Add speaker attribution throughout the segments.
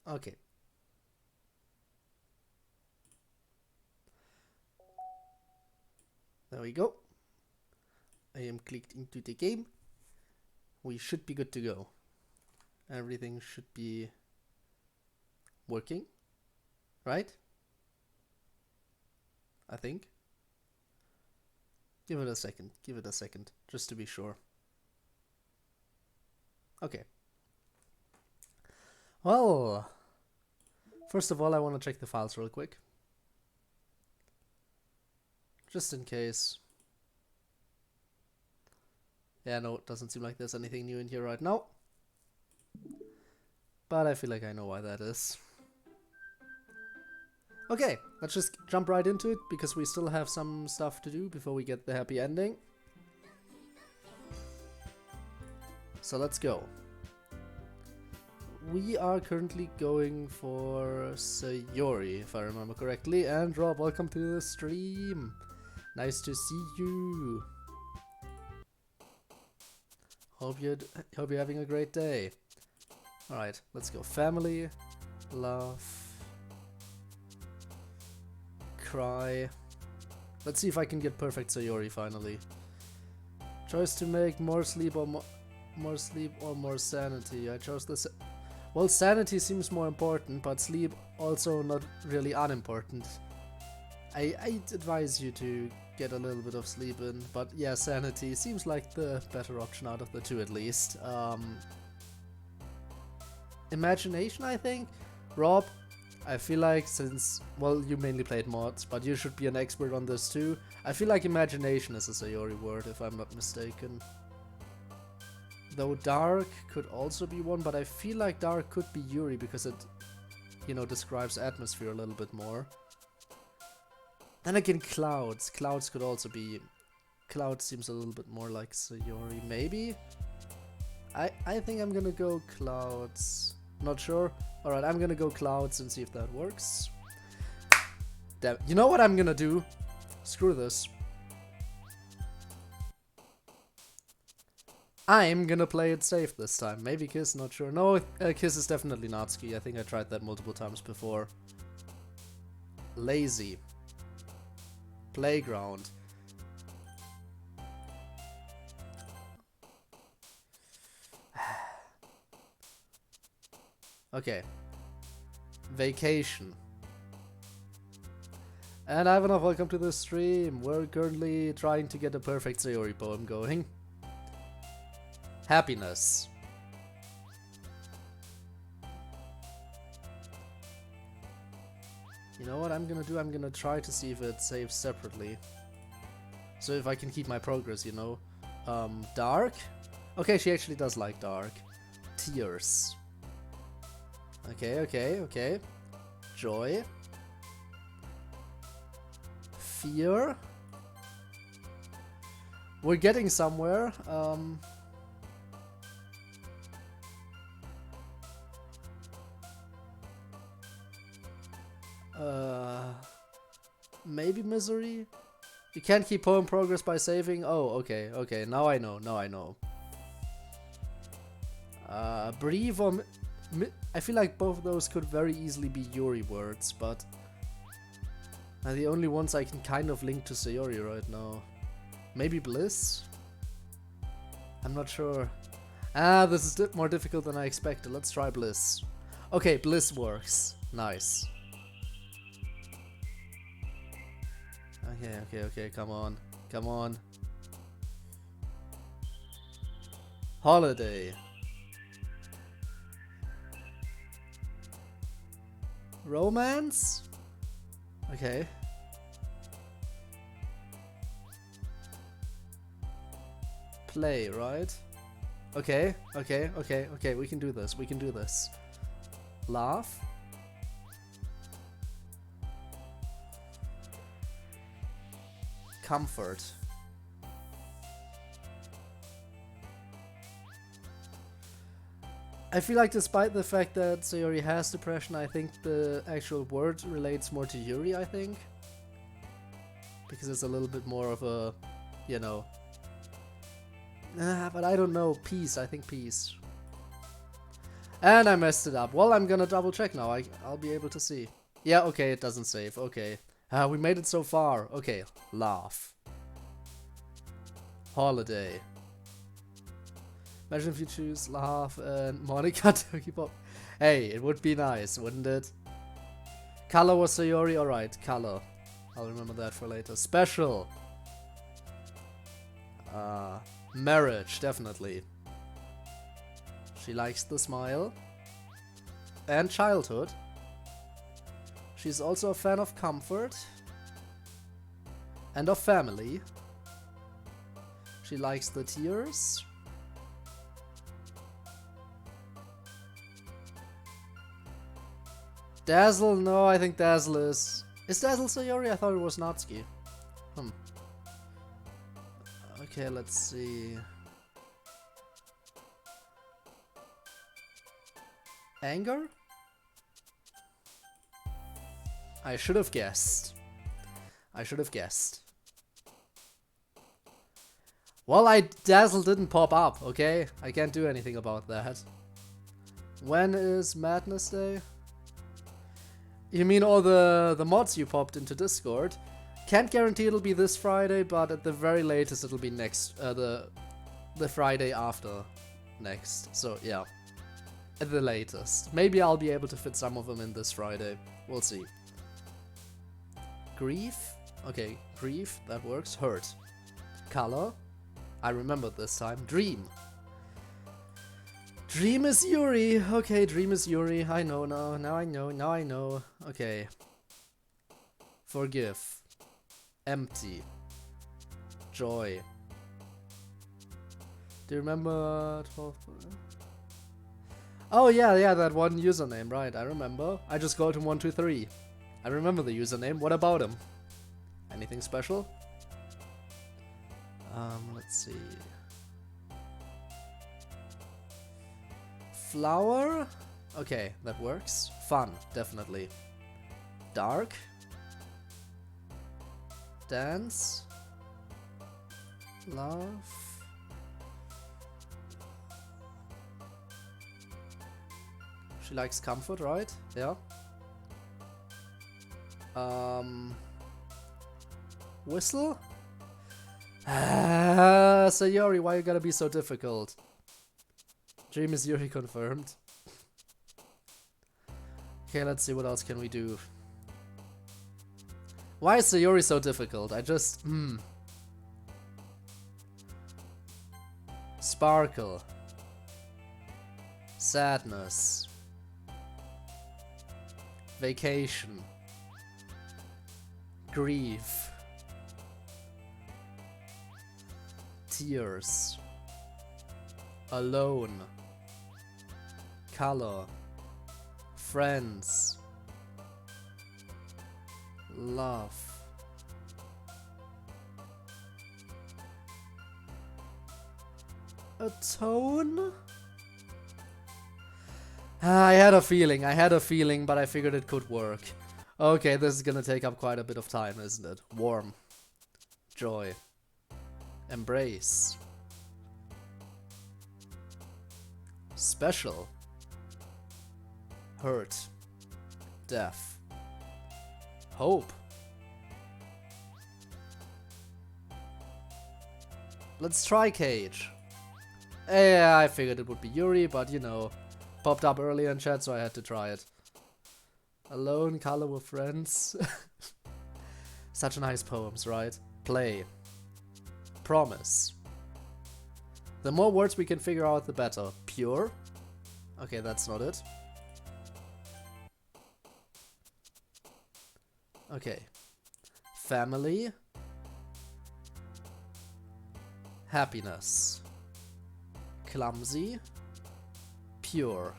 Speaker 1: Okay. There we go. I am clicked into the game. We should be good to go. Everything should be working, right? I think. Give it a second. Give it a second, just to be sure. Okay. Well, first of all, I want to check the files real quick. Just in case. Yeah, no, it doesn't seem like there's anything new in here right now. But I feel like I know why that is. Okay, let's just jump right into it, because we still have some stuff to do before we get the happy ending. So let's go. We are currently going for Sayori, if I remember correctly. And Rob, welcome to the stream. Nice to see you. Hope you're having a great day. Alright, let's go. Family, love, cry. Let's see if I can get perfect Sayori finally. Choice to make more sleep or more sanity. I chose this. Well, sanity seems more important, but sleep also not really unimportant. I'd advise you to get a little bit of sleep in, but yeah, sanity seems like the better option out of the two at least. Imagination, I think? Rob, I feel like since, well, you mainly played mods, but you should be an expert on this too. I feel like imagination is a Sayori word, if I'm not mistaken. Though dark could also be one, but I feel like dark could be Yuri because it, you know, describes atmosphere a little bit more. Then again, clouds. Clouds could also be... Cloud seems a little bit more like Sayori, maybe? I think I'm gonna go clouds. Not sure. Alright, I'm gonna go clouds and see if that works. Damn. You know what I'm gonna do? Screw this. I'm gonna play it safe this time. Maybe Kiss, not sure. No, Kiss is definitely Natsuki. I think I tried that multiple times before. Lazy. Playground. Okay. Vacation. And Ivanov, welcome to the stream. We're currently trying to get a perfect Sayori poem going. Happiness. You know what I'm gonna do? I'm gonna try to see if it saves separately. So if I can keep my progress, you know. Dark? Okay, she actually does like dark. Tears. Okay. Joy. Fear. We're getting somewhere. Maybe misery? You can't keep poem progress by saving? Oh, okay. Now I know. Breathe or... I feel like both of those could very easily be Yuri words, but... are the only ones I can kind of link to Sayori right now. Maybe bliss? I'm not sure. This is more difficult than I expected. Let's try bliss. Okay, bliss works. Nice. Okay, come on. Holiday. Romance? Okay. Play, right? Okay, we can do this. Laugh? Comfort. I feel like despite the fact that Sayori has depression, I think the actual word relates more to Yuri, I think. Because it's a little bit more of a, you know... but I don't know. Peace, I think peace. And I messed it up. Well, I'm gonna double check now. I'll be able to see. Yeah, okay, it doesn't save. Okay. We made it so far. Okay. Laugh. Holiday. Imagine if you choose Laugh and Monica Turkey Pop. Hey, it would be nice, wouldn't it? Color was Sayori. Alright, color. I'll remember that for later. Special. Marriage, definitely. She likes the smile. And childhood. She's also a fan of comfort. And of family. She likes the tears. Dazzle? No, I think Dazzle is... Is Dazzle Sayori? I thought it was Natsuki. Okay, let's see. Anger? I should have guessed. I should have guessed. Well, Dazzle didn't pop up, okay? I can't do anything about that. When is Madness Day? You mean all the mods you popped into Discord? Can't guarantee it'll be this Friday, but at the very latest it'll be next, the Friday after next. So yeah, at the latest. Maybe I'll be able to fit some of them in this Friday. We'll see. Grief? Okay, grief, that works. Hurt. Color? I remembered this time. Dream. Dream is Yuri. Okay, Dream is Yuri. I know now. Now I know. Now I know. Okay. Forgive. Empty. Joy. Do you remember 12? Oh yeah, that one username, right? I remember. I just called him 123. I remember the username. What about him? Anything special? Let's see. Flower? Okay, that works. Fun, definitely. Dark? Dance? Love? She likes comfort, right? Yeah. Whistle? Sayori, why you gotta be so difficult? Dream is Yuri confirmed. Okay, let's see what else can we do. Why is Sayori so difficult? I just... Sparkle. Sadness. Vacation. Grief. Tears. Alone. Color. Friends. Love. Atone? I had a feeling, but I figured it could work. Okay, this is gonna take up quite a bit of time, isn't it? Warm. Joy. Embrace. Special. Hurt. Death. Hope. Let's try Cage. Yeah, I figured it would be Yuri, but you know, popped up earlier in chat, so I had to try it. Alone, color with friends. Such nice poems, right? Play. Promise. The more words we can figure out, the better. Pure? Okay, that's not it. Okay. Family. Happiness. Clumsy. Pure.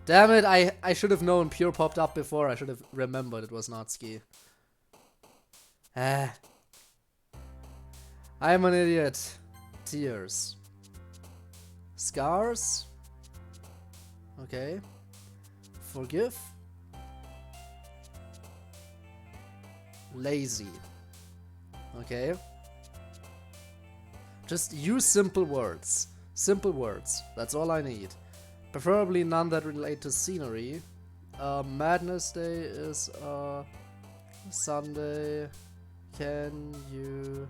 Speaker 1: Damn it, I should have known Pure popped up before. I should have remembered it was Natsuki. I'm an idiot. Tears. Scars. Okay. Forgive. Lazy. Okay. Just use simple words. Simple words. That's all I need. Preferably none that relate to scenery. Madness Day is Sunday. Can you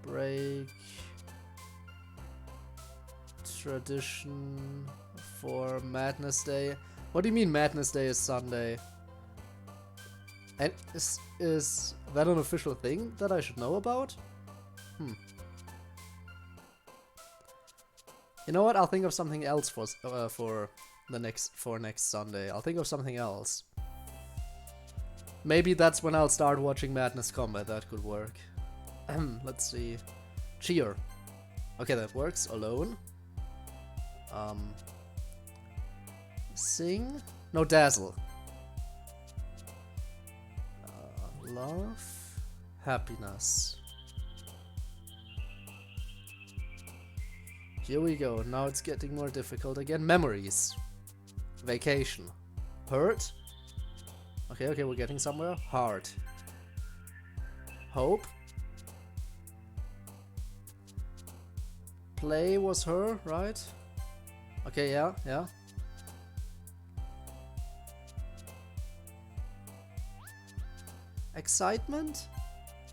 Speaker 1: break tradition for Madness Day? What do you mean Madness Day is Sunday? And is that an official thing that I should know about? You know what? I'll think of something else for next Sunday. I'll think of something else. Maybe that's when I'll start watching Madness Combat. That could work. Let's see. Cheer. Okay, that works. Alone. Sing. No, dazzle. Love. Happiness. Here we go. Now it's getting more difficult again. Memories. Vacation. Hurt. Okay, we're getting somewhere. Heart. Hope. Play was her, right? Okay, yeah. Excitement?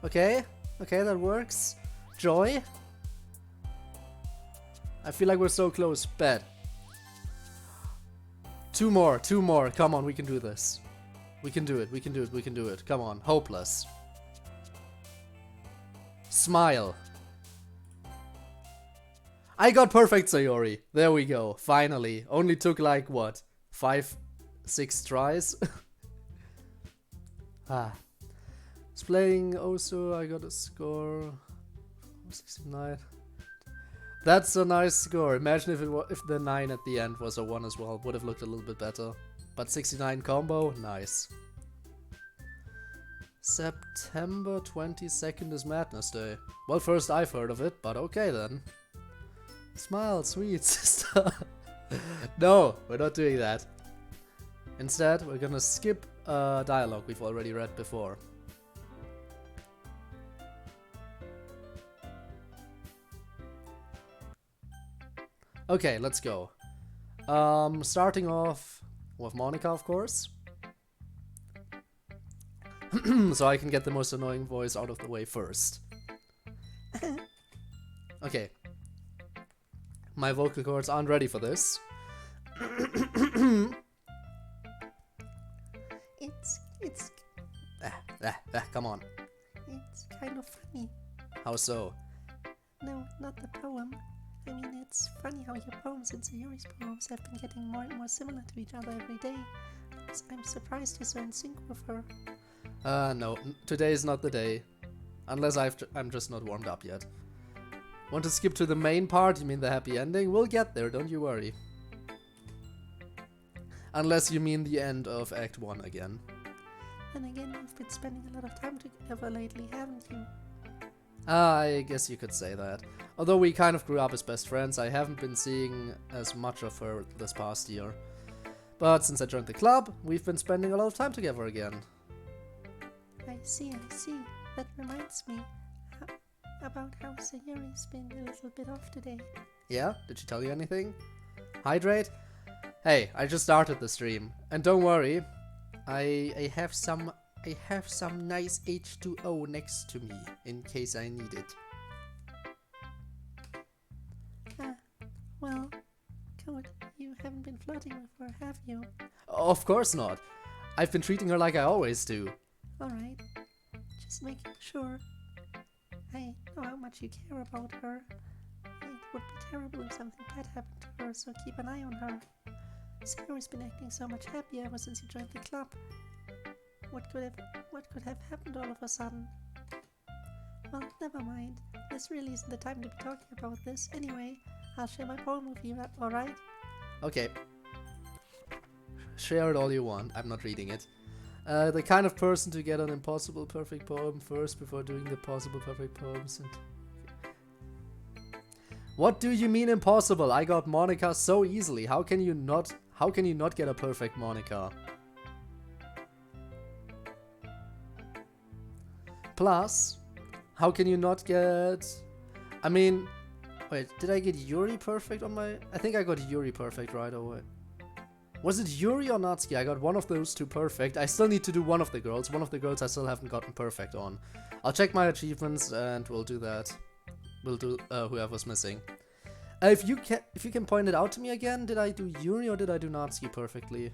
Speaker 1: Okay, that works. Joy? I feel like we're so close. Bad. Two more. Come on, we can do this. We can do it. Come on. Hopeless. Smile. I got perfect, Sayori. There we go. Finally. Only took like, what? 5-6 tries? It's playing also. I got a score. 69. That's a nice score. Imagine if the 9 at the end was a 1 as well. Would have looked a little bit better. But 69 combo, nice. September 22nd is Madness Day. Well, first I've heard of it, but okay then. Smile, sweet sister. No, we're not doing that. Instead, we're gonna skip a dialogue we've already read before. Okay, let's go. Starting off with Monica, of course. So I can get the most annoying voice out of the way first. Okay. My vocal cords aren't ready for this.
Speaker 2: It's
Speaker 1: Come on.
Speaker 2: It's kind of funny.
Speaker 1: How so?
Speaker 2: No, not the poem. I mean, it's funny how your poems and Sayori's poems have been getting more and more similar to each other every day. I'm surprised you're so in sync with her.
Speaker 1: No. Today is not the day. Unless I'm just not warmed up yet. Want to skip to the main part? You mean the happy ending? We'll get there, don't you worry. Unless you mean the end of Act 1 again.
Speaker 2: Then again, you've been spending a lot of time together lately, haven't you?
Speaker 1: I guess you could say that. Although we kind of grew up as best friends, I haven't been seeing as much of her this past year. But since I joined the club, we've been spending a lot of time together again.
Speaker 2: I see. That reminds me about how Sayori's been a little bit off today.
Speaker 1: Yeah? Did she tell you anything? Hydrate? Hey, I just started the stream. And don't worry, I have some nice H2O next to me, in case I need it.
Speaker 2: Well, Code, you haven't been flirting with her, have you?
Speaker 1: Of course not. I've been treating her like I always do.
Speaker 2: Alright, just making sure. I know how much you care about her. It would be terrible if something bad happened to her, so keep an eye on her. Sayori's been acting so much happier ever since you joined the club. What could have happened all of a sudden? Well, never mind. This really isn't the time to be talking about this. Anyway, I'll share my poem with you, alright?
Speaker 1: Okay. Share it all you want. I'm not reading it. The kind of person to get an impossible perfect poem first before doing the possible perfect poems. And what do you mean impossible? I got Monica so easily. How can you not get a perfect Monica? Plus, how can you not get... I mean, Wait, did I get Yuri perfect on my... I think I got Yuri perfect right away. Was it Yuri or Natsuki? I got one of those two perfect. I still need to do one of the girls. One of the girls I still haven't gotten perfect on. I'll check my achievements and we'll do that. We'll do whoever's missing. If you can point it out to me again, did I do Yuri or did I do Natsuki perfectly?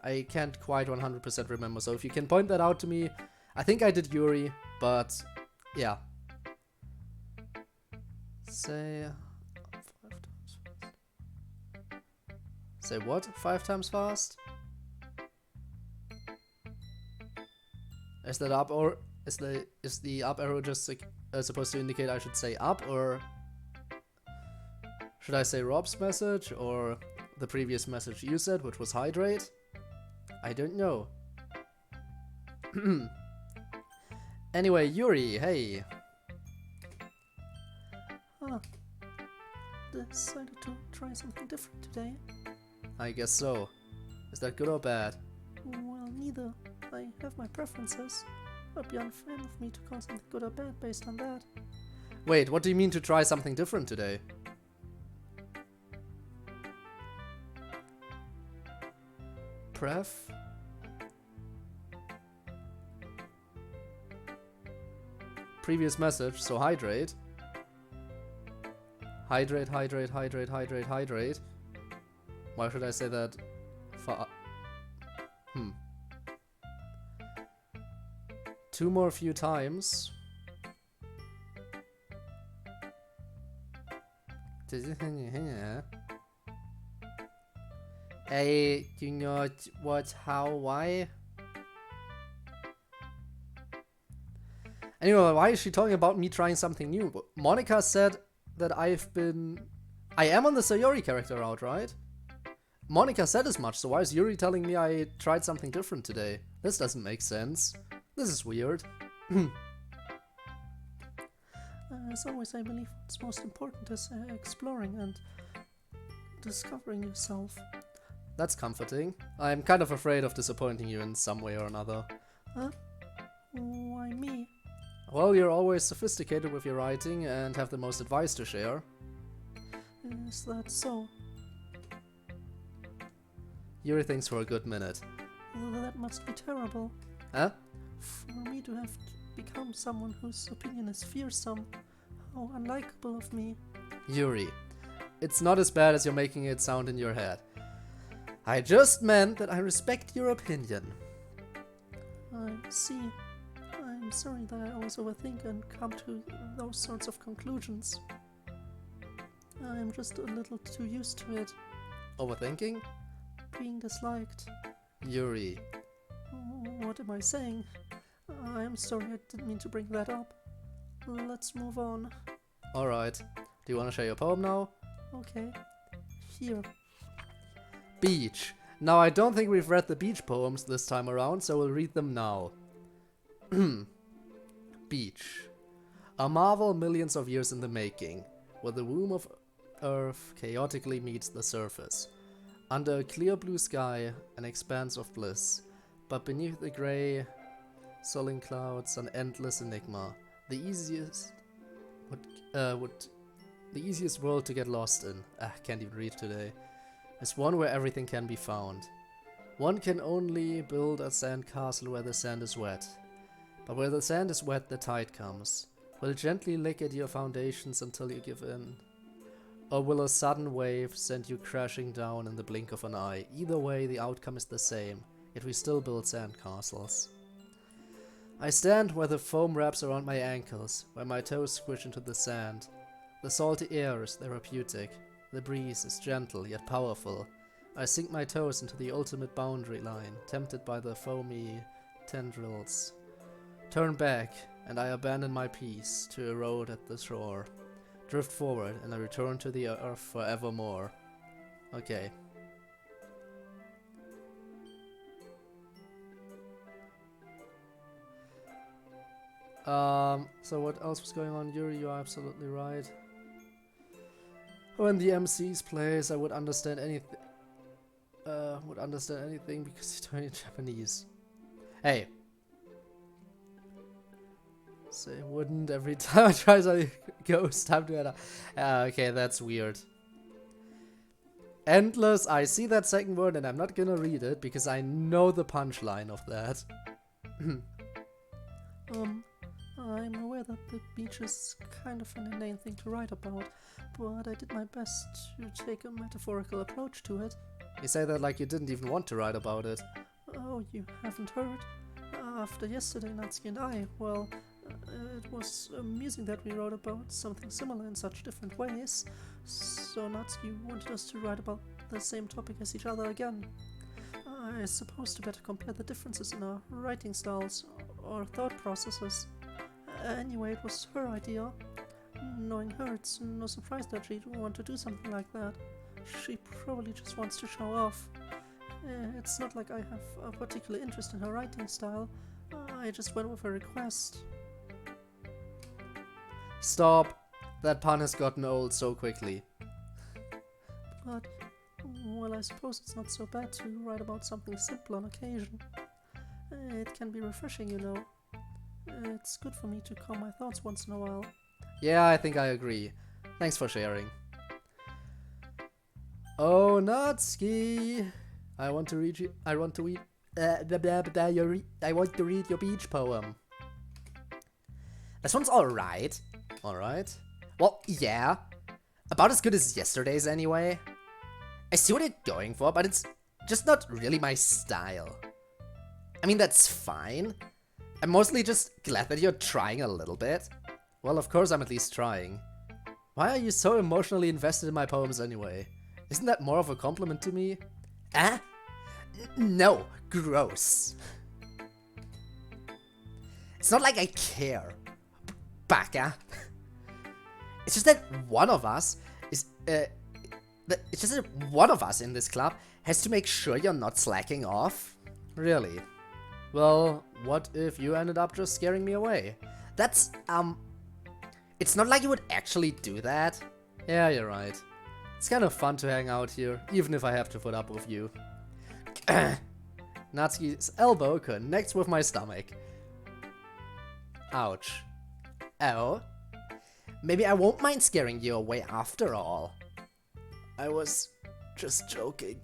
Speaker 1: I can't quite 100% remember, so if you can point that out to me, I think I did Yuri, but yeah. Say 5 times fast. Say what? 5 times fast? Is that up or is the up arrow just like, supposed to indicate I should say up, or should I say Rob's message or the previous message you said, which was hydrate? I don't know. Anyway, Yuri, hey.
Speaker 2: Decided to try something different today.
Speaker 1: I guess so. Is that good or bad?
Speaker 2: Well, neither. I have my preferences. It would be unfair of me to call something good or bad based on that.
Speaker 1: Wait, what do you mean to try something different today? Pref? Previous message, so hydrate. Hydrate, hydrate, hydrate, hydrate, hydrate. Why should I say that? Two more few times. I do not what, how, why? Anyway, why is she talking about me trying something new? Monica said that I am on the Sayori character route, right? Monica said as much, so why is Yuri telling me I tried something different today? This doesn't make sense. This is weird.
Speaker 2: As always, I believe what's most important is exploring and discovering yourself.
Speaker 1: That's comforting. I'm kind of afraid of disappointing you in some way or another.
Speaker 2: Huh? Why me?
Speaker 1: Well, you're always sophisticated with your writing and have the most advice to share.
Speaker 2: Is that so?
Speaker 1: Yuri thinks for a good minute.
Speaker 2: That must be terrible.
Speaker 1: Huh?
Speaker 2: For me to have become someone whose opinion is fearsome. How unlikable of me.
Speaker 1: Yuri, it's not as bad as you're making it sound in your head. I just meant that I respect your opinion.
Speaker 2: I see. I'm sorry that I always overthink and come to those sorts of conclusions. I'm just a little too used to it.
Speaker 1: Overthinking?
Speaker 2: Being disliked.
Speaker 1: Yuri.
Speaker 2: What am I saying? I'm sorry, I didn't mean to bring that up. Let's move on.
Speaker 1: Alright. Do you want to share your poem now?
Speaker 2: Okay. Here.
Speaker 1: Beach. Now, I don't think we've read the beach poems this time around, so we'll read them now. Beach. A marvel millions of years in the making, where the womb of Earth chaotically meets the surface. Under a clear blue sky, an expanse of bliss, but beneath the grey, sullen clouds, an endless enigma. The easiest the easiest world to get lost in. Can't even read today. Is one where everything can be found. One can only build a sand castle where the sand is wet. But where the sand is wet, the tide comes. Will it gently lick at your foundations until you give in? Or will a sudden wave send you crashing down in the blink of an eye? Either way, the outcome is the same, yet we still build sand castles. I stand where the foam wraps around my ankles, where my toes squish into the sand. The salty air is therapeutic. The breeze is gentle yet powerful. I sink my toes into the ultimate boundary line, tempted by the foamy tendrils. Turn back, and I abandon my peace to erode at the shore. Drift forward, and I return to the earth forevermore. Okay. So what else was going on? Yuri, you're absolutely right. When the MC's plays, I would understand anything. Because he's turning Japanese. Hey. Say wouldn't every time I try to ghost. Time to add okay, that's weird. Endless. I see that second word and I'm not gonna read it because I know the punchline of that.
Speaker 2: I'm aware that the beach is kind of an inane thing to write about, but I did my best to take a metaphorical approach to it.
Speaker 1: You say that like you didn't even want to write about it.
Speaker 2: Oh, you haven't heard? After yesterday, Natsuki and I, well, it was amusing that we wrote about something similar in such different ways. So Natsuki wanted us to write about the same topic as each other again. I suppose to better compare the differences in our writing styles or thought processes. Anyway, it was her idea. Knowing her, it's no surprise that she'd want to do something like that. She probably just wants to show off. It's not like I have a particular interest in her writing style. I just went with her request.
Speaker 1: Stop. That pun has gotten old so quickly.
Speaker 2: But, well, I suppose it's not so bad to write about something simple on occasion. It can be refreshing, you know. It's good for me to calm my thoughts once in a while.
Speaker 1: Yeah, I think I agree. Thanks for sharing. Oh, Natsuki! I want to read your beach poem. This one's alright. Alright. Well, yeah. About as good as yesterday's anyway. I see what you're going for, but it's just not really my style. I mean, that's fine. I'm mostly just glad that you're trying a little bit. Well, of course I'm at least trying. Why are you so emotionally invested in my poems anyway? Isn't that more of a compliment to me? Eh? No, gross. It's not like I care. Baka. It's just that one of us is, it's just that one of us in this club has to make sure you're not slacking off. Really? Well, what if you ended up just scaring me away? That's, it's not like you would actually do that. Yeah, you're right. It's kind of fun to hang out here, even if I have to put up with you. Natsuki's elbow connects with my stomach. Ouch. Oh? Maybe I won't mind scaring you away after all. I was just joking.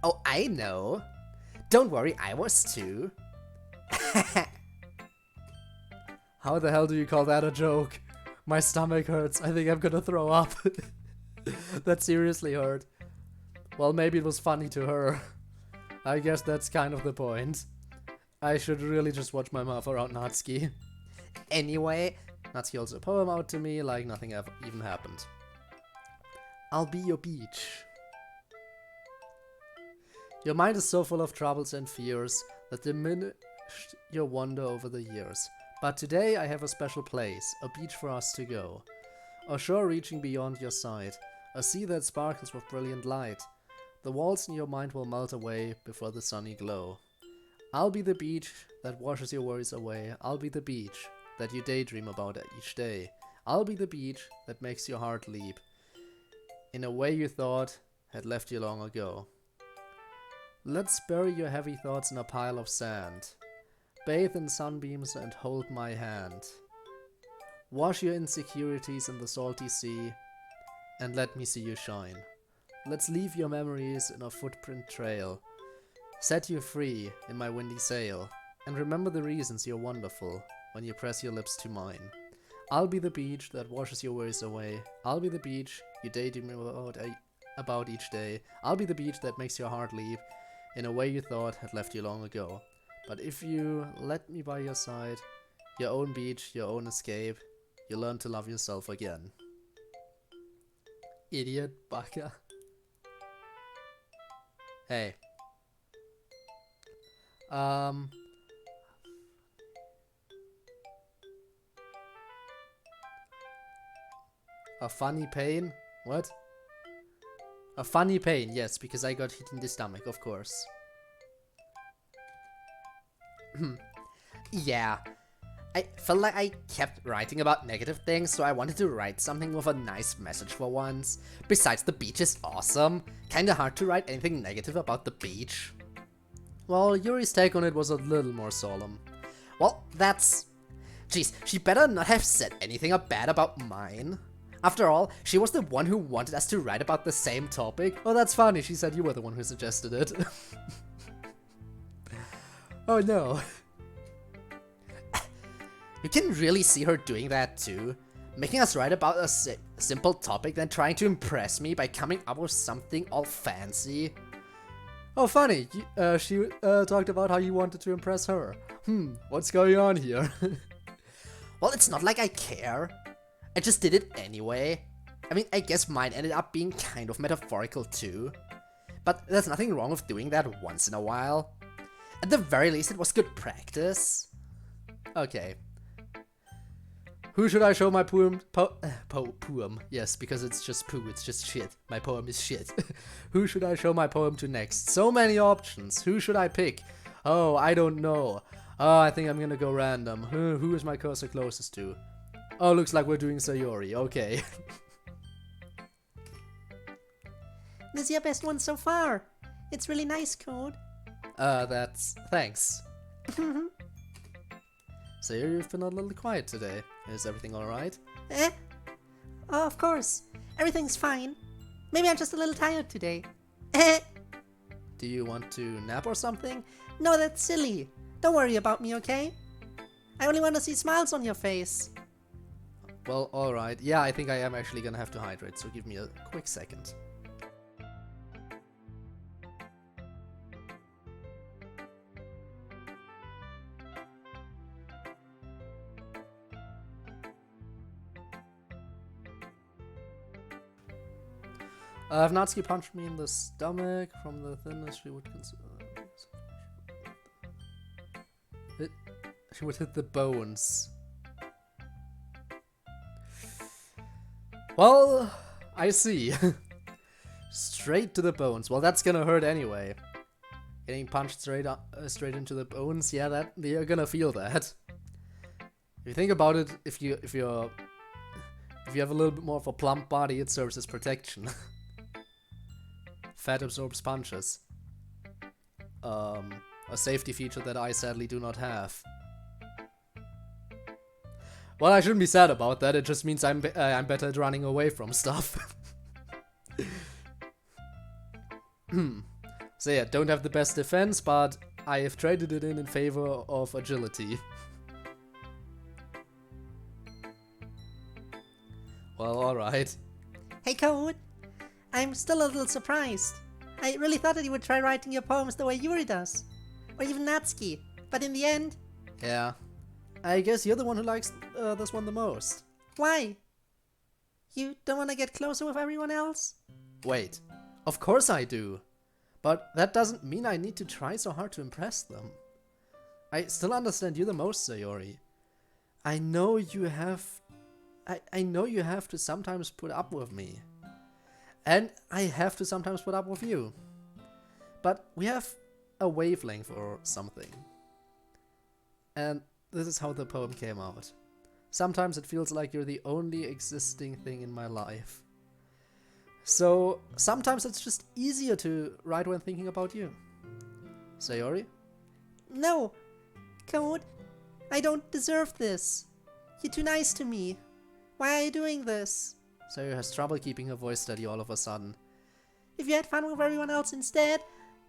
Speaker 1: Oh, I know. Don't worry, I was too. How the hell do you call that a joke? My stomach hurts. I think I'm gonna throw up. That seriously hurt. Well, maybe it was funny to her. I guess that's kind of the point. I should really just watch my mouth around Natsuki. Anyway, Natsuki holds a poem out to me like nothing ever even happened. I'll be your beach. Your mind is so full of troubles and fears that diminished your wonder over the years. But today I have a special place, a beach for us to go. A shore reaching beyond your sight, a sea that sparkles with brilliant light. The walls in your mind will melt away before the sunny glow. I'll be the beach that washes your worries away. I'll be the beach that you daydream about each day. I'll be the beach that makes your heart leap in a way you thought had left you long ago. Let's bury your heavy thoughts in a pile of sand. Bathe in sunbeams and hold my hand. Wash your insecurities in the salty sea and let me see you shine. Let's leave your memories in a footprint trail. Set you free in my windy sail. And remember the reasons you're wonderful when you press your lips to mine. I'll be the beach that washes your worries away. I'll be the beach you daydream about each day. I'll be the beach that makes your heart leap in a way you thought had left you long ago. But if you let me by your side, your own beach, your own escape, you learn to love yourself again. Idiot baka. Hey. A funny pain? What? A funny pain, yes, because I got hit in the stomach, of course. Yeah. I felt like I kept writing about negative things, so I wanted to write something with a nice message for once. Besides, the beach is awesome. Kinda hard to write anything negative about the beach. Well, Yuri's take on it was a little more solemn. Well, that's Jeez, she better not have said anything bad about mine. After all, she was the one who wanted us to write about the same topic. Oh, that's funny, she said you were the one who suggested it. Oh no. You can really see her doing that too. Making us write about a simple topic, then trying to impress me by coming up with something all fancy. Oh, funny. She talked about how you wanted to impress her. What's going on here? Well, it's not like I care. I just did it anyway. I mean, I guess mine ended up being kind of metaphorical too. But there's nothing wrong with doing that once in a while. At the very least, it was good practice. Okay. Who should I show my poem? Poem. Yes, because it's just poo, it's just shit. My poem is shit. Who should I show my poem to next? So many options. Who should I pick? Oh, I don't know. Oh, I think I'm gonna go random. Who is my cursor closest to? Oh, looks like we're doing Sayori. Okay.
Speaker 2: This is your best one so far. It's really nice, Code.
Speaker 1: Thanks. Sayori, you've been a little quiet today. Is everything alright?
Speaker 2: Eh? Oh, of course. Everything's fine. Maybe I'm just a little tired today. Eh?
Speaker 1: Do you want to nap or something?
Speaker 2: No, that's silly. Don't worry about me, okay? I only want to see smiles on your face.
Speaker 1: Well, alright. Yeah, I think I am actually gonna have to hydrate, so give me a quick second. If Natsuki punched me in the stomach from the thinness, she would consider... She would hit the bones. Well, I see. Straight to the bones. Well, that's gonna hurt anyway. Getting punched straight into the bones, yeah, you're gonna feel that. If you think about it, if you have a little bit more of a plump body, it serves as protection. Fat absorbs punches. A safety feature that I sadly do not have. Well, I shouldn't be sad about that. It just means I'm better at running away from stuff. So yeah, don't have the best defense, but I have traded it in favor of agility. Well, alright.
Speaker 2: Hey, Code. I'm still a little surprised. I really thought that you would try writing your poems the way Yuri does. Or even Natsuki. But in the end...
Speaker 1: Yeah. I guess you're the one who likes this one the most.
Speaker 2: Why? You don't want to get closer with everyone else?
Speaker 1: Wait. Of course I do. But that doesn't mean I need to try so hard to impress them. I still understand you the most, Sayori. I know you have... I know you have to sometimes put up with me. And I have to sometimes put up with you. But we have a wavelength or something. And this is how the poem came out. Sometimes it feels like you're the only existing thing in my life. So sometimes it's just easier to write when thinking about you. Sayori?
Speaker 2: No. Code, I don't deserve this. You're too nice to me. Why are you doing this?
Speaker 1: Sayori has trouble keeping her voice steady all of a sudden.
Speaker 2: If you had fun with everyone else instead,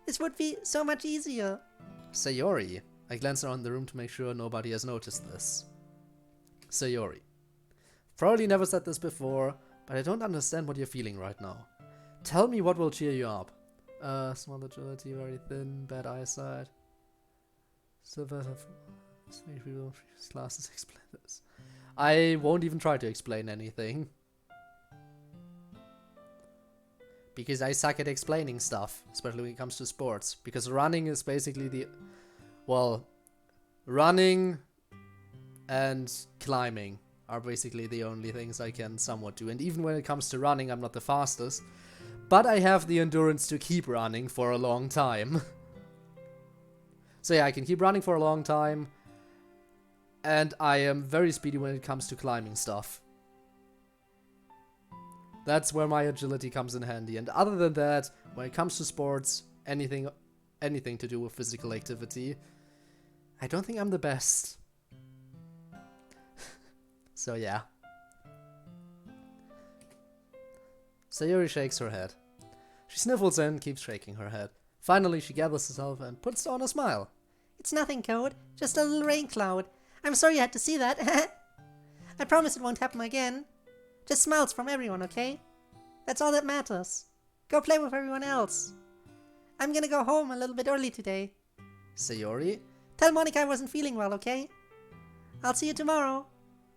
Speaker 2: this would be so much easier.
Speaker 1: Sayori. I glance around the room to make sure nobody has noticed this. Sayori. Probably never said this before, but I don't understand what you're feeling right now. Tell me what will cheer you up. Small agility, very thin, bad eyesight. Silver classes explain this. I won't even try to explain anything. Because I suck at explaining stuff, especially when it comes to sports. Because running is basically the... Well, running and climbing are basically the only things I can somewhat do. And even when it comes to running, I'm not the fastest. But I have the endurance to keep running for a long time. So yeah, I can keep running for a long time. And I am very speedy when it comes to climbing stuff. That's where my agility comes in handy. And other than that, when it comes to sports, anything to do with physical activity, I don't think I'm the best. So yeah. Sayori shakes her head. She sniffles and keeps shaking her head. Finally, she gathers herself and puts on a smile.
Speaker 2: It's nothing, Code. Just a little rain cloud. I'm sorry you had to see that. I promise it won't happen again. Just smiles from everyone, okay? That's all that matters. Go play with everyone else. I'm gonna go home a little bit early today.
Speaker 1: Sayori?
Speaker 2: Tell Monica I wasn't feeling well, okay? I'll see you tomorrow.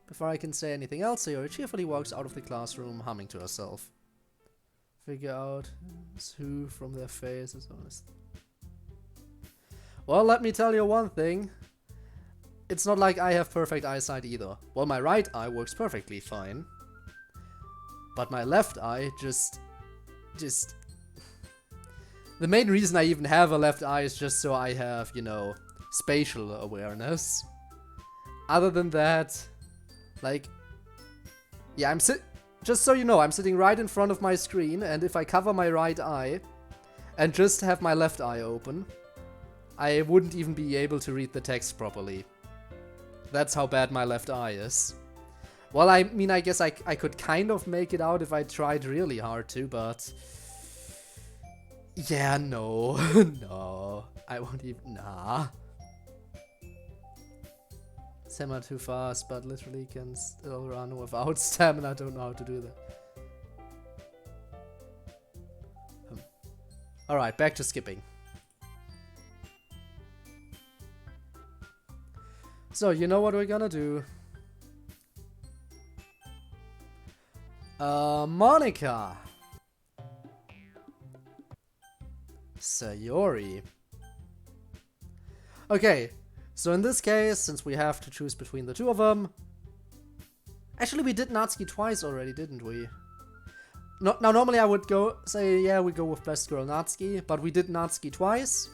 Speaker 1: Before I can say anything else, Sayori cheerfully walks out of the classroom, humming to herself. Figure out who from their faces. Honest. Well, let me tell you one thing. It's not like I have perfect eyesight either. Well, my right eye works perfectly fine. But my left eye just... The main reason I even have a left eye is just so I have, you know, spatial awareness. Other than that, like... Yeah, just so you know, I'm sitting right in front of my screen, and if I cover my right eye and just have my left eye open, I wouldn't even be able to read the text properly. That's how bad my left eye is. Well, I mean, I guess I could kind of make it out if I tried really hard to, but... Yeah, no. No. I won't even... Nah. Stamina too fast, but literally can still run without stamina. I don't know how to do that. Alright, back to skipping. So, you know what we're gonna do. Monica. Sayori. Okay, so in this case, since we have to choose between the two of them... Actually, we did Natsuki twice already, didn't we? No, now, normally I would say, yeah, we go with Best Girl Natsuki, but we did Natsuki twice,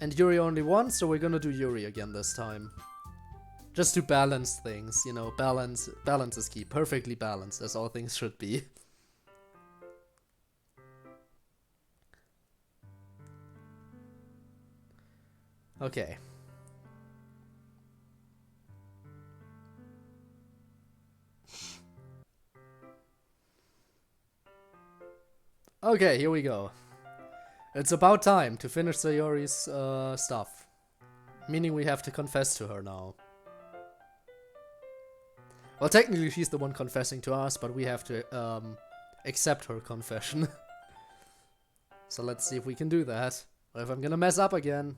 Speaker 1: and Yuri only once, so we're gonna do Yuri again this time. Just to balance things, you know, balance is key. Perfectly balanced, as all things should be. Okay. Okay, here we go. It's about time to finish Sayori's stuff. Meaning we have to confess to her now. Well, technically she's the one confessing to us, but we have to accept her confession. So let's see if we can do that. Or if I'm gonna mess up again.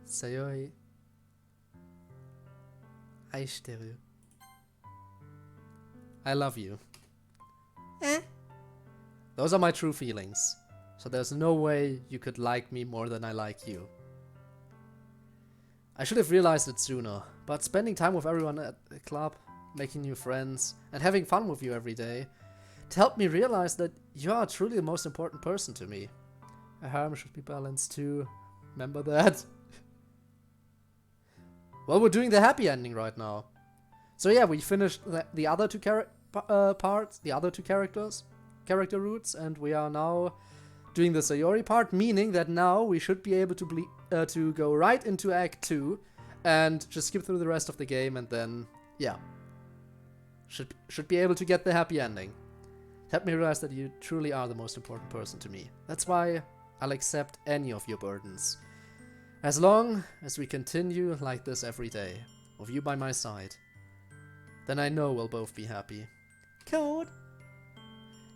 Speaker 1: Sayori. Aishiteru. I love you. Those are my true feelings. So there's no way you could like me more than I like you. I should have realized it sooner, but spending time with everyone at the club, making new friends, and having fun with you every day, it helped me realize that you are truly the most important person to me. A harem should be balanced too. Remember that? Well, we're doing the happy ending right now. So yeah, we finished the other two parts, the other two character routes, and we are now doing the Sayori part, meaning that now we should be able to go right into Act 2 and just skip through the rest of the game, and then, yeah, should be able to get the happy ending. Help me realize that you truly are the most important person to me. That's why I'll accept any of your burdens. As long as we continue like this every day, with you by my side, then I know we'll both be happy.
Speaker 2: Code.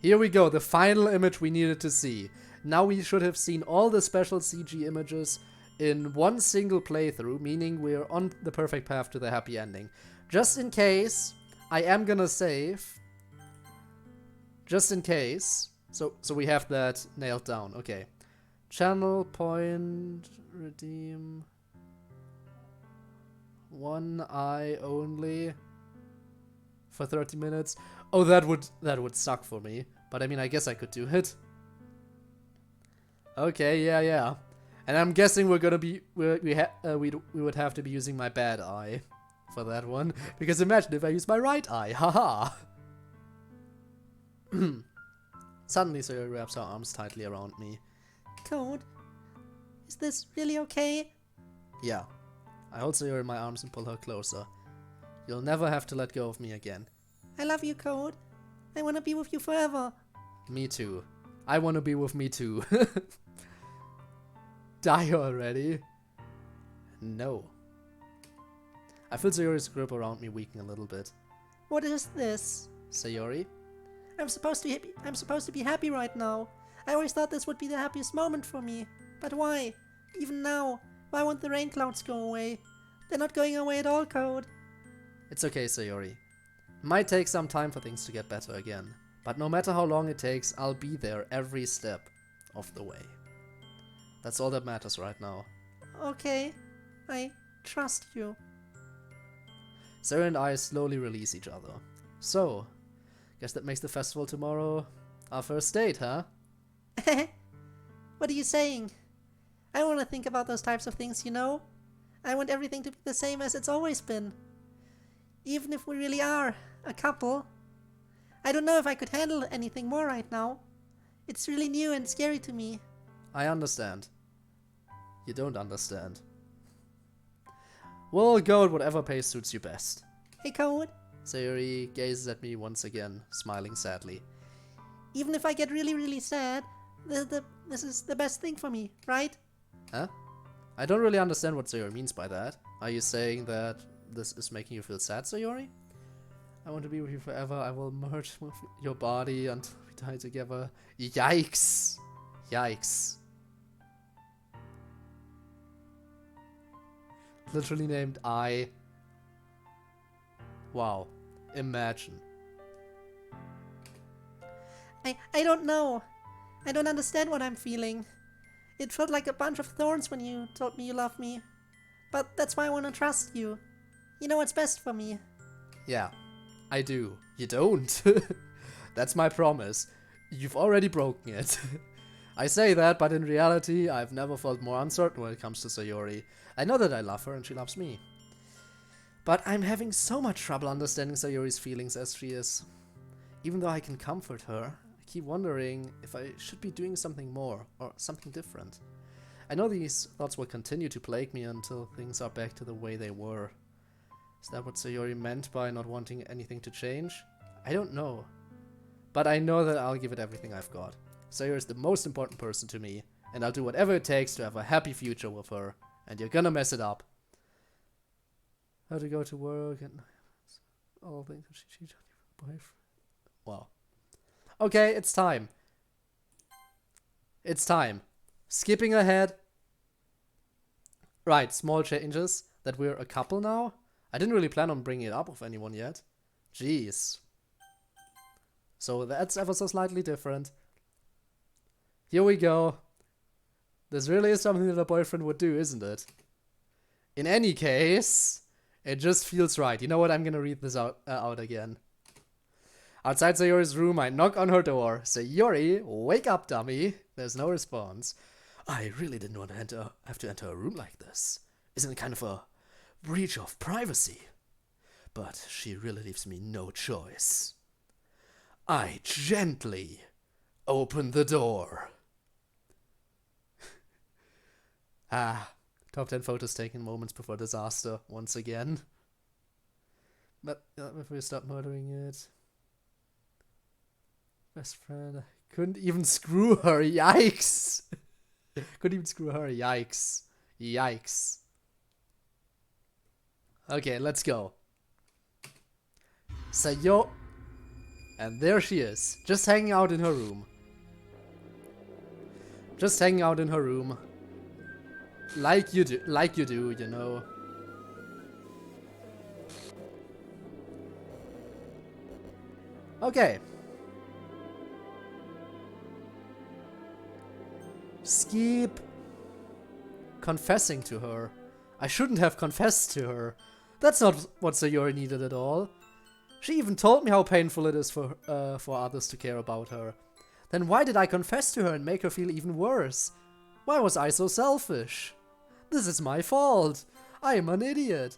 Speaker 1: Here we go, the final image we needed to see. Now we should have seen all the special CG images in one single playthrough, meaning we're on the perfect path to the happy ending. Just in case, I am gonna save. Just in case. So we have that nailed down. Okay. Channel point, redeem. One eye only. For 30 minutes. Oh, that would suck for me. But I mean, I guess I could do it. Okay, yeah. And I'm guessing we're gonna be we would have to be using my bad eye for that one, because imagine if I use my right eye. Haha. Suddenly, Sayori wraps her arms tightly around me.
Speaker 2: Code. Is this really okay?
Speaker 1: Yeah. I hold Sayori in my arms and pull her closer. You'll never have to let go of me again.
Speaker 2: I love you, Code. I want to be with you forever.
Speaker 1: Me too. I want to be with me too. Die already? No. I feel Sayori's grip around me weaken a little bit.
Speaker 2: What is this?
Speaker 1: Sayori?
Speaker 2: I'm supposed to be happy right now. I always thought this would be the happiest moment for me. But why? Even now, why won't the rain clouds go away? They're not going away at all, Code.
Speaker 1: It's okay, Sayori. Might take some time for things to get better again. But no matter how long it takes, I'll be there every step of the way. That's all that matters right now.
Speaker 2: Okay, I trust you.
Speaker 1: Sayori and I slowly release each other. So, guess that makes the festival tomorrow our first date, huh?
Speaker 2: What are you saying? I want to think about those types of things, you know? I want everything to be the same as it's always been. Even if we really are a couple. I don't know if I could handle anything more right now. It's really new and scary to me.
Speaker 1: I understand. You don't understand. We'll go at whatever pace suits you best.
Speaker 2: Hey, Code.
Speaker 1: Sayori gazes at me once again, smiling sadly.
Speaker 2: Even if I get really, really sad, this is the best thing for me, right?
Speaker 1: Huh? I don't really understand what Sayori means by that. Are you saying that this is making you feel sad, Sayori? I want to be with you forever. I will merge with your body until we die together. Yikes! Yikes. Literally named I. Wow. Imagine.
Speaker 2: I don't know. I don't understand what I'm feeling. It felt like a bunch of thorns when you told me you love me. But that's why I want to trust you. You know what's best for me.
Speaker 1: Yeah, I do. You don't. That's my promise. You've already broken it. I say that, but in reality, I've never felt more uncertain when it comes to Sayori. I know that I love her and she loves me. But I'm having so much trouble understanding Sayori's feelings as she is. Even though I can comfort her, I keep wondering if I should be doing something more or something different. I know these thoughts will continue to plague me until things are back to the way they were. Is that what Sayori meant by not wanting anything to change? I don't know. But I know that I'll give it everything I've got. Sayori is the most important person to me, and I'll do whatever it takes to have a happy future with her. And you're gonna mess it up. How to go to work and all things she cheated on your boyfriend. Wow. Okay, it's time. It's time. Skipping ahead. Right, small changes. That we're a couple now. I didn't really plan on bringing it up with anyone yet. Jeez. So that's ever so slightly different. Here we go. This really is something that a boyfriend would do, isn't it? In any case, it just feels right. You know what? I'm gonna read this out again. Outside Sayori's room, I knock on her door. Sayori, wake up, dummy. There's no response. I really didn't want to have to enter a room like this. Isn't it kind of a breach of privacy? But she really leaves me no choice. I gently open the door. Top 10 photos taken moments before disaster once again. But if we stop murdering it. Best friend. I couldn't even screw her. Yikes. Couldn't even screw her. Yikes. Yikes. Okay, let's go. Sayo. And there she is. Just hanging out in her room. Just hanging out in her room. Like you do, you know. Okay. Skip. Confessing to her. I shouldn't have confessed to her. That's not what Sayori needed at all. She even told me how painful it is for others to care about her. Then why did I confess to her and make her feel even worse? Why was I so selfish? This is my fault. I am an idiot.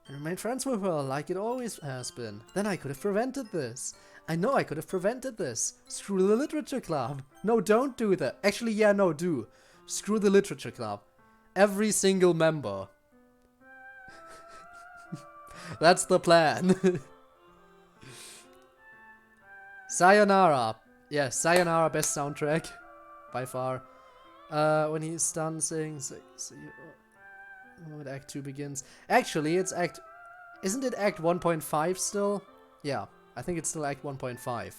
Speaker 1: I remained friends with her like it always has been. Then I could have prevented this. I know I could have prevented this. Screw the literature club. No, don't do that. Actually, yeah, no, do. Screw the literature club. Every single member. That's the plan. Sayonara. Yes, Sayonara, best soundtrack. By far. When he's done saying... when Act 2 begins. Actually, it's Act... Isn't it Act 1.5 still? Yeah, I think it's still Act 1.5.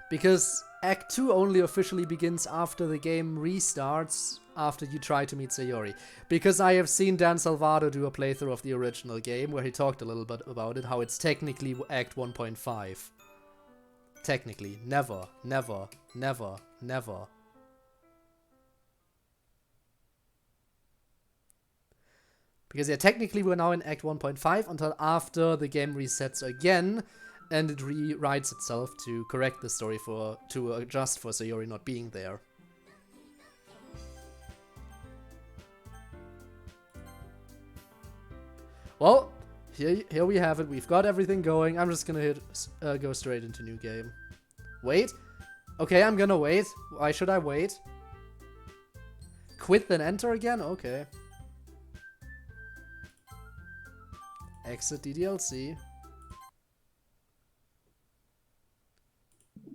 Speaker 1: Because Act 2 only officially begins after the game restarts, after you try to meet Sayori. Because I have seen Dan Salvado do a playthrough of the original game, where he talked a little bit about it, how it's technically Act 1.5. Technically. Never, never, never, never. Because yeah, technically we're now in Act 1.5 until after the game resets again, and it rewrites itself to correct the story to adjust for Sayori not being there. Well, here we have it. We've got everything going. I'm just gonna go straight into new game. Wait. Okay, I'm gonna wait. Why should I wait? Quit then enter again? Okay. Exit DDLC.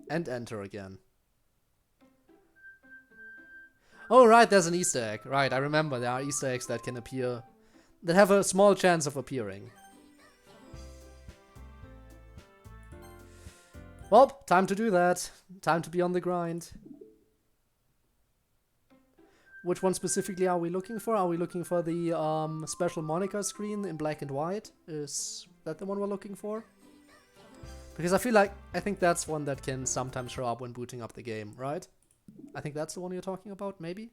Speaker 1: And enter again. Oh, right, there's an Easter egg. Right, I remember there are Easter eggs that can appear, that have a small chance of appearing. Well, time to do that. Time to be on the grind. Which one specifically are we looking for? Are we looking for the special Monica screen in black and white? Is that the one we're looking for? Because I think that's one that can sometimes show up when booting up the game, right? I think that's the one you're talking about, maybe?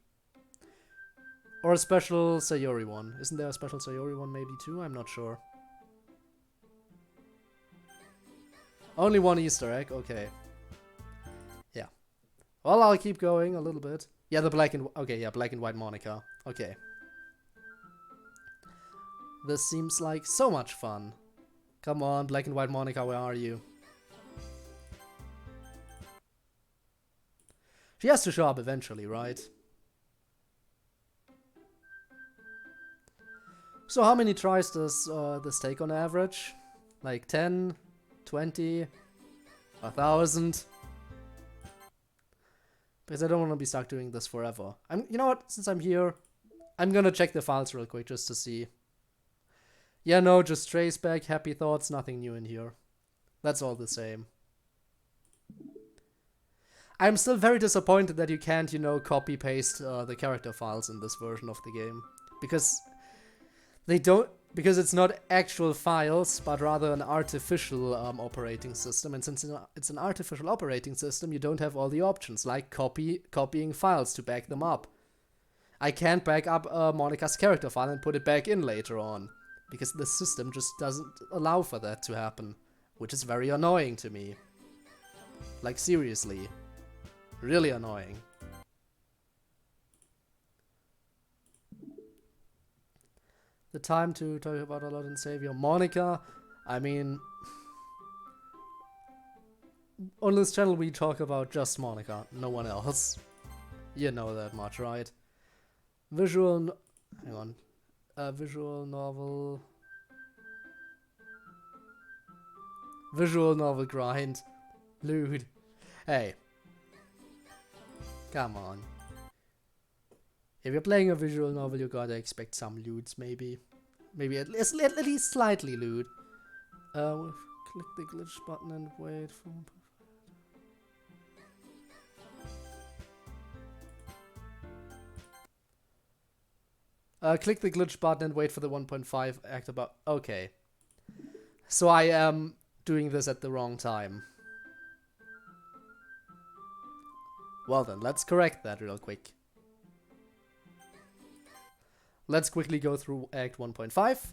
Speaker 1: Or a special Sayori one. Isn't there a special Sayori one maybe too? I'm not sure. Only one Easter egg, okay. Yeah. Well, I'll keep going a little bit. Yeah, the black and... Okay, yeah, black and white Monica. Okay. This seems like so much fun. Come on, black and white Monica, where are you? She has to show up eventually, right? So how many tries does this take on average? Like 10? 20? 1,000? Because I don't want to be stuck doing this forever. You know what? Since I'm here, I'm gonna check the files real quick just to see. Yeah, no, just traceback, happy thoughts, nothing new in here. That's all the same. I'm still very disappointed that you can't, you know, copy-paste the character files in this version of the game. Because they don't... Because it's not actual files, but rather an artificial operating system. And since it's an artificial operating system, you don't have all the options, like copying files to back them up. I can't back up Monica's character file and put it back in later on. Because the system just doesn't allow for that to happen. Which is very annoying to me. Like, seriously. Really annoying. The time to talk about our Lord and Savior Monica. I mean... On this channel we talk about just Monica, no one else. You know that much, right? Hang on. Visual novel... Visual novel grind. Lewd. Hey. Come on. If you're playing a visual novel, you gotta expect some lewds, maybe. Maybe at least slightly lewd. Click the glitch button and wait for... click the glitch button and wait for the 1.5 act about... Okay. So I am doing this at the wrong time. Well then, let's correct that real quick. Let's quickly go through Act 1.5.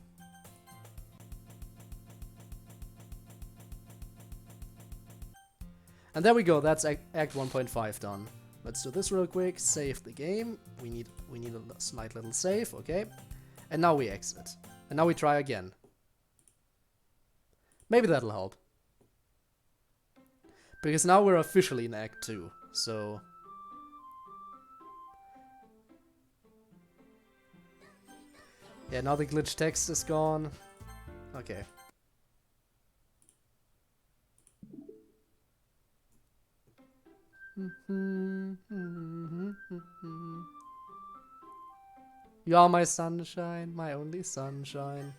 Speaker 1: And there we go, that's Act 1.5 done. Let's do this real quick, save the game. We need a slight little save, okay. And now we exit. And now we try again. Maybe that'll help. Because now we're officially in Act 2, so... Yeah, now the glitch text is gone. Okay. You are my sunshine, my only sunshine.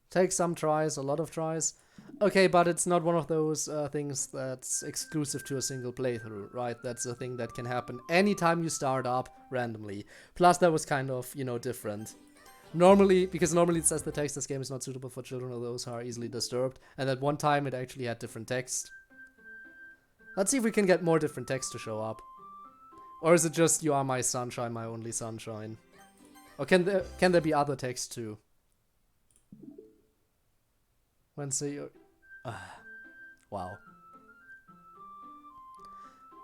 Speaker 1: Takes some tries, a lot of tries. Okay, but it's not one of those things that's exclusive to a single playthrough, right? That's a thing that can happen anytime you start up randomly. Plus, that was kind of, you know, different. Normally, because normally it says the text, this game is not suitable for children or those who are easily disturbed. And at one time it actually had different text. Let's see if we can get more different text to show up. Or is it just, you are my sunshine, my only sunshine? Or can there be other text too? Wednesday, wow.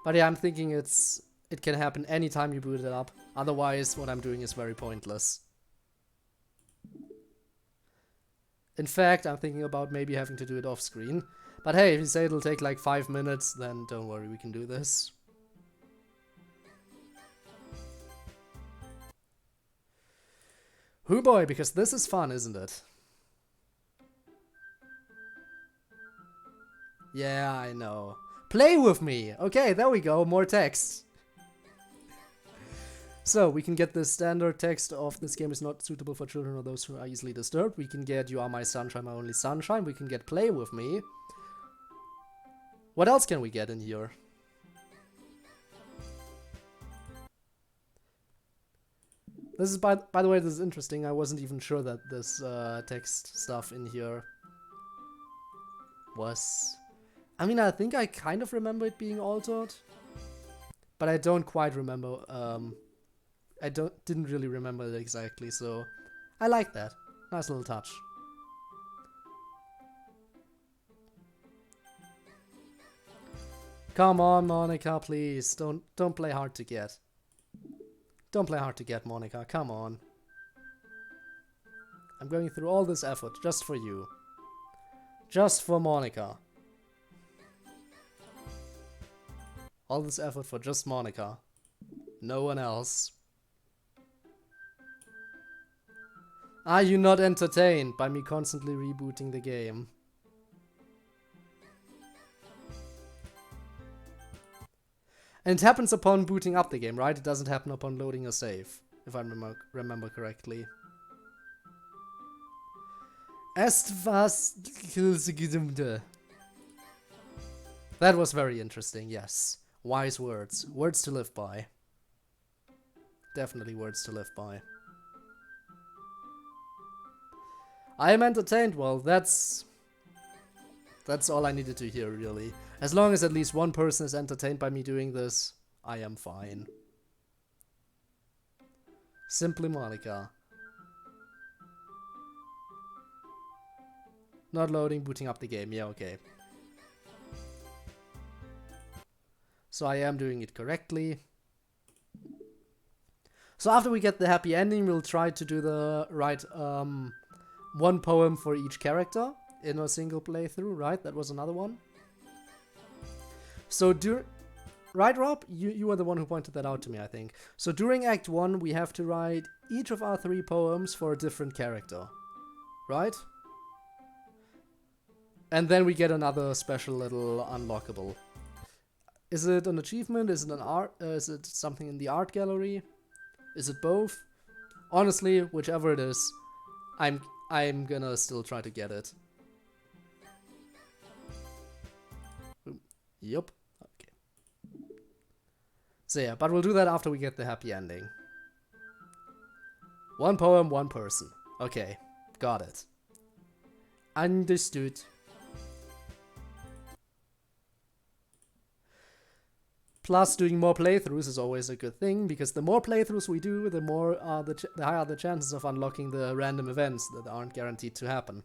Speaker 1: But yeah, I'm thinking it can happen anytime you boot it up. Otherwise, what I'm doing is very pointless. In fact, I'm thinking about maybe having to do it off screen. But hey, if you say it'll take like 5 minutes, then don't worry, we can do this. Hoo boy, because this is fun, isn't it? Yeah, I know. Play with me! Okay, there we go, more text. So, we can get the standard text of this game is not suitable for children or those who are easily disturbed. We can get you are my sunshine, my only sunshine. We can get play with me. What else can we get in here? This is, by the way, this is interesting. I wasn't even sure that this text stuff in here was... I mean, I think I kind of remember it being altered. But I don't quite remember... didn't really remember it exactly, so... I like that. Nice little touch. Come on, Monica, please. Don't play hard to get. Don't play hard to get, Monica. Come on. I'm going through all this effort just for you. Just for Monica. All this effort for just Monica. No one else. Are you not entertained by me constantly rebooting the game? And it happens upon booting up the game, right? It doesn't happen upon loading a save, if I remember correctly. That was very interesting, yes. Wise words. Words to live by. Definitely words to live by. I am entertained. Well, that's all I needed to hear, really. As long as at least one person is entertained by me doing this, I am fine. Simply Monica. Not loading, booting up the game. Yeah, okay. So I am doing it correctly. So after we get the happy ending, we'll try to do the right one poem for each character in a single playthrough, right? That was another one. So right, Rob? You were the one who pointed that out to me, I think. So during Act 1, we have to write each of our 3 poems for a different character. Right? And then we get another special little unlockable. Is it an achievement? Is it an art? Is it something in the art gallery? Is it both? Honestly, whichever it is, I'm gonna still try to get it. Yup. Okay. So yeah, but we'll do that after we get the happy ending. 1 poem, 1 person. Okay, got it. Understood. Plus, doing more playthroughs is always a good thing, because the more playthroughs we do, the more the higher the chances of unlocking the random events that aren't guaranteed to happen.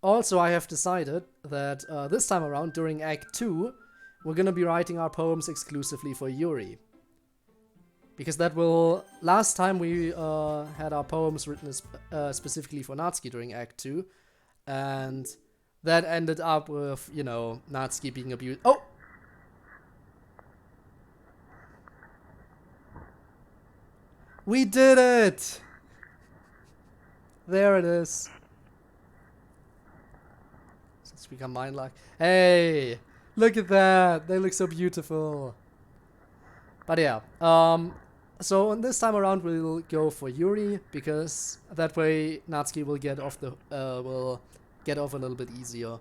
Speaker 1: Also, I have decided that this time around, during Act 2, we're gonna be writing our poems exclusively for Yuri. Because that will... Last time we had our poems written specifically for Natsuki during Act 2, and that ended up with, you know, Natsuki being abused. Oh! We did it! There it is. Let's become mind lock. Hey! Look at that! They look so beautiful. But yeah, so on this time around we'll go for Yuri, because that way Natsuki will get off a little bit easier.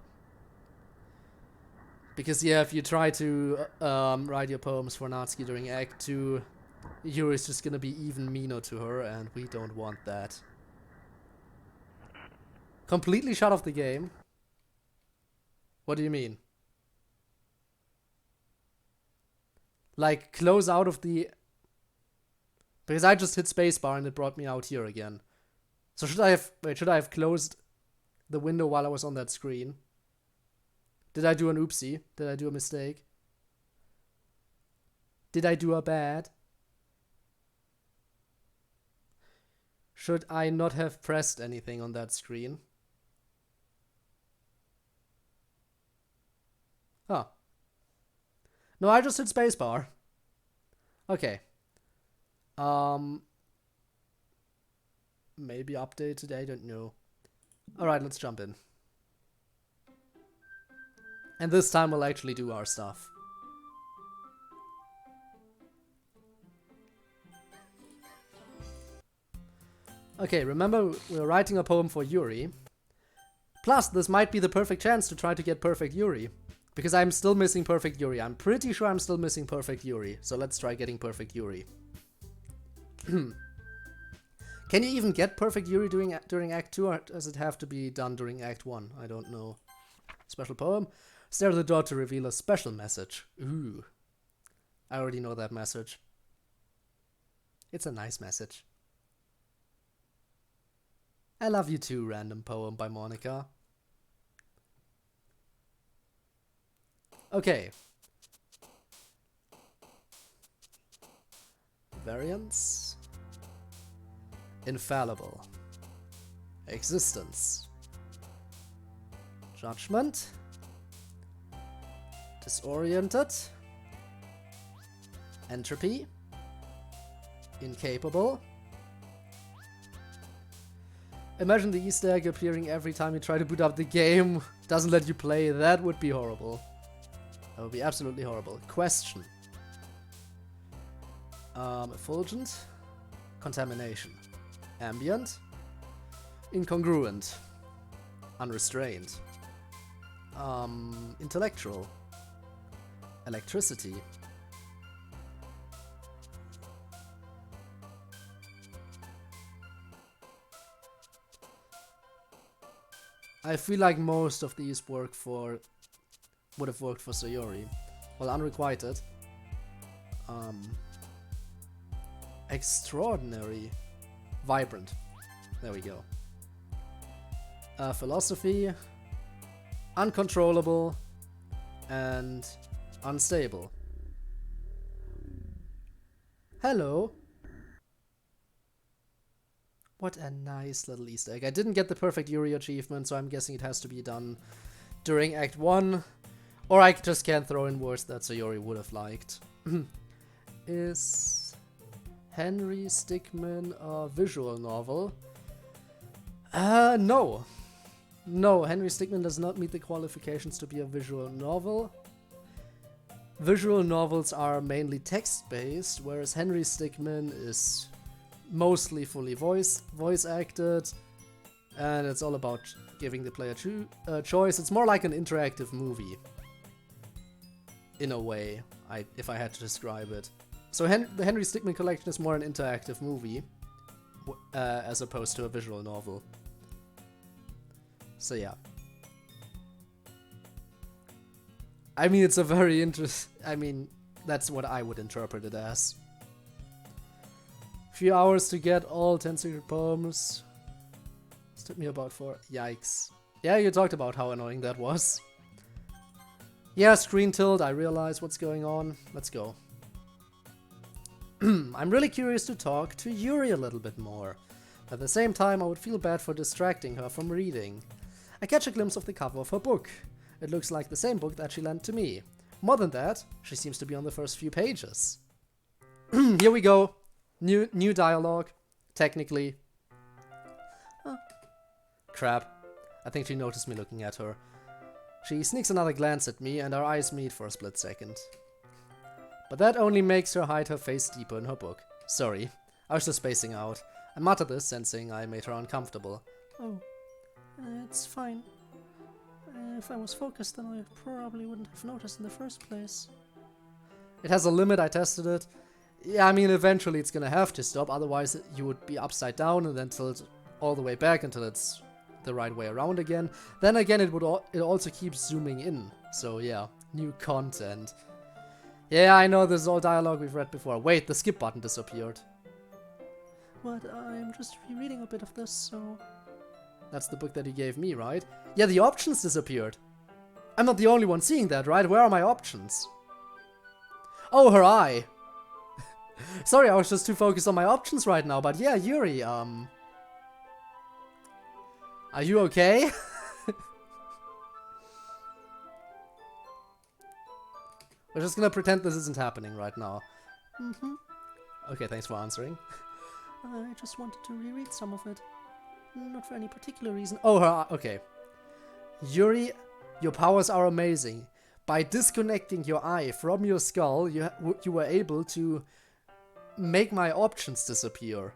Speaker 1: Because yeah, if you try to write your poems for Natsuki during Act 2, Yuri's just gonna be even meaner to her, and we don't want that. Completely shut off the game? What do you mean? Like, close out of the... Because I just hit spacebar and it brought me out here again. So should I have closed the window while I was on that screen? Did I do an oopsie? Did I do a mistake? Did I do a bad? Should I not have pressed anything on that screen? Huh. No, I just hit spacebar. Okay. Maybe updated, I don't know. Alright, let's jump in. And this time we'll actually do our stuff. Okay, remember we're writing a poem for Yuri. Plus, this might be the perfect chance to try to get perfect Yuri. Because I'm still missing perfect Yuri. I'm pretty sure I'm still missing perfect Yuri. So let's try getting perfect Yuri. Can you even get perfect Yuri during Act 2, or does it have to be done during Act 1? I don't know. Special poem. Stare at the door to reveal a special message. Ooh. I already know that message. It's a nice message. I love you too, random poem by Monica. Okay. Variance. Infallible. Existence. Judgment. Disoriented. Entropy. Incapable. Imagine the Easter egg appearing every time you try to boot up the game. Doesn't let you play. That would be horrible. That would be absolutely horrible. Question. Effulgent. Contamination. Ambient. Incongruent. Unrestrained. Intellectual. Electricity. I feel like most of these would have worked for Sayori. Well, unrequited. Extraordinary. Vibrant. There we go. Philosophy. Uncontrollable. And unstable. Hello. What a nice little Easter egg. I didn't get the perfect Yuri achievement, so I'm guessing it has to be done during Act 1. Or I just can't throw in words that Sayori would have liked. Is Henry Stickmin a visual novel? No. No, Henry Stickmin does not meet the qualifications to be a visual novel. Visual novels are mainly text-based, whereas Henry Stickmin is mostly fully voice acted, and it's all about giving the player choice. It's more like an interactive movie, in a way, if I had to describe it. So the Henry Stickmin collection is more an interactive movie, as opposed to a visual novel. So yeah. I mean, it's a very that's what I would interpret it as. Few hours to get all 10 secret poems. It took me about 4. Yikes. Yeah, you talked about how annoying that was. Yeah, screen tilt, I realize what's going on. Let's go. I'm really curious to talk to Yuri a little bit more. At the same time, I would feel bad for distracting her from reading. I catch a glimpse of the cover of her book. It looks like the same book that she lent to me. More than that, she seems to be on the first few pages. Here we go. New dialogue. Technically.
Speaker 2: Oh.
Speaker 1: Crap. I think she noticed me looking at her. She sneaks another glance at me and our eyes meet for a split second. But that only makes her hide her face deeper in her book. Sorry, I was just spacing out. I muttered this, sensing I made her uncomfortable.
Speaker 2: Oh, it's fine. If I was focused, then I probably wouldn't have noticed in the first place.
Speaker 1: It has a limit, I tested it. Yeah, I mean, eventually it's gonna have to stop, otherwise you would be upside down and then tilt all the way back until it's the right way around again. Then again, it also keeps zooming in. So yeah, new content. Yeah, I know this is all dialogue we've read before. Wait, the skip button disappeared.
Speaker 2: But I'm just rereading a bit of this, so...
Speaker 1: That's the book that he gave me, right? Yeah, the options disappeared. I'm not the only one seeing that, right? Where are my options? Oh, her eye. Sorry, I was just too focused on my options right now, but yeah, Yuri, are you okay? We're just gonna pretend this isn't happening right now.
Speaker 2: Mm-hmm.
Speaker 1: Okay, thanks for answering.
Speaker 2: I just wanted to reread some of it. Not for any particular reason.
Speaker 1: Oh, her, okay. Yuri, your powers are amazing. By disconnecting your eye from your skull, you were able to make my options disappear.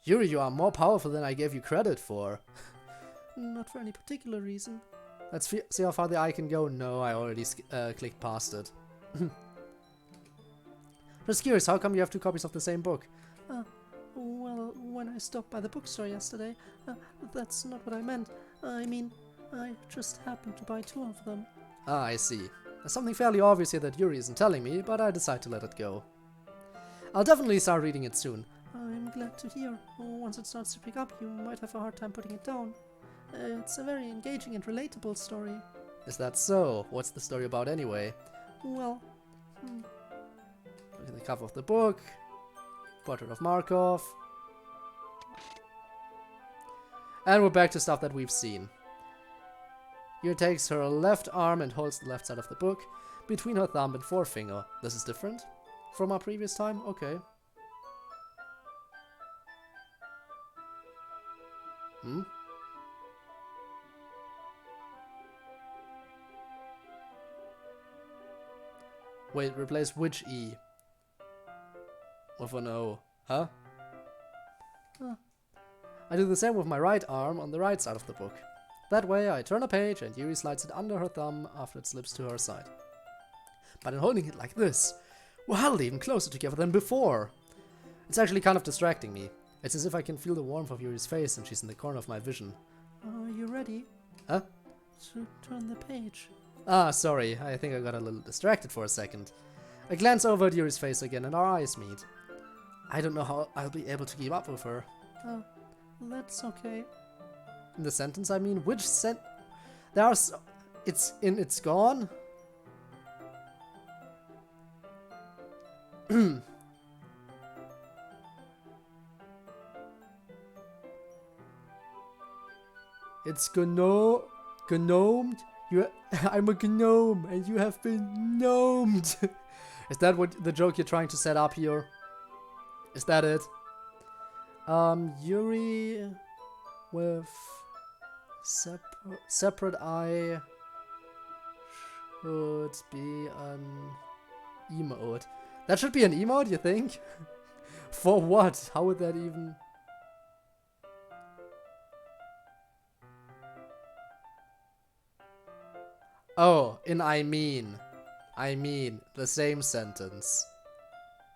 Speaker 1: Yuri, you are more powerful than I gave you credit for.
Speaker 2: Not for any particular reason.
Speaker 1: Let's see how far the eye can go. No, I already clicked past it. Just curious, how come you have 2 copies of the same book?
Speaker 2: Well, when I stopped by the bookstore yesterday, that's not what I meant. I mean, I just happened to buy 2 of them.
Speaker 1: Ah, I see. There's something fairly obvious here that Yuri isn't telling me, but I decide to let it go. I'll definitely start reading it soon.
Speaker 2: I'm glad to hear. Once it starts to pick up, you might have a hard time putting it down. It's a very engaging and relatable story.
Speaker 1: Is that so? What's the story about anyway?
Speaker 2: Well,
Speaker 1: Look at the cover of the book. Portrait of Markov. And we're back to stuff that we've seen. Yuri takes her left arm and holds the left side of the book between her thumb and forefinger. This is different from our previous time? Okay. Wait, replace which E? With an O. Huh? I do the same with my right arm on the right side of the book. That way I turn a page and Yuri slides it under her thumb after it slips to her side. But in holding it like this, we're huddled even closer together than before. It's actually kind of distracting me. It's as if I can feel the warmth of Yuri's face and she's in the corner of my vision.
Speaker 2: are you ready?
Speaker 1: Huh?
Speaker 2: To turn the page.
Speaker 1: Ah, sorry, I think I got a little distracted for a second. I glance over at Yuri's face again and our eyes meet. I don't know how I'll be able to keep up with her.
Speaker 2: Oh, that's okay.
Speaker 1: In the sentence, I mean, which there are it's gone? It's gnomed? I'm a gnome, and you have been gnomed. Is that what the joke you're trying to set up here? Is that it? Yuri with separate eye should be an emote. That should be an emote, you think? For what? How would that even... Oh, in I mean, the same sentence.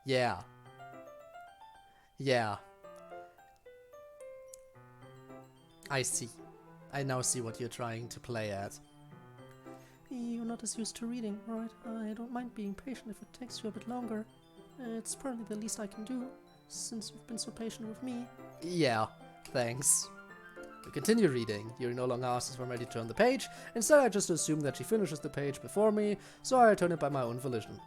Speaker 1: Yeah. Yeah. I see. I now see what you're trying to play at.
Speaker 2: You're not as used to reading, right? I don't mind being patient if it takes you a bit longer. It's probably the least I can do, since you've been so patient with me.
Speaker 1: Yeah, thanks. We continue reading. Yuri no longer asks if I'm ready to turn the page. Instead, I just assume that she finishes the page before me, so I turn it by my own volition.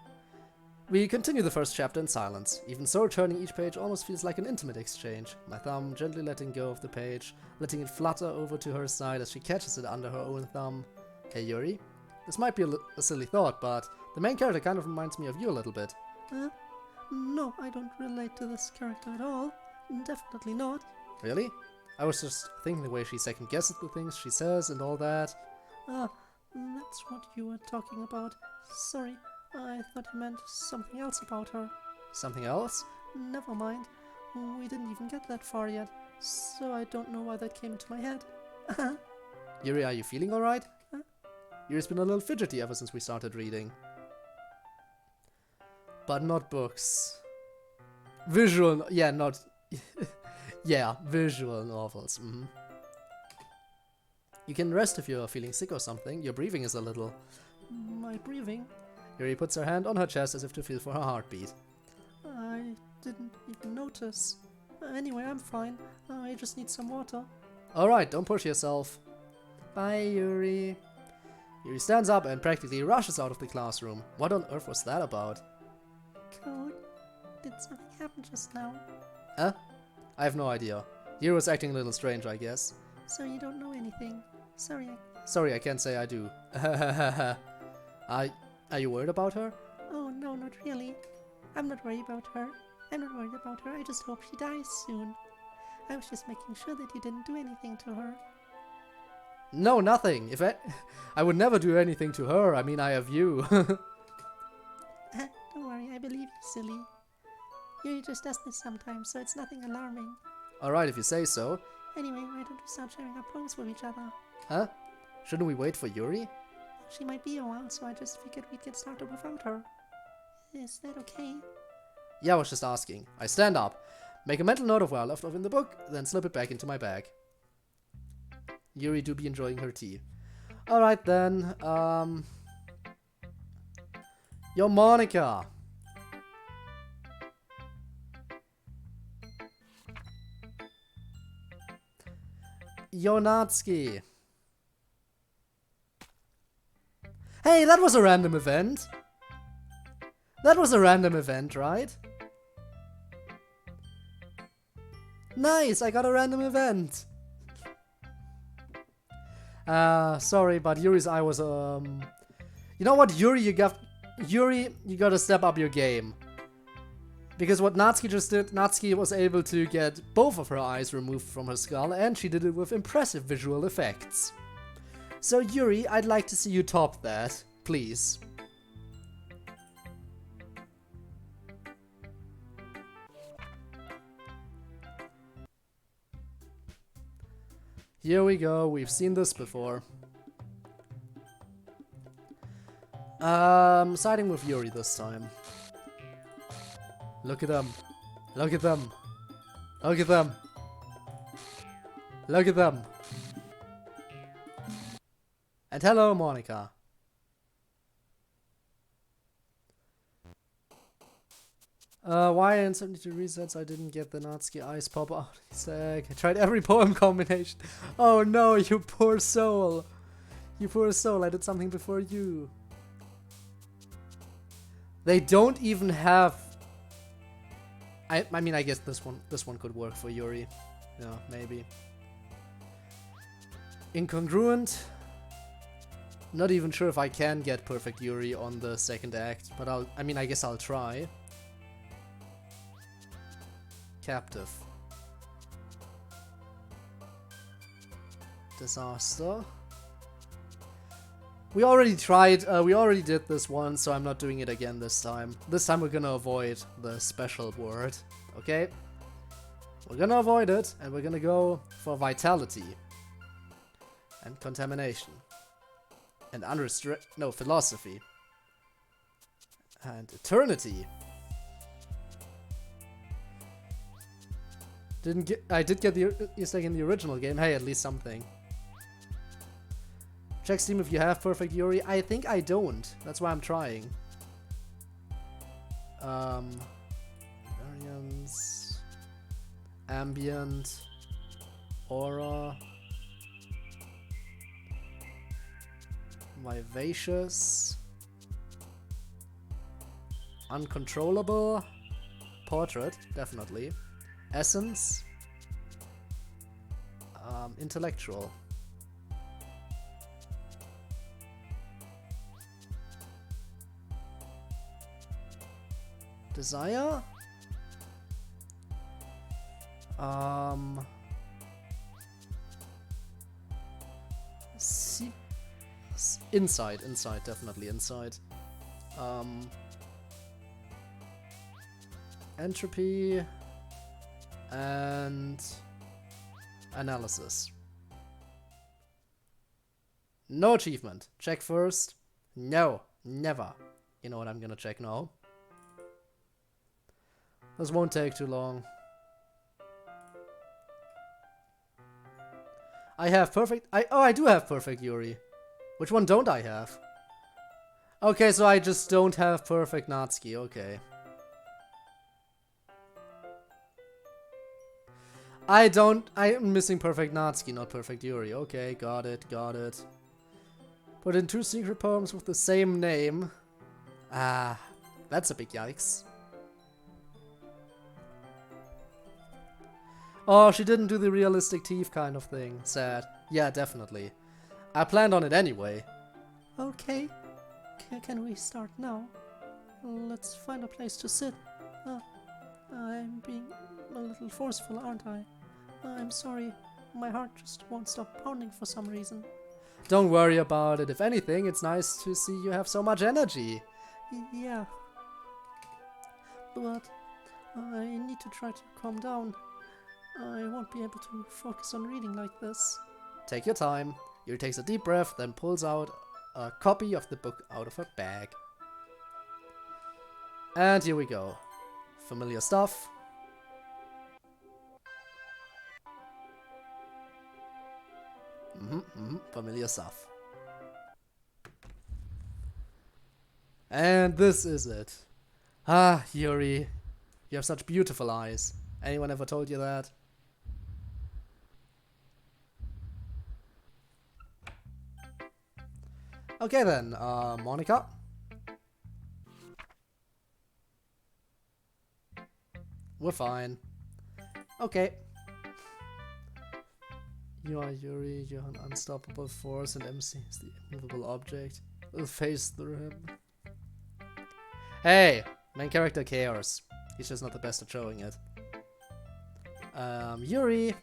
Speaker 1: We continue the first chapter in silence. Even so, turning each page almost feels like an intimate exchange. My thumb gently letting go of the page, letting it flutter over to her side as she catches it under her own thumb. Hey Yuri, this might be a silly thought, but the main character kind of reminds me of you a little bit.
Speaker 2: No, I don't relate to this character at all. Definitely not.
Speaker 1: Really? I was just thinking the way she second guesses the things she says and all that.
Speaker 2: That's what you were talking about. Sorry, I thought you meant something else about her.
Speaker 1: Something else?
Speaker 2: Never mind. We didn't even get that far yet, so I don't know why that came into my head.
Speaker 1: Yuri, are you feeling alright?
Speaker 2: Huh?
Speaker 1: Yuri's been a little fidgety ever since we started reading. But not books. Visual, yeah, not... yeah, visual novels. You can rest if you're feeling sick or something. Your breathing is a little...
Speaker 2: My breathing?
Speaker 1: Yuri puts her hand on her chest as if to feel for her heartbeat.
Speaker 2: I didn't even notice. Anyway, I'm fine. I just need some water.
Speaker 1: Alright, don't push yourself. Bye, Yuri. Yuri stands up and practically rushes out of the classroom. What on earth was that about?
Speaker 2: Code? Did something happen just now?
Speaker 1: Huh? I have no idea. Yuri was acting a little strange, I guess.
Speaker 2: So you don't know anything?
Speaker 1: Sorry, I can't say I do. Are you worried about her?
Speaker 2: Oh, no, not really. I'm not worried about her. I just hope she dies soon. I was just making sure that you didn't do anything to her.
Speaker 1: No, nothing. I would never do anything to her. I mean, I have you.
Speaker 2: Don't worry, I believe you, silly. Yuri just does this sometimes, so it's nothing alarming.
Speaker 1: Alright, if you say so.
Speaker 2: Anyway, why don't we start sharing our poems with each other?
Speaker 1: Huh? Shouldn't we wait for Yuri?
Speaker 2: She might be a while, so I just figured we'd get started without her. Is that okay?
Speaker 1: Yeah, I was just asking. I stand up, make a mental note of where I left off in the book, then slip it back into my bag. Yuri do be enjoying her tea. Alright then, Yo, Monica! Yo, Natsuki! Hey, that was a random event! That was a random event, right? Nice, I got a random event! Sorry, but Yuri's eye was, You know what, Yuri, you gotta step up your game. Because what Natsuki just did, Natsuki was able to get both of her eyes removed from her skull, and she did it with impressive visual effects. So Yuri, I'd like to see you top that, please. Here we go, we've seen this before. Siding with Yuri this time. Look at them. Look at them. Look at them. Look at them. And hello, Monica. Why in 72 resets I didn't get the Natsuki eyes pop out? I tried every poem combination. Oh no, you poor soul. You poor soul, I did something before you. They don't even have... I mean, I guess this one could work for Yuri. Yeah, maybe. Incongruent. Not even sure if I can get perfect Yuri on the second act, but I guess I'll try. Captive. Disaster. We already tried, we already did this one, so I'm not doing it again this time. This time we're gonna avoid the special word, okay? We're gonna avoid it, and we're gonna go for vitality. And contamination. And philosophy. And eternity. I did get the Easter egg in the original game. Hey, at least something. Check Steam if you have perfect Yuri. I think I don't. That's why I'm trying. Variance. Ambient. Aura. Vivacious. Uncontrollable. Portrait, definitely. Essence. Intellectual. Desire? See, inside, definitely inside. Entropy and analysis. No achievement. Check first. No, never. You know what I'm gonna check now. This won't take too long. I have perfect. I do have perfect Yuri. Which one don't I have? Okay, so I just don't have perfect Natsuki. Okay. I'm missing perfect Natsuki, not perfect Yuri. Okay, got it, got it. Put in 2 secret poems with the same name. Ah, that's a big yikes. Oh, she didn't do the realistic teeth kind of thing. Sad. Yeah, definitely. I planned on it anyway.
Speaker 2: Okay. Can we start now? Let's find a place to sit. I'm being a little forceful, aren't I? I'm sorry. My heart just won't stop pounding for some reason.
Speaker 1: Don't worry about it. If anything, it's nice to see you have so much energy.
Speaker 2: Yeah. But I need to try to calm down. I won't be able to focus on reading like this.
Speaker 1: Take your time. Yuri takes a deep breath, then pulls out a copy of the book out of her bag. And here we go. Familiar stuff. Familiar stuff. And this is it. Ah, Yuri. You have such beautiful eyes. Anyone ever told you that? Okay then, Monica. We're fine. Okay. You are Yuri, you're an unstoppable force, and MC is the immovable object. We'll face through him. Hey! Main character cares. He's just not the best at showing it. Yuri!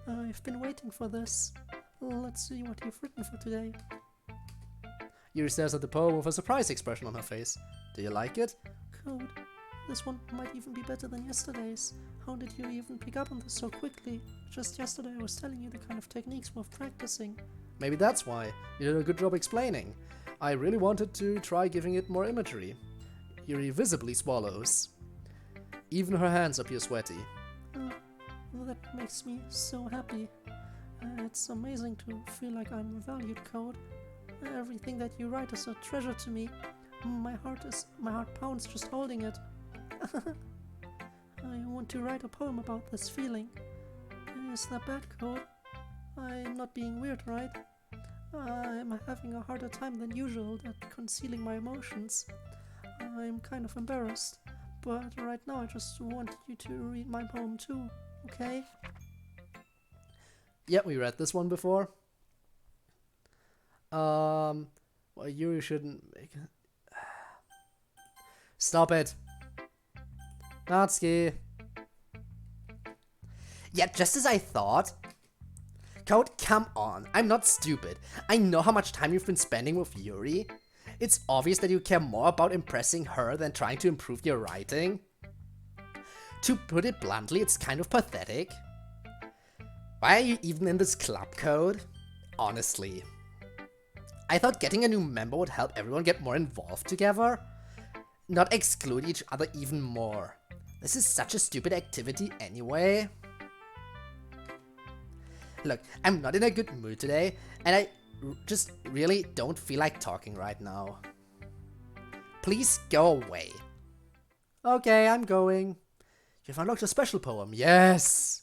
Speaker 2: I've been waiting for this. Let's see what you've written for today.
Speaker 1: Yuri stares at the poem with a surprised expression on her face. Do you like it?
Speaker 2: Code. This one might even be better than yesterday's. How did you even pick up on this so quickly? Just yesterday I was telling you the kind of techniques worth practicing.
Speaker 1: Maybe that's why. You did a good job explaining. I really wanted to try giving it more imagery. Yuri visibly swallows. Even her hands appear sweaty.
Speaker 2: That makes me so happy. It's amazing to feel like I'm valued, Code. Everything that you write is a treasure to me. My heart pounds just holding it. I want to write a poem about this feeling. Is that bad, Code? I'm not being weird, right? I'm having a harder time than usual at concealing my emotions. I'm kind of embarrassed, but right now I just want you to read my poem too, okay?
Speaker 1: Yeah, we read this one before. Well, Yuri shouldn't make it. Stop it. Natsuki. Yeah, just as I thought. Code, come on. I'm not stupid. I know how much time you've been spending with Yuri. It's obvious that you care more about impressing her than trying to improve your writing. To put it bluntly, it's kind of pathetic. Why are you even in this club, Code? Honestly. I thought getting a new member would help everyone get more involved together. Not exclude each other even more. This is such a stupid activity anyway. Look, I'm not in a good mood today, and I just really don't feel like talking right now. Please go away. Okay, I'm going. You've unlocked a special poem. Yes!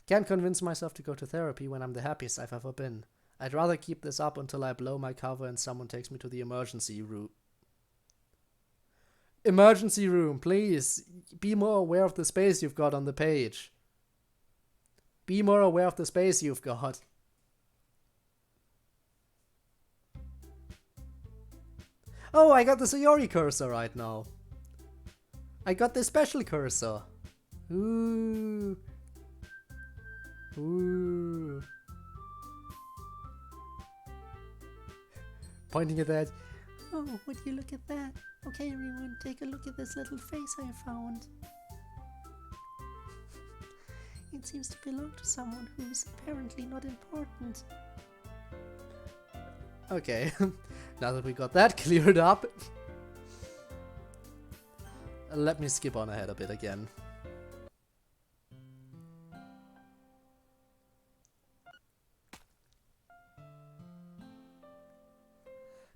Speaker 1: Can't convince myself to go to therapy when I'm the happiest I've ever been. I'd rather keep this up until I blow my cover and someone takes me to the emergency room. Emergency room, please. Be more aware of the space you've got on the page. Be more aware of the space you've got. Oh, I got the Sayori cursor right now. I got the special cursor. Ooh. Ooh. Pointing at that.
Speaker 2: Oh, would you look at that? Okay, everyone, take a look at this little face I found. It seems to belong to someone who's apparently not important.
Speaker 1: Okay, now that we got that cleared up, let me skip on ahead a bit again.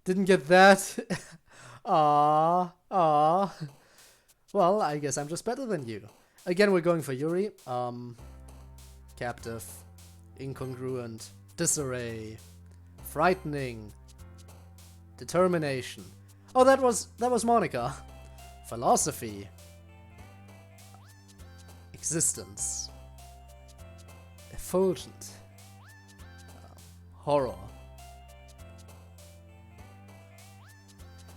Speaker 1: Didn't get that. Ah. Well, I guess I'm just better than you. Again, we're going for Yuri. Captive, incongruent, disarray, frightening, determination. Oh, that was Monica. Philosophy, existence, effulgent, horror.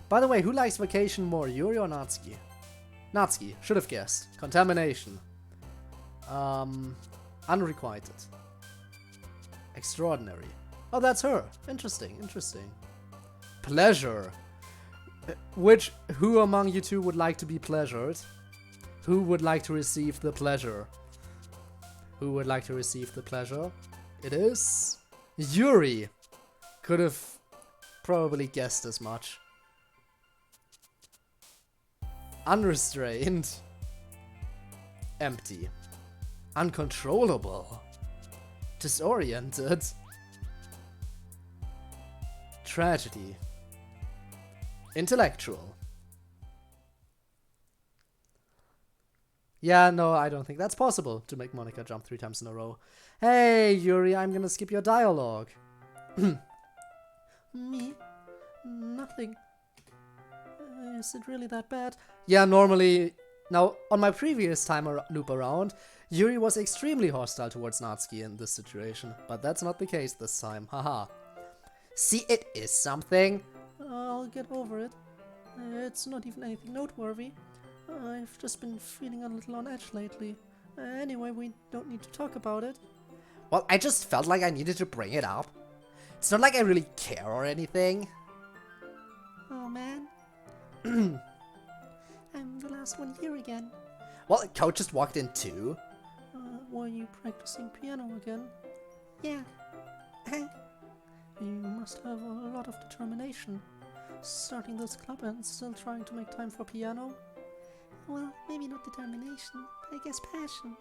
Speaker 1: By the way, who likes vacation more, Yuri or Natsuki? Natsuki, should have guessed. Contamination. Unrequited. Extraordinary. Oh, that's her. Interesting, interesting. Pleasure. Who among you two would like to be pleasured? Who would like to receive the pleasure? Who would like to receive the pleasure? It is Yuri. Could have probably guessed as much. Unrestrained. Empty. Uncontrollable. Disoriented. Tragedy. Intellectual. Yeah, no, I don't think that's possible to make Monica jump 3 times in a row. Hey, Yuri, I'm gonna skip your dialogue.
Speaker 2: Me? Nothing. Is it really that bad?
Speaker 1: Yeah, normally... Now, on my previous loop around, Yuri was extremely hostile towards Natsuki in this situation, but that's not the case this time, haha. See, it is something.
Speaker 2: I'll get over it. It's not even anything noteworthy. I've just been feeling a little on edge lately. Anyway, we don't need to talk about it.
Speaker 1: Well, I just felt like I needed to bring it up. It's not like I really care or anything.
Speaker 2: Oh man. I'm the last one here again.
Speaker 1: Well, Coach just walked in too.
Speaker 2: Were you practicing piano again? Yeah. You must have a lot of determination. Starting this club and still trying to make time for piano? Well, maybe not determination, but I guess passion.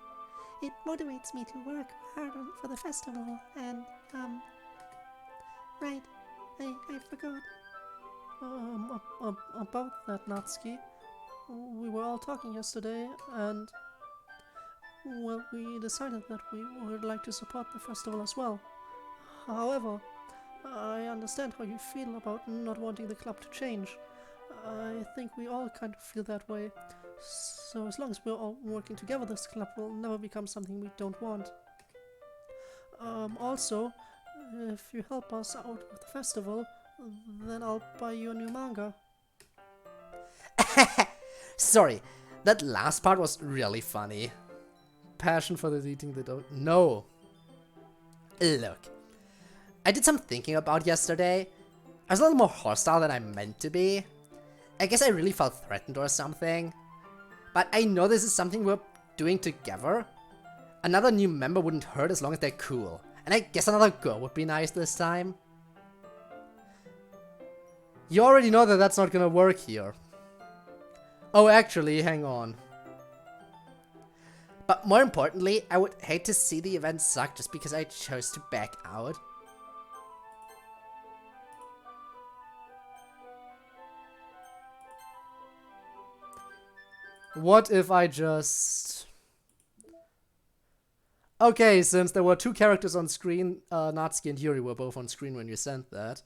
Speaker 2: It motivates me to work harder for the festival and, right, I forgot. About that, Natsuki. We were all talking yesterday and, well, we decided that we would like to support the festival as well. However, I understand how you feel about not wanting the club to change. I think we all kind of feel that way. So as long as we're all working together, this club will never become something we don't want. Also, if you help us out with the festival, then I'll buy you a new manga.
Speaker 1: Sorry, that last part was really funny. Passion for the eating they don't know. Look, I did some thinking about yesterday. I was a little more hostile than I meant to be. I guess I really felt threatened or something. But I know this is something we're doing together. Another new member wouldn't hurt as long as they're cool. And I guess another girl would be nice this time. You already know that that's not gonna work here. Oh, actually, hang on. But more importantly, I would hate to see the event suck just because I chose to back out. What if I just... Okay, since there were 2 characters on screen, Natsuki and Yuri were both on screen when you sent that,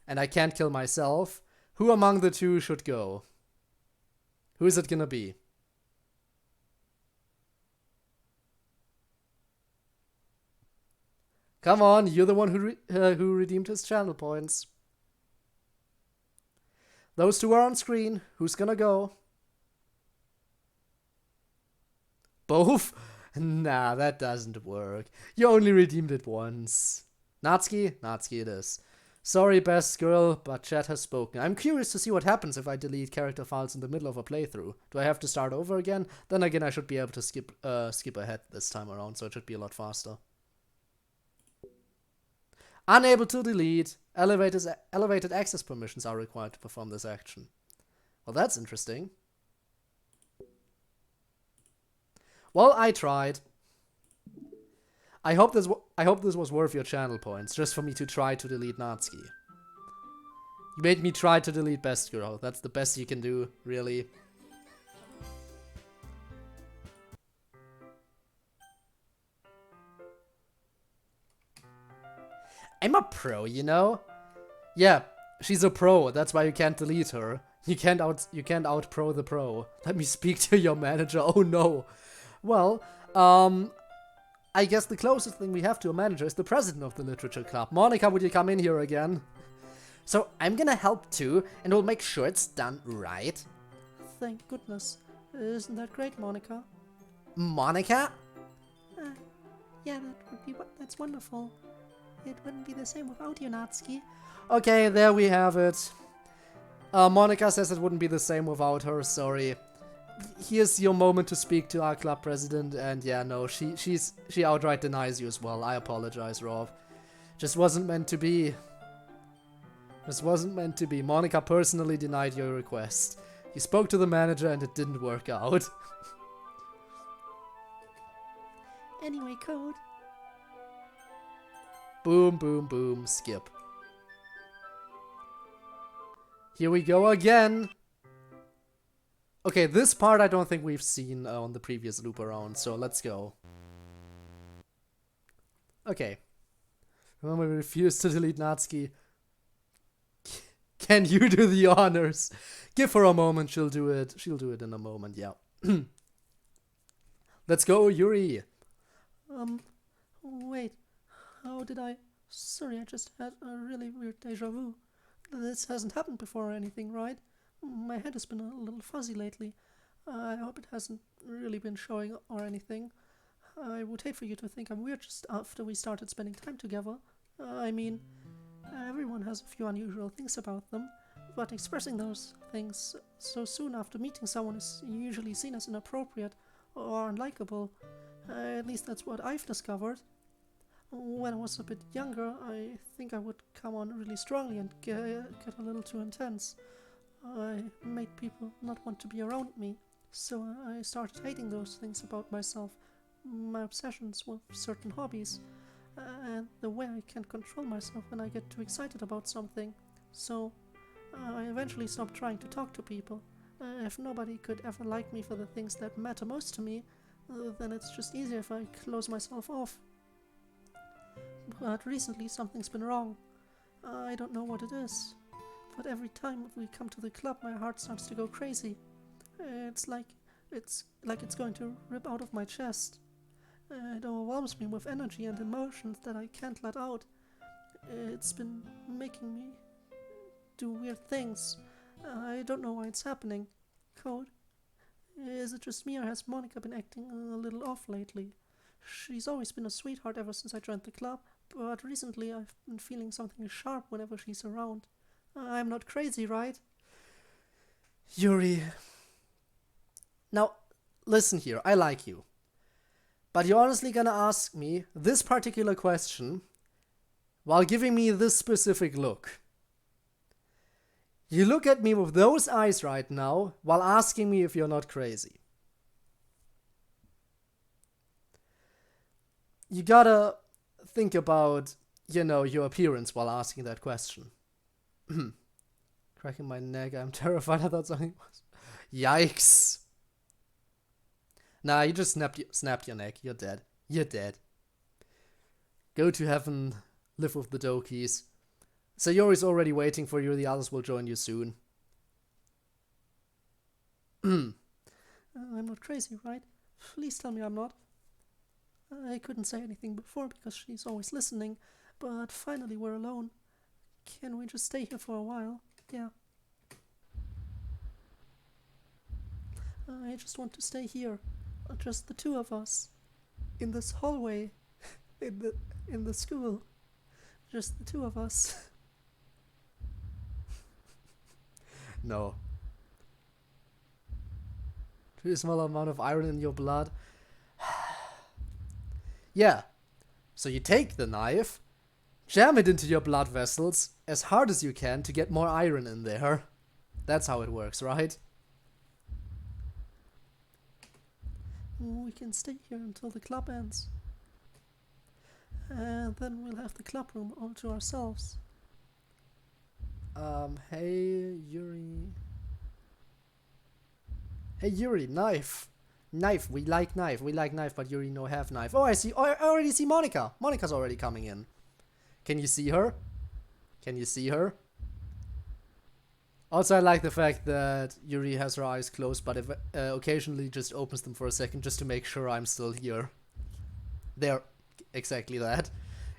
Speaker 1: and I can't kill myself, who among the 2 should go? Who is it gonna be? Come on, you're the one who redeemed his channel points. Those two are on screen. Who's gonna go? Both? Nah, that doesn't work. You only redeemed it once. Natsuki? Natsuki it is. Sorry, best girl, but chat has spoken. I'm curious to see what happens if I delete character files in the middle of a playthrough. Do I have to start over again? Then again, I should be able to skip ahead this time around, so it should be a lot faster. Unable to delete. Elevated access permissions are required to perform this action. Well, that's interesting. Well, I tried. I hope this was worth your channel points, just for me to try to delete Natsuki. You made me try to delete Best Girl. That's the best you can do, really. I'm a pro, you know? Yeah, she's a pro. That's why you can't delete her. You can't out pro the pro. Let me speak to your manager. Oh no. Well, I guess the closest thing we have to a manager is the president of the literature club. Monica, would you come in here again? So I'm gonna help too, and we'll make sure it's done right.
Speaker 2: Thank goodness. Isn't that great, Monica?
Speaker 1: Monica?
Speaker 2: Yeah, that's wonderful. It wouldn't be the same without you, Natsuki.
Speaker 1: Okay, there we have it. Monica says it wouldn't be the same without her, sorry. Here's your moment to speak to our club president, and yeah, no, she outright denies you as well. I apologize, Rob. Just wasn't meant to be. Just wasn't meant to be. Monica personally denied your request. You spoke to the manager and it didn't work out.
Speaker 2: Anyway, Code.
Speaker 1: Boom, boom, boom, skip. Here we go again. Okay, this part I don't think we've seen on the previous loop around, so let's go. Okay. Remember, we refuse to delete Natsuki. Can you do the honors? Give her a moment, she'll do it. She'll do it in a moment, yeah. Let's go, Yuri.
Speaker 2: Wait. How did I... Sorry, I just had a really weird deja vu. This hasn't happened before or anything, right? My head has been a little fuzzy lately. I hope it hasn't really been showing or anything. I would hate for you to think I'm weird just after we started spending time together. I mean, everyone has a few unusual things about them, but expressing those things so soon after meeting someone is usually seen as inappropriate or unlikable. At least that's what I've discovered. When I was a bit younger, I think I would come on really strongly and get a little too intense. I made people not want to be around me, so I started hating those things about myself, my obsessions with certain hobbies, and the way I can't control myself when I get too excited about something. So I eventually stopped trying to talk to people. If nobody could ever like me for the things that matter most to me, then it's just easier if I close myself off. But recently something's been wrong. I don't know what it is, but every time we come to the club my heart starts to go crazy. It's like it's going to rip out of my chest. It overwhelms me with energy and emotions that I can't let out. It's been making me do weird things. I don't know why it's happening. Code? Is it just me, or has Monica been acting a little off lately? She's always been a sweetheart ever since I joined the club, but recently I've been feeling something sharp whenever she's around. I'm not crazy, right?
Speaker 1: Yuri. Now, listen here, I like you. But you're honestly gonna ask me this particular question while giving me this specific look. You look at me with those eyes right now while asking me if you're not crazy. You gotta think about, your appearance while asking that question. Cracking my neck, I'm terrified. I thought something was... Yikes. Nah, you just snapped your neck. You're dead. You're dead. Go to heaven. Live with the Dokis. Sayori's already waiting for you. The others will join you soon.
Speaker 2: I'm not crazy, right? Please tell me I'm not. I couldn't say anything before because she's always listening, but finally we're alone. Can we just stay here for a while? Yeah. I just want to stay here. Just the two of us. In this hallway. In the school. Just the two of us.
Speaker 1: No. Too small amount of iron in your blood. Yeah. So you take the knife, jam it into your blood vessels as hard as you can to get more iron in there. That's how it works, right?
Speaker 2: We can stay here until the club ends. And then we'll have the club room all to ourselves.
Speaker 1: Hey, Yuri. Hey, Yuri, knife. Knife, we like knife, but Yuri no have knife. Oh, I see, I already see Monica. Monica's already coming in. Can you see her? Can you see her? Also, I like the fact that Yuri has her eyes closed, but if, occasionally just opens them for a second just to make sure I'm still here. There, exactly that.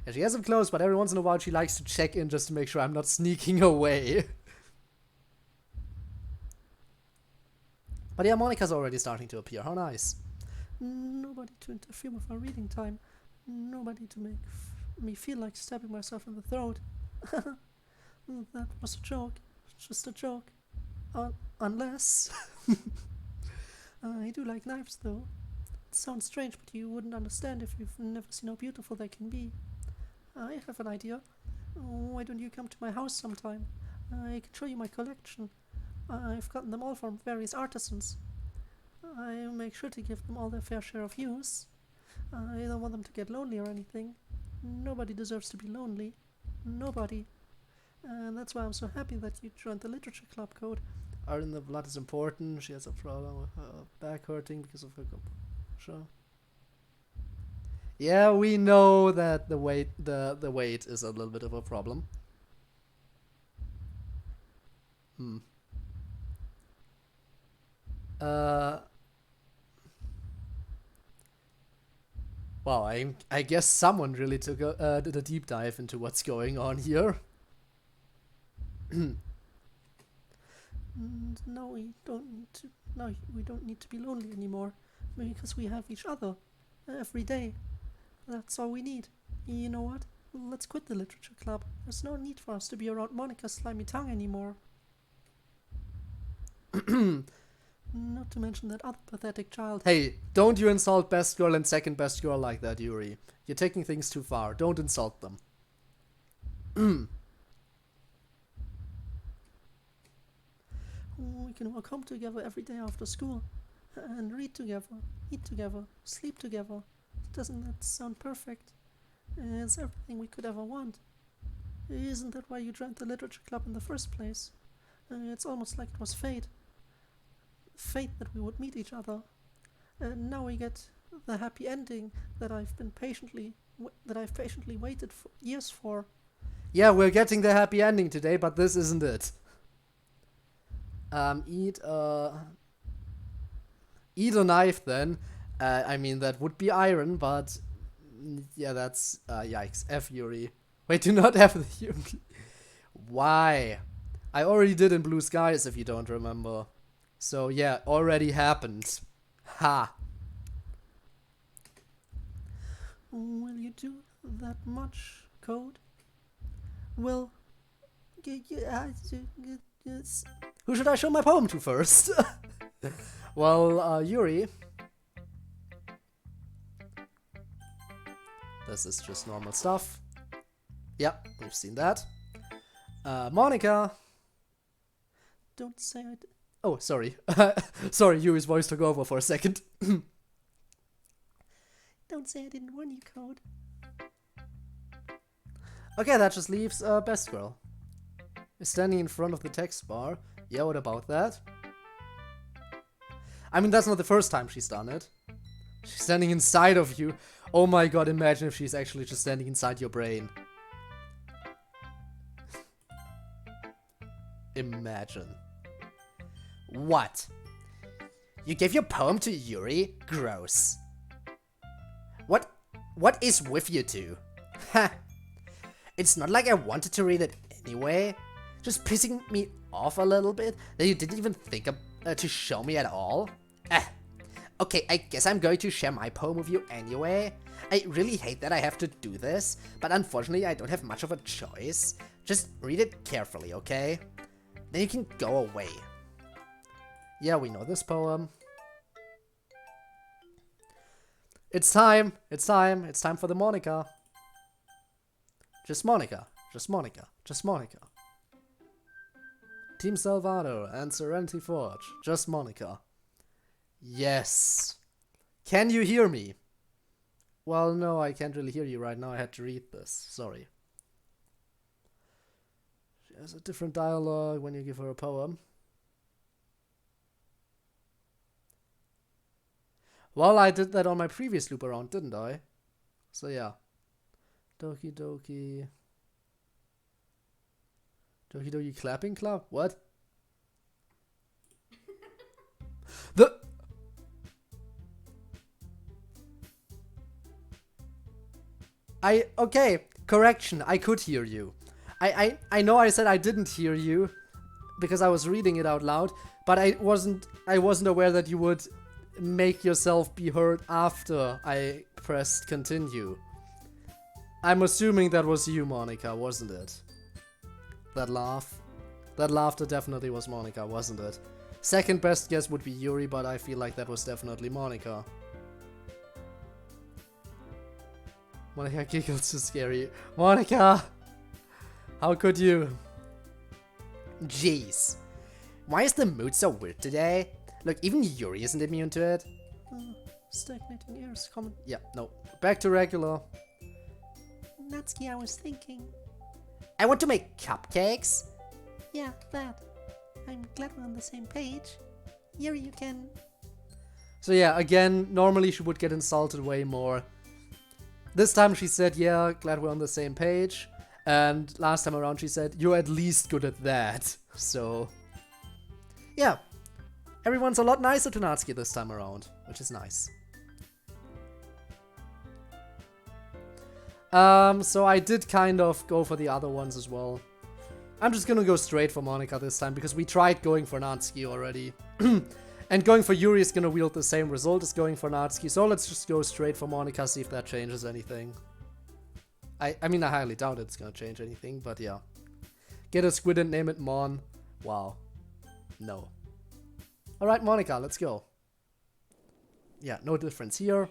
Speaker 1: Yeah, she has them closed, but every once in a while she likes to check in just to make sure I'm not sneaking away. But yeah, Monica's already starting to appear. How nice.
Speaker 2: Nobody to interfere with our reading time. Nobody to make me feel like stabbing myself in the throat. That was a joke. Just a joke. Unless... I do like knives, though. It sounds strange, but you wouldn't understand if you've never seen how beautiful they can be. I have an idea. Why don't you come to my house sometime? I can show you my collection. I've gotten them all from various artisans. I make sure to give them all their fair share of use. I don't want them to get lonely or anything. Nobody deserves to be lonely. Nobody. And that's why I'm so happy that you joined the literature club, Code.
Speaker 1: Iron in the blood is important. She has a problem with her back hurting because of her sure. Yeah, we know that the weight is a little bit of a problem. Wow, I guess someone really did a deep dive into what's going on here.
Speaker 2: Now we don't need to be lonely anymore because we have each other every day. That's all we need. You know what? Let's quit the literature club. There's no need for us to be around Monica's slimy tongue anymore. Not to mention that other pathetic child.
Speaker 1: Hey, don't you insult best girl and second best girl like that, Yuri. You're taking things too far. Don't insult them.
Speaker 2: We can walk home together every day after school. And read together, eat together, sleep together. Doesn't that sound perfect? It's everything we could ever want. Isn't that why you joined the literature club in the first place? It's almost like it was fate. Fate that we would meet each other. Now we get the happy ending that I've patiently waited for years for.
Speaker 1: Yeah, we're getting the happy ending today, but this isn't it. Eat a knife then. I mean, that would be iron, but yeah, that's yikes. F Yuri. Wait, do not have the Yuri. Why? I already did in Blue Skies, if you don't remember. So yeah, already happened. Ha.
Speaker 2: Will you do that much, Code? Well, yes.
Speaker 1: Who should I show my poem to first? Well, Yuri. This is just normal stuff. Yeah, we've seen that. Monica.
Speaker 2: Don't say I did.
Speaker 1: Oh, sorry. Sorry, Yuri's voice took over for a second.
Speaker 2: Don't say I didn't warn you, Code.
Speaker 1: Okay, that just leaves Best Girl. You're standing in front of the text bar. Yeah, what about that? I mean, that's not the first time she's done it. She's standing inside of you. Oh my god, imagine if she's actually just standing inside your brain. Imagine. What? You gave your poem to Yuri? Gross. What is with you two? Ha! It's not like I wanted to read it anyway. Just pissing me off a little bit that you didn't even think to show me at all. Okay, I guess I'm going to share my poem with you anyway. I really hate that I have to do this, but unfortunately I don't have much of a choice. Just read it carefully, okay? Then you can go away. Yeah, we know this poem. It's time! It's time! It's time for the Monica. Just Monica. Just Monica. Just Monica. Team Salvador and Serenity Forge. Just Monica. Yes. Can you hear me? Well, no, I can't really hear you right now. I had to read this. Sorry. She has a different dialogue when you give her a poem. Well, I did that on my previous loop around, didn't I? So yeah. Doki Doki. Doki Doki Clapping Club? What? Okay, correction, I could hear you. I know I said I didn't hear you because I was reading it out loud, but I wasn't aware that you would make yourself be heard after I pressed continue. I'm assuming that was you, Monica, wasn't it? That laugh. That laughter definitely was Monica, wasn't it? Second best guess would be Yuri, but I feel like that was definitely Monica. Monica giggles too scary. Monica! How could you? Jeez. Why is the mood so weird today? Look, even Yuri isn't immune to it.
Speaker 2: Stagnating ears common.
Speaker 1: Yeah, no. Back to regular.
Speaker 2: Natsuki, I was thinking.
Speaker 1: I want to make cupcakes.
Speaker 2: Yeah, that. I'm glad we're on the same page. Here you can...
Speaker 1: So yeah, again, normally she would get insulted way more. This time she said, yeah, glad we're on the same page. And last time around she said, you're at least good at that. So, yeah. Everyone's a lot nicer to Natsuki this time around, which is nice. So I did kind of go for the other ones as well. I'm just gonna go straight for Monica this time, because we tried going for Natsuki already. And going for Yuri is gonna wield the same result as going for Natsuki, so let's just go straight for Monica, see if that changes anything. I mean, I highly doubt it's gonna change anything, but yeah. Get a squid and name it Mon. Wow. No. Alright, Monica, let's go. Yeah, no difference here.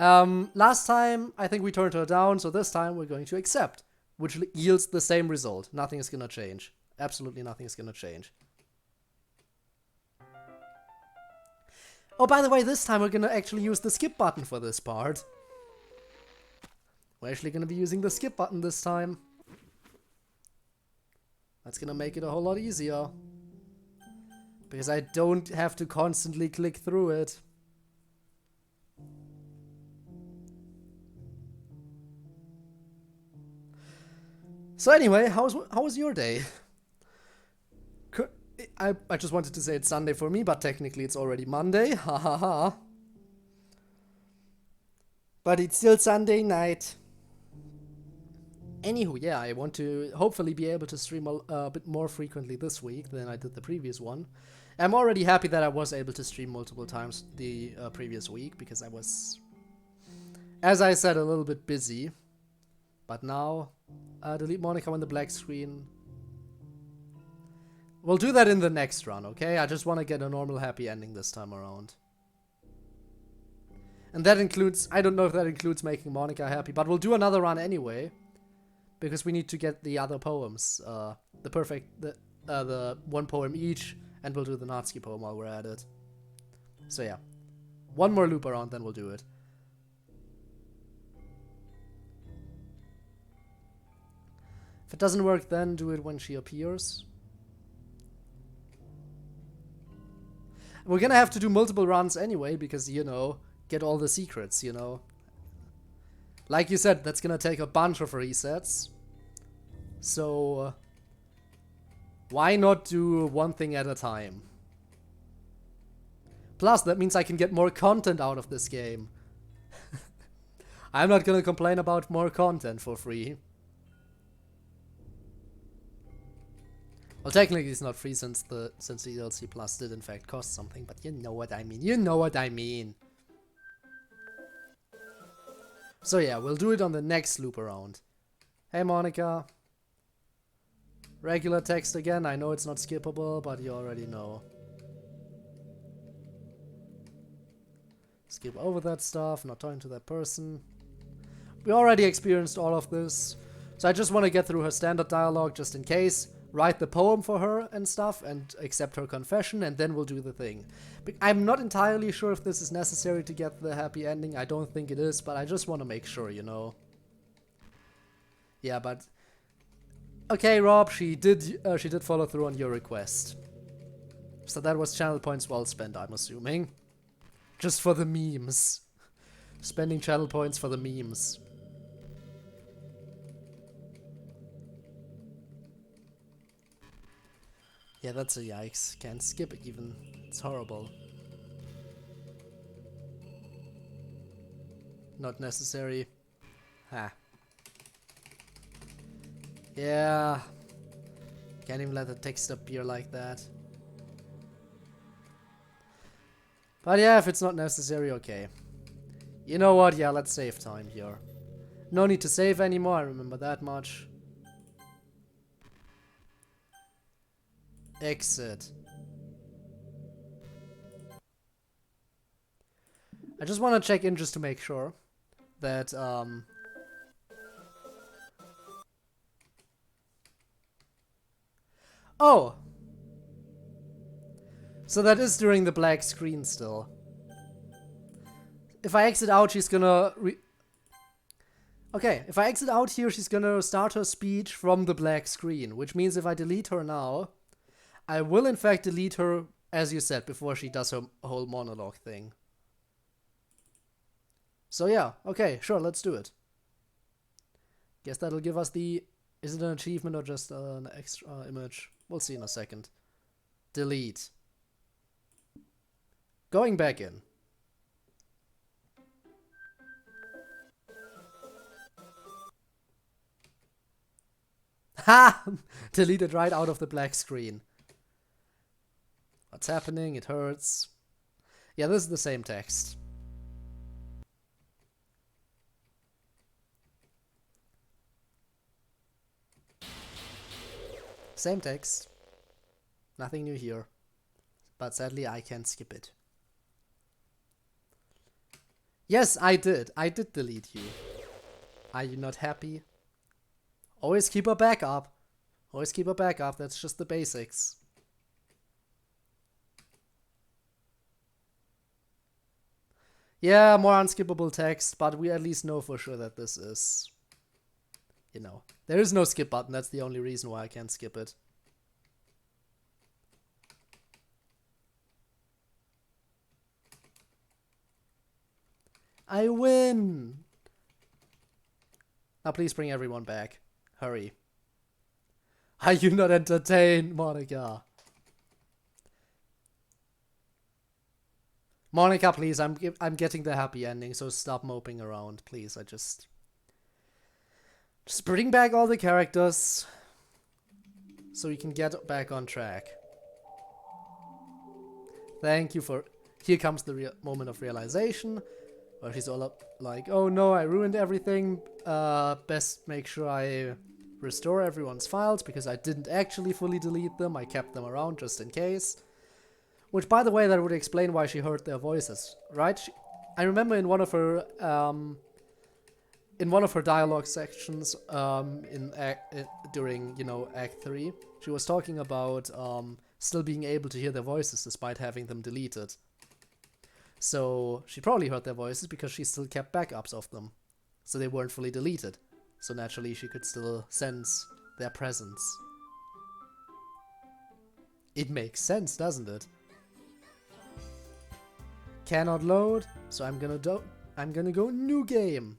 Speaker 1: Last time, I think we turned her down, so this time we're going to accept, which yields the same result. Nothing is gonna change. Absolutely nothing is gonna change. Oh, by the way, this time we're gonna actually use the skip button for this part. We're actually gonna be using the skip button this time. That's gonna make it a whole lot easier. Because I don't have to constantly click through it. So anyway, how was your day? I just wanted to say it's Sunday for me, but technically it's already Monday. Ha ha ha. But it's still Sunday night. Anywho, yeah, I want to hopefully be able to stream a bit more frequently this week than I did the previous one. I'm already happy that I was able to stream multiple times the previous week, because I was, as I said, a little bit busy. But now, delete Monica on the black screen. We'll do that in the next run, okay? I just want to get a normal happy ending this time around. And that includes, I don't know if that includes making Monica happy, but we'll do another run anyway. Because we need to get the other poems, the one poem each, and we'll do the Natsuki poem while we're at it. So yeah, one more loop around, then we'll do it. If it doesn't work, then do it when she appears. We're gonna have to do multiple runs anyway, because, you know, get all the secrets, you know. Like you said, that's gonna take a bunch of resets. So, why not do one thing at a time? Plus, that means I can get more content out of this game. I'm not gonna complain about more content for free. Well, technically it's not free since the DLC Plus did in fact cost something, but you know what I mean. You know what I mean. So yeah, we'll do it on the next loop around. Hey Monica. Regular text again. I know it's not skippable, but you already know. Skip over that stuff, not talking to that person. We already experienced all of this. So I just want to get through her standard dialogue just in case. Write the poem for her and stuff and accept her confession, and then we'll do the thing. But I'm not entirely sure if this is necessary to get the happy ending. I don't think it is, but I just want to make sure, you know. Yeah, but okay, Rob, she did follow through on your request. So that was channel points well spent, I'm assuming. Just for the memes. Spending channel points for the memes. Yeah, that's a yikes. Can't skip it even. It's horrible. Not necessary. Ha. Yeah. Can't even let the text appear like that. But yeah, if it's not necessary, okay. You know what? Yeah, let's save time here. No need to save anymore, I remember that much. Exit. I just want to check in just to make sure that, Oh! So that is during the black screen still. If I exit out, she's gonna Okay, if I exit out here, she's gonna start her speech from the black screen, which means if I delete her now, I will in fact delete her, as you said, before she does her whole monologue thing. So yeah, okay, sure, let's do it. Guess that'll give us the... Is it an achievement or just an extra image? We'll see in a second. Delete. Going back in. Ha! Deleted right out of the black screen. What's happening? It hurts. Yeah, this is the same text. Same text. Nothing new here. But sadly, I can't skip it. Yes, I did. I did delete you. Are you not happy? Always keep a backup. Always keep a backup. That's just the basics. Yeah, more unskippable text, but we at least know for sure that this is... You know, there is no skip button. That's the only reason why I can't skip it. I win! Now please bring everyone back. Hurry. Are you not entertained, Monica? Monica, please, I'm getting the happy ending, so stop moping around, please. Just bring back all the characters so we can get back on track. Thank you for... Here comes the moment of realization, where she's all up like, oh no, I ruined everything. Best make sure I restore everyone's files, because I didn't actually fully delete them. I kept them around just in case. Which, by the way, that would explain why she heard their voices, right? I remember in one of her dialogue sections during, you know, Act 3, she was talking about still being able to hear their voices despite having them deleted. So she probably heard their voices because she still kept backups of them. So they weren't fully deleted. So naturally she could still sense their presence. It makes sense, doesn't it? Cannot load, so I'm gonna go new game.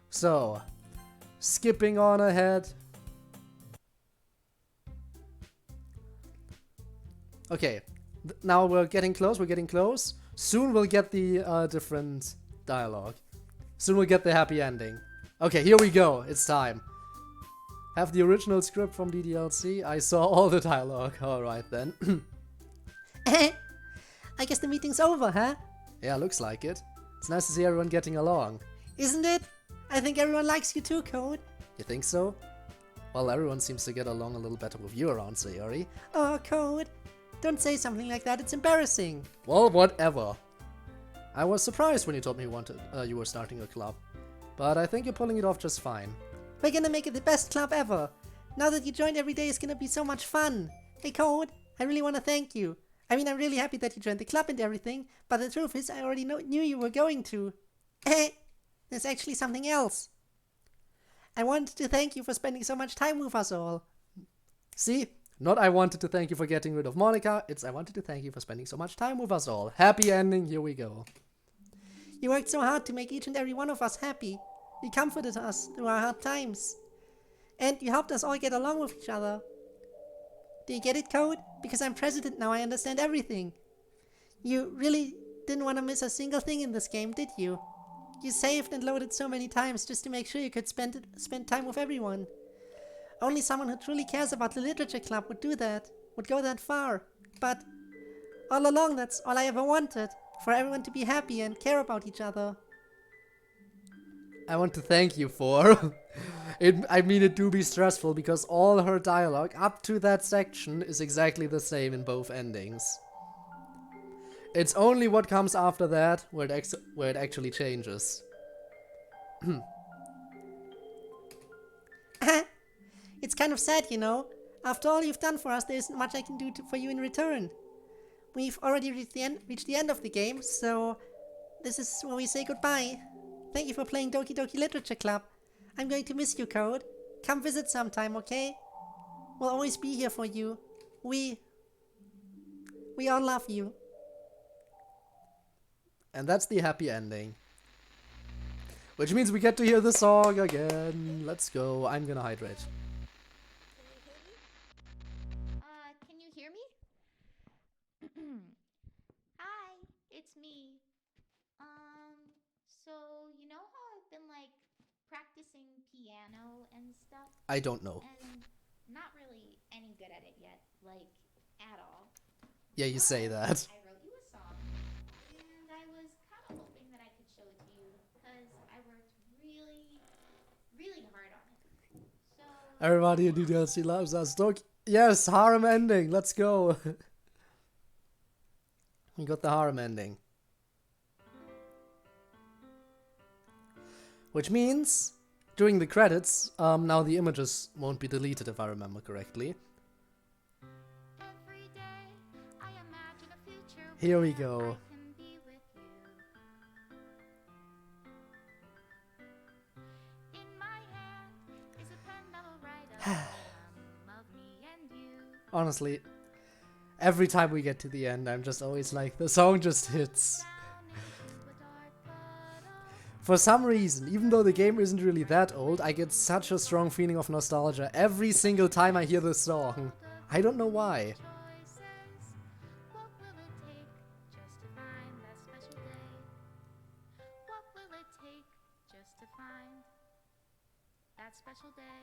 Speaker 1: So, skipping on ahead. Okay, Now we're getting close, we're getting close. Soon we'll get the different dialogue. Soon we'll get the happy ending. Okay, here we go. It's time. Have the original script from the DLC. I saw all the dialogue. Alright then.
Speaker 2: I guess the meeting's over, huh?
Speaker 1: Yeah, looks like it. It's nice to see everyone getting along.
Speaker 2: Isn't it? I think everyone likes you too, Code.
Speaker 1: You think so? Well, everyone seems to get along a little better with you around, Sayori.
Speaker 2: Oh, Code. Don't say something like that, it's embarrassing.
Speaker 1: Well, whatever. I was surprised when you told me you were starting a club. But I think you're pulling it off just fine.
Speaker 2: We're gonna make it the best club ever. Now that you joined every day, it's gonna be so much fun. Hey, Code, I really wanna thank you. I mean, I'm really happy that you joined the club and everything, but the truth is, I already knew you were going to. There's actually something else. I wanted to thank you for spending so much time with us all.
Speaker 1: See? Not I wanted to thank you for getting rid of Monica, it's I wanted to thank you for spending so much time with us all. Happy ending, here we go.
Speaker 2: You worked so hard to make each and every one of us happy. You comforted us through our hard times. And you helped us all get along with each other. Do you get it, Code? Because I'm president now, I understand everything. You really didn't want to miss a single thing in this game, did you? You saved and loaded so many times just to make sure you could spend time with everyone. Only someone who truly cares about the literature club would do that, would go that far. But all along, that's all I ever wanted, for everyone to be happy and care about each other.
Speaker 1: I want to thank you for... it do be stressful because all her dialogue up to that section is exactly the same in both endings. It's only what comes after that where it actually changes.
Speaker 2: It's kind of sad, you know. After all you've done for us, there isn't much I can do for you in return. We've already reached the end of the game, so this is where we say goodbye. Thank you for playing Doki Doki Literature Club. I'm going to miss you, Code. Come visit sometime, okay? We'll always be here for you. We all love you.
Speaker 1: And that's the happy ending. Which means we get to hear the song again. Let's go. I'm gonna hydrate.
Speaker 3: Can you hear me? Hi, it's me. So you know how I've been like practicing piano and stuff?
Speaker 1: I don't know.
Speaker 3: And not really any good at it yet, like at all.
Speaker 1: Yeah, you say that.
Speaker 3: I wrote you a song, and I was kind of hoping that I could show it to you because I worked really, really hard on it. So
Speaker 1: Everybody in DLC loves us. Yes, harem ending. Let's go. We got the harem ending. Which means, during the credits, now the images won't be deleted if I remember correctly.
Speaker 3: every day I imagine a future
Speaker 1: Here we
Speaker 3: where
Speaker 1: go.
Speaker 3: I can be with you. In my hand is a pen that will write a poem of me and you.
Speaker 1: Honestly, every time we get to the end, I'm just always like, the song just hits.
Speaker 3: Down into a dark puddle.
Speaker 1: For some reason, even though the game isn't really that old, I get such a strong feeling of nostalgia every single time I hear this song. I don't know why.
Speaker 3: Choices. What will it take just to find that special day? What will it take just to find that special day?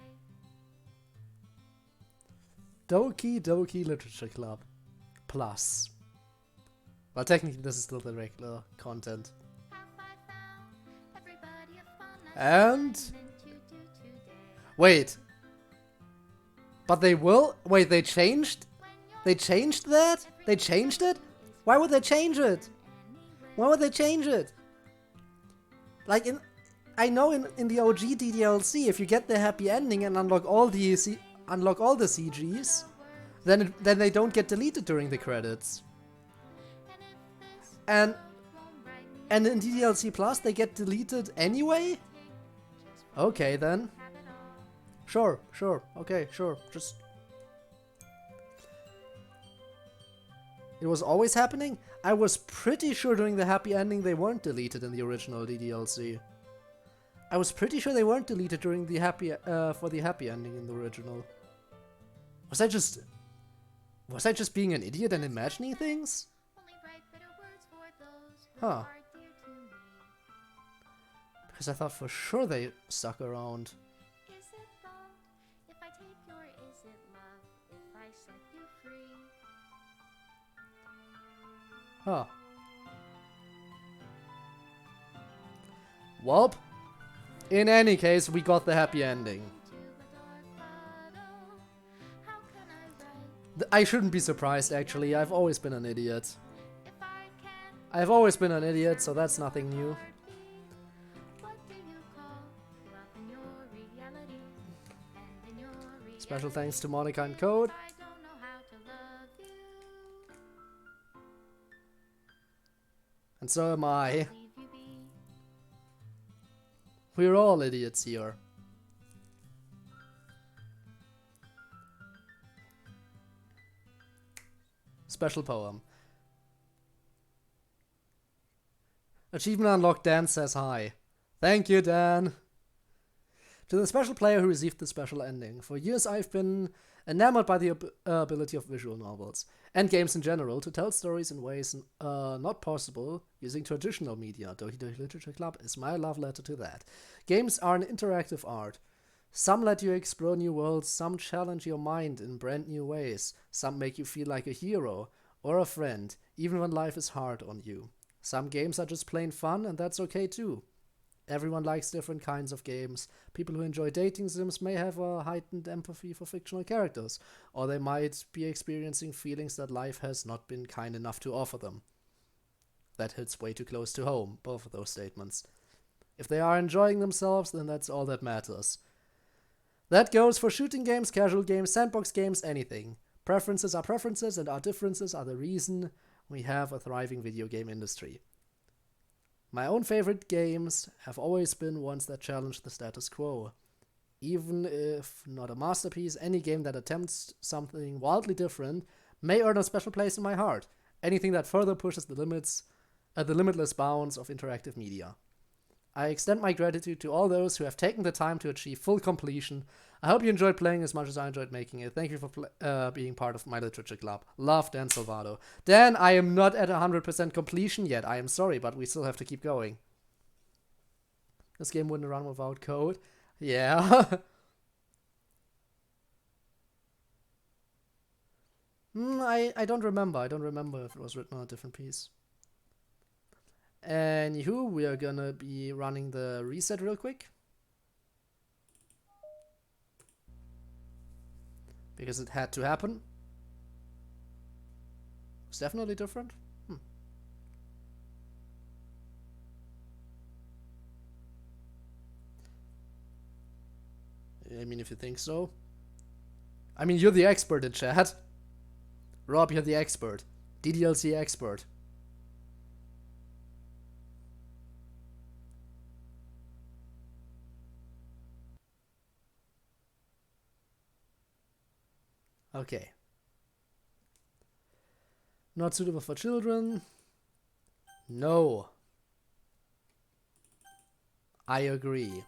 Speaker 1: Doki Doki Literature Club Plus. Well, technically this is still the regular content.
Speaker 3: Have I found everybody a fun
Speaker 1: And...
Speaker 3: assignment to do today?
Speaker 1: Wait. But they will? Wait, they changed? They changed that? They changed it? Why would they change it? Why would they change it? Like I know in the OG DDLC, if you get the happy ending and unlock all the CGs, then they don't get deleted during the credits. And in DDLC Plus they get deleted anyway? Okay then. Sure, okay, sure. Just... It was always happening? I was pretty sure during the happy ending they weren't deleted in the original DDLC. I was pretty sure they weren't deleted during the happy for the happy ending in the original. Was I just... Was I just being an idiot and imagining things?
Speaker 3: Only write bitter words for those who
Speaker 1: Huh.
Speaker 3: are dear to me.
Speaker 1: Because I thought for sure they stuck around.
Speaker 3: Is it love if I take your is it love if I set you free?
Speaker 1: Huh. Welp. In any case, we got the happy ending.
Speaker 3: To a dark bottle, how can I write
Speaker 1: I shouldn't be surprised, actually. I've always been an idiot.
Speaker 3: if I can't
Speaker 1: I've always been an idiot, so that's nothing new.
Speaker 3: heartbeat? What do you call love in your reality? And in your reality,
Speaker 1: Special thanks to Monica and Code.
Speaker 3: I don't know how to love you.
Speaker 1: And so am I.
Speaker 3: Leave you be.
Speaker 1: We're all idiots here. Special poem. Achievement unlocked. Dan says hi. Thank you, Dan. To the special player who received the special ending. For years I've been enamored by the ability of visual novels, and games in general, to tell stories in ways not possible using traditional media. Doki Doki Literature Club is my love letter to that. Games are an interactive art. Some let you explore new worlds, some challenge your mind in brand new ways, some make you feel like a hero or a friend, even when life is hard on you. Some games are just plain fun, and that's okay too. Everyone likes different kinds of games. People who enjoy dating sims may have a heightened empathy for fictional characters, or they might be experiencing feelings that life has not been kind enough to offer them. That hits way too close to home, both of those statements. If they are enjoying themselves, then that's all that matters. That goes for shooting games, casual games, sandbox games, anything. Preferences are preferences, and our differences are the reason we have a thriving video game industry. My own favorite games have always been ones that challenge the status quo. Even if not a masterpiece, any game that attempts something wildly different may earn a special place in my heart. Anything that further pushes the limits, the limitless bounds of interactive media. I extend my gratitude to all those who have taken the time to achieve full completion. I hope you enjoyed playing as much as I enjoyed making it. Thank you for being part of my literature club. Love, Dan Salvado. Dan, I am not at 100% completion yet. I am sorry, but we still have to keep going. This game wouldn't run without code. Yeah. I don't remember. I don't remember if it was written on a different piece. Anywho, we are gonna be running the reset real quick. Because it had to happen. It's definitely different. I mean, if you think so. I mean, you're the expert in chat. Rob, you're the expert. DDLC expert. Okay. Not suitable for children. No. I agree.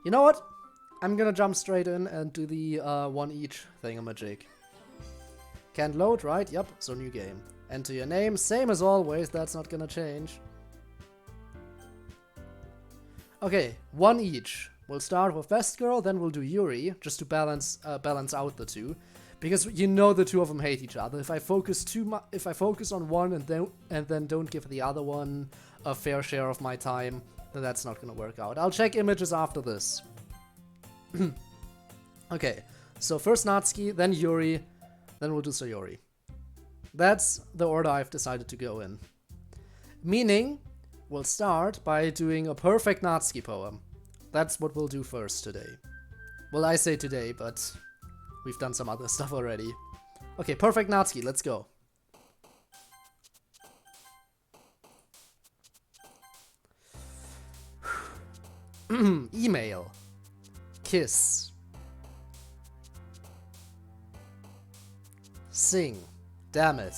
Speaker 1: You know what? I'm gonna jump straight in and do the one each thingamajig. Can't load, right? Yep, so new game. Enter your name, same as always, that's not gonna change. Okay, one each. We'll start with Best Girl, then we'll do Yuri, just to balance out the two, because you know the two of them hate each other. If I focus on one and then don't give the other one a fair share of my time, then that's not gonna work out. I'll check images after this. Okay, so first Natsuki, then Yuri, then we'll do Sayori. That's the order I've decided to go in. Meaning, we'll start by doing a perfect Natsuki poem. That's what we'll do first today. Well, I say today, but we've done some other stuff already. Okay, perfect Natsuki, let's go. Email. Kiss. Sing. Damn it.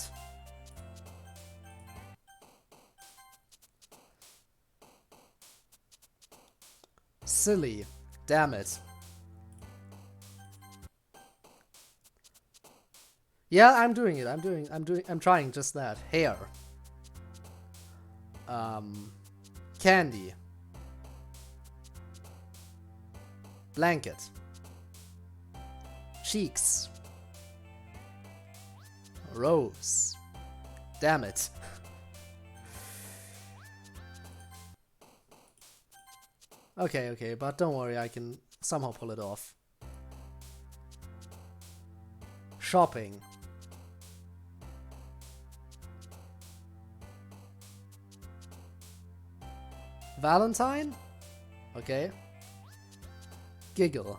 Speaker 1: Silly. Damn it. Yeah, I'm doing it. I'm trying just that. Hair. Candy. Blanket. Cheeks. Rose. Damn it. Okay, but don't worry, I can somehow pull it off. Shopping. Valentine? Okay. Giggle.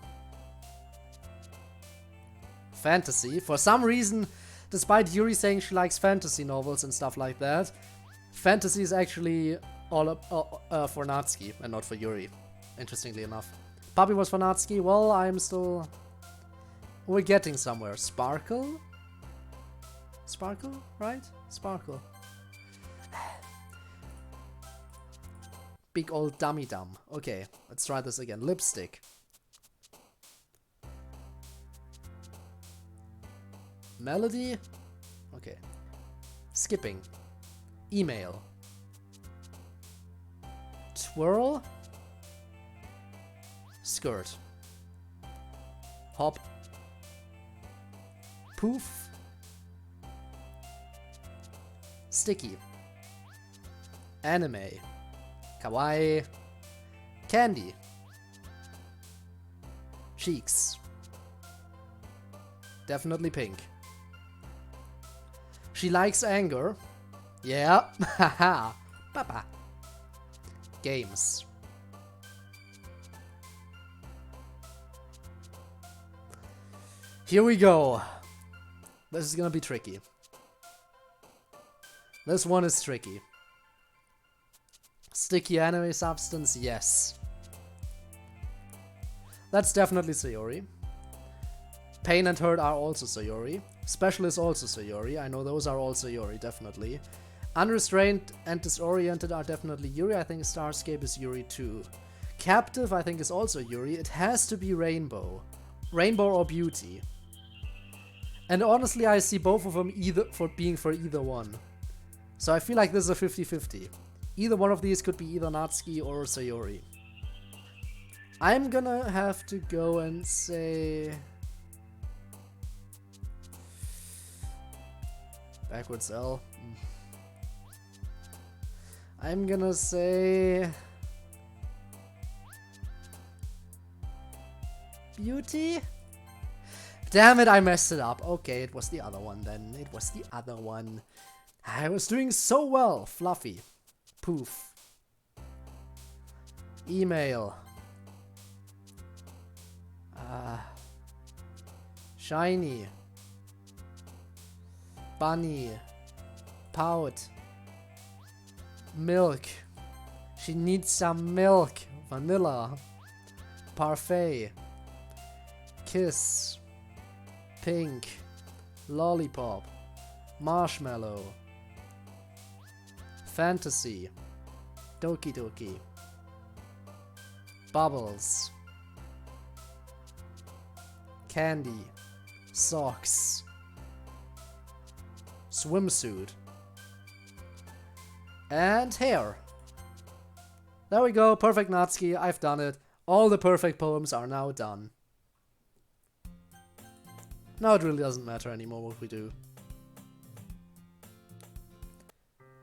Speaker 1: Fantasy. For some reason, despite Yuri saying she likes fantasy novels and stuff like that, fantasy is actually all up for Natsuki and not for Yuri. Interestingly enough. Puppy was for Natsuki. Well, I'm still... We're getting somewhere. Sparkle? Sparkle? Right? Sparkle. Big old dummy dumb. Okay, let's try this again. Lipstick. Melody? Okay. Skipping. Email. Twirl. Skirt. Hop. Poof. Sticky. Anime. Kawaii. Candy. Cheeks. Definitely pink. She likes anger. Yeah. Haha. Papa. Games. Here we go. This is gonna be tricky. This one is tricky. Sticky anime substance, yes. That's definitely Sayori. Pain and Hurt are also Sayori. Special is also Sayori. I know those are all Sayori, definitely. Unrestrained and Disoriented are definitely Yuri. I think Starscape is Yuri too. Captive, I think, is also Yuri. It has to be Rainbow. Rainbow or Beauty. And honestly, I see both of them either for either one. So I feel like this is a 50-50. Either one of these could be either Natsuki or Sayori. I'm gonna have to go and say... Backwards L. I'm gonna say... Beauty? Damn it, I messed it up. Okay, it was the other one then. It was the other one. I was doing so well. Fluffy. Poof. Email. Shiny. Bunny. Pout. Milk. She needs some milk. Vanilla. Parfait. Kiss. Pink. Lollipop. Marshmallow. Fantasy. Doki Doki. Bubbles. Candy. Socks. Swimsuit. And hair. There we go, perfect Natsuki, I've done it. All the perfect poems are now done. Now it really doesn't matter anymore what we do.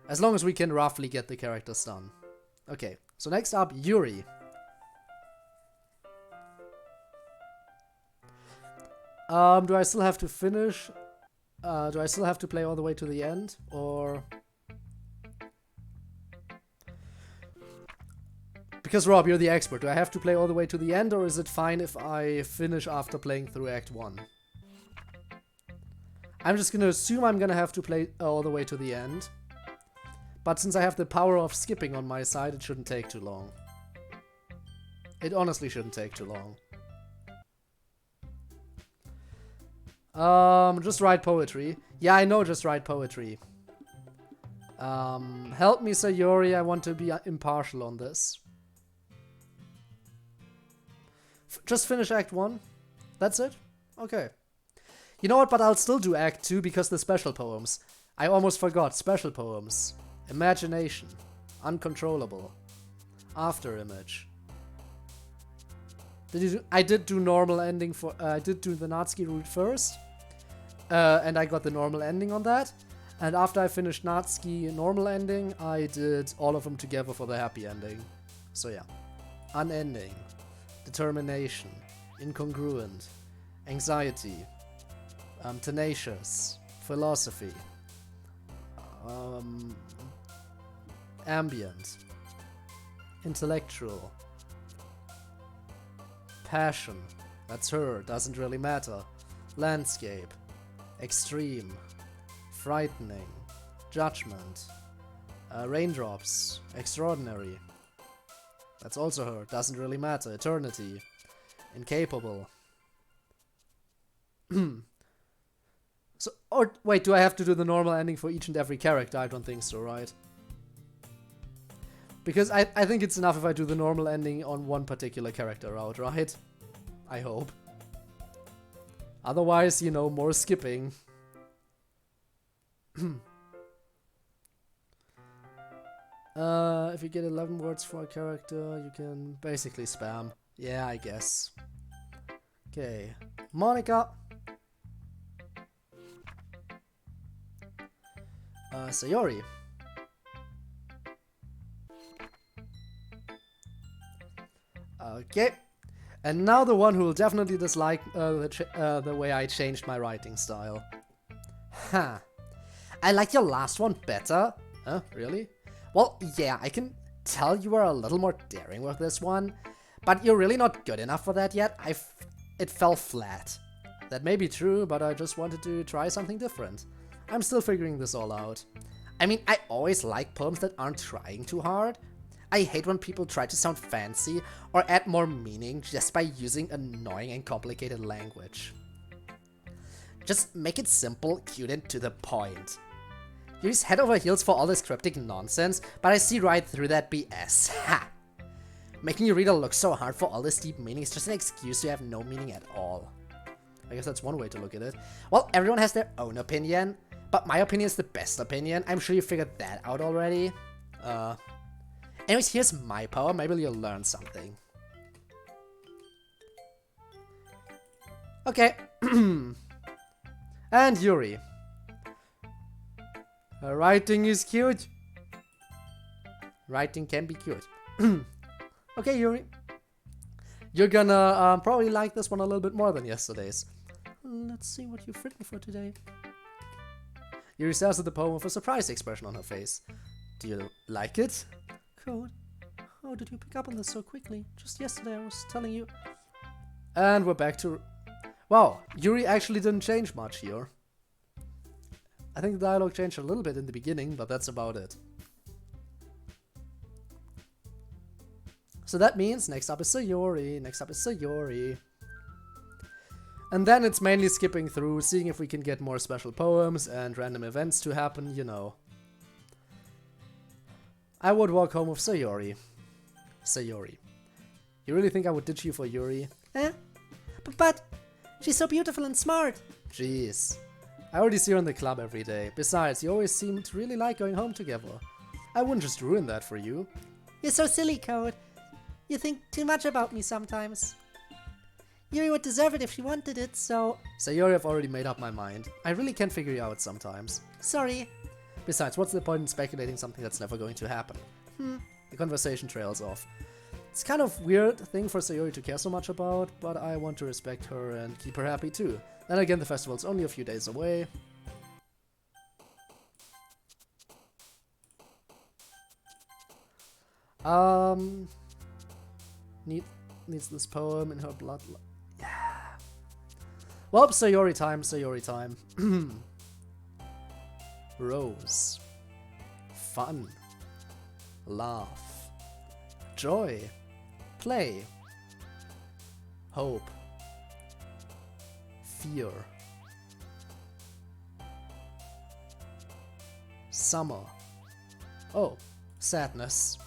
Speaker 1: As long as we can roughly get the characters done. Okay, so next up, Yuri. Do I still have to finish? Do I still have to play all the way to the end? Or... Because Rob, you're the expert. Do I have to play all the way to the end, or is it fine if I finish after playing through Act 1? I'm just gonna assume I'm gonna have to play all the way to the end. But since I have the power of skipping on my side, it shouldn't take too long. It honestly shouldn't take too long. Just write poetry. Yeah, I know, just write poetry. Help me, Sayori, I want to be impartial on this. Just finish Act 1? That's it? Okay. You know what, but I'll still do Act 2 because the special poems. I almost forgot. Special poems. Imagination. Uncontrollable. After image. I did do normal ending for... I did do the Natsuki route first. And I got the normal ending on that. And after I finished Natsuki normal ending, I did all of them together for the happy ending. So yeah. Unending. Determination. Incongruent. Anxiety. Tenacious. Philosophy. Ambient. Intellectual. Passion. That's her. Doesn't really matter. Landscape. Extreme. Frightening. Judgment. Raindrops. Extraordinary. That's also her. Doesn't really matter. Eternity. Incapable. So, or wait, do I have to do the normal ending for each and every character? I don't think so, right? Because I think it's enough if I do the normal ending on one particular character route, right? I hope. Otherwise, you know, more skipping. If you get 11 words for a character, you can basically spam. Yeah, I guess. Okay. Monica. Sayori. Okay. And now the one who will definitely dislike the way I changed my writing style. Huh. I like your last one better. Huh? Really? Well, yeah, I can tell you were a little more daring with this one, but you're really not good enough for that yet. It fell flat. That may be true, but I just wanted to try something different. I'm still figuring this all out. I mean, I always like poems that aren't trying too hard. I hate when people try to sound fancy or add more meaning just by using annoying and complicated language. Just make it simple, cute, and to the point. You're head over heels for all this cryptic nonsense, but I see right through that BS. Ha! Making your reader look so hard for all this deep meaning is just an excuse to have no meaning at all. I guess that's one way to look at it. Well, everyone has their own opinion, but my opinion is the best opinion. I'm sure you figured that out already. Anyways, here's my poem. Maybe you'll learn something. Okay. And Yuri. Writing is cute. Writing can be cute. Okay, Yuri. You're gonna probably like this one a little bit more than yesterday's.
Speaker 2: Let's see what you've written for today.
Speaker 1: Yuri stares at the poem with a surprised expression on her face. Do you like it?
Speaker 2: Code. How did you pick up on this so quickly? Just yesterday I was telling you...
Speaker 1: And we're back to... Wow, Yuri actually didn't change much here. I think the dialogue changed a little bit in the beginning, but that's about it. So that means next up is Sayori, next up is Sayori. And then it's mainly skipping through, seeing if we can get more special poems and random events to happen, you know. I would walk home with Sayori. Sayori. You really think I would ditch you for Yuri?
Speaker 2: Eh? But she's so beautiful and smart.
Speaker 1: Jeez. I already see her in the club every day. Besides, you always seem to really like going home together. I wouldn't just ruin that for you.
Speaker 2: You're so silly, Code. You think too much about me sometimes. Yuri would deserve it if she wanted it, so...
Speaker 1: Sayori, I've already made up my mind. I really can't figure you out sometimes.
Speaker 2: Sorry.
Speaker 1: Besides, what's the point in speculating something that's never going to happen? The conversation trails off. It's kind of weird thing for Sayori to care so much about, but I want to respect her and keep her happy too. Then again, the festival's only a few days away. Needs this poem in her blood. Yeah. Well, Sayori time, Sayori time. Rose. Fun. Laugh. Joy. Play. Hope. Fear. Summer. Oh, sadness.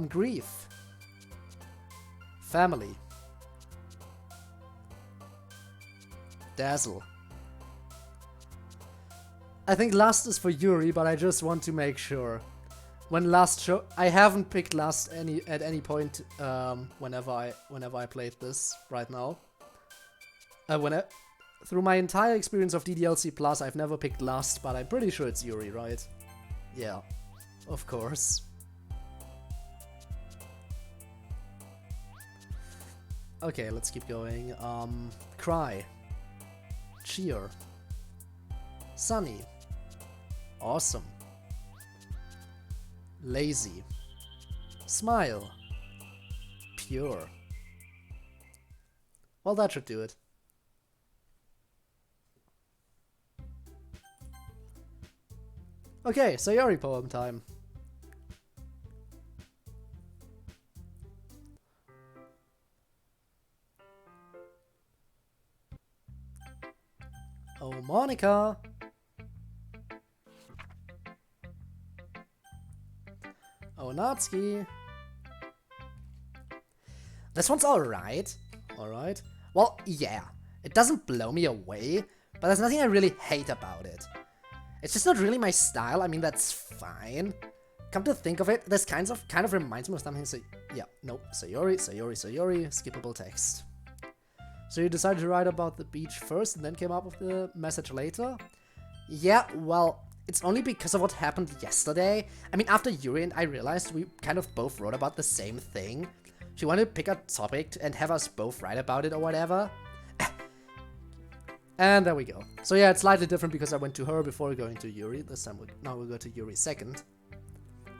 Speaker 1: Grief. Family. Dazzle. I think lust is for Yuri, but I just want to make sure. When lust show, I haven't picked lust at any point whenever I played this right now. Through my entire experience of DDLC Plus, I've never picked lust, but I'm pretty sure it's Yuri, right? Yeah, of course. Okay, let's keep going. Cry. Cheer. Sunny. Awesome. Lazy. Smile. Pure. Well, that should do it. Okay, Sayori poem time. Oh, Monica! Oh, Natsuki! This one's alright. Alright. Well, yeah. It doesn't blow me away, but there's nothing I really hate about it. It's just not really my style. I mean, that's fine. Come to think of it, this kind of reminds me of something. So, yeah, no, Sayori, skippable text. So you decided to write about the beach first and then came up with the message later? Yeah, well, it's only because of what happened yesterday. I mean, after Yuri and I realized we kind of both wrote about the same thing. She wanted to pick a topic and have us both write about it or whatever. And there we go. So yeah, it's slightly different because I went to her before going to Yuri. This time now we'll go to Yuri second.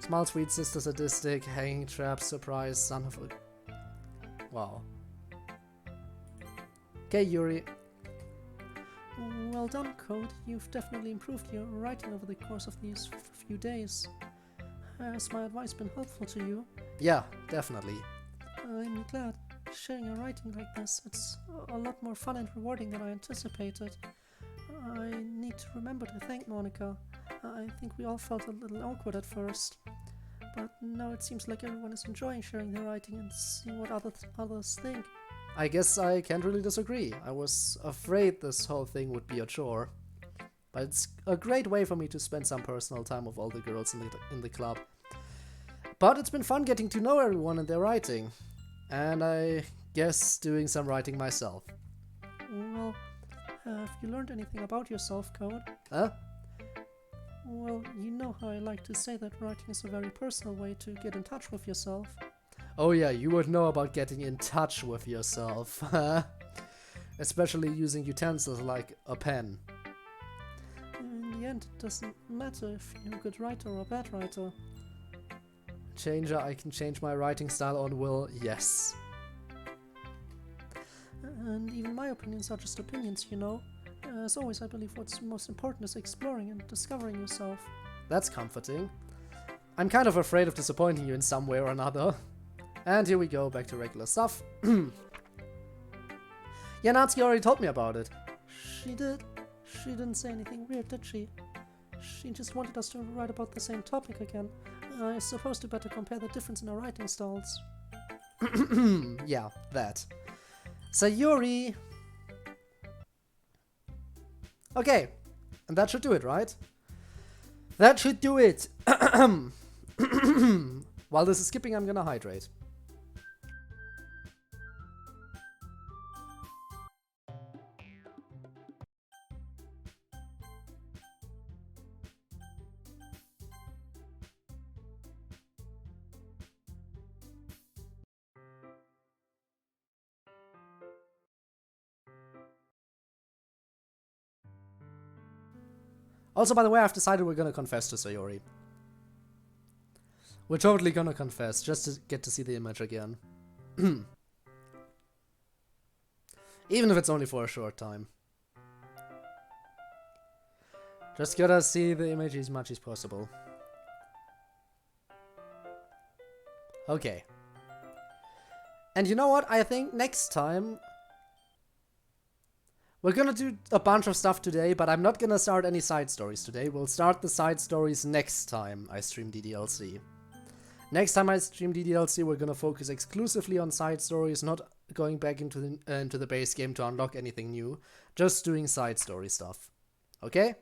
Speaker 1: Small sweet sister sadistic, hanging trap, surprise, son of a... Wow. Okay, Yuri.
Speaker 2: Well done, Code. You've definitely improved your writing over the course of these few days. Has my advice been helpful to you?
Speaker 1: Yeah, definitely.
Speaker 2: I'm glad. Sharing your writing like this, it's a lot more fun and rewarding than I anticipated. I need to remember to thank Monica. I think we all felt a little awkward at first. But now it seems like everyone is enjoying sharing their writing and seeing what others think.
Speaker 1: I guess I can't really disagree. I was afraid this whole thing would be a chore. But it's a great way for me to spend some personal time with all the girls in the club. But it's been fun getting to know everyone and their writing. And I guess doing some writing myself.
Speaker 2: Well, have you learned anything about yourself, Code?
Speaker 1: Huh?
Speaker 2: Well, you know how I like to say that writing is a very personal way to get in touch with yourself.
Speaker 1: Oh yeah, you would know about getting in touch with yourself. Especially using utensils like a pen.
Speaker 2: In the end, it doesn't matter if you're a good writer or a bad writer.
Speaker 1: Changer, I can change my writing style on will, yes.
Speaker 2: And even my opinions are just opinions, you know. As always, I believe what's most important is exploring and discovering yourself.
Speaker 1: That's comforting. I'm kind of afraid of disappointing you in some way or another. And here we go, back to regular stuff. Yeah, Natsuki already told me about it.
Speaker 2: She did. She didn't say anything weird, did she? She just wanted us to write about the same topic again. I suppose to better compare the difference in our writing styles.
Speaker 1: Yeah, that. Sayori! Okay, and that should do it, right? That should do it! While this is skipping, I'm gonna hydrate. Also, by the way, I've decided we're gonna confess to Sayori. We're totally gonna confess, just to get to see the image again. Even if it's only for a short time. Just gotta see the image as much as possible. Okay. And you know what? I think next time... We're gonna do a bunch of stuff today, but I'm not gonna start any side stories today. We'll start the side stories next time I stream DDLC. Next time I stream DDLC, we're gonna focus exclusively on side stories, not going back into the base game to unlock anything new. Just doing side story stuff. Okay?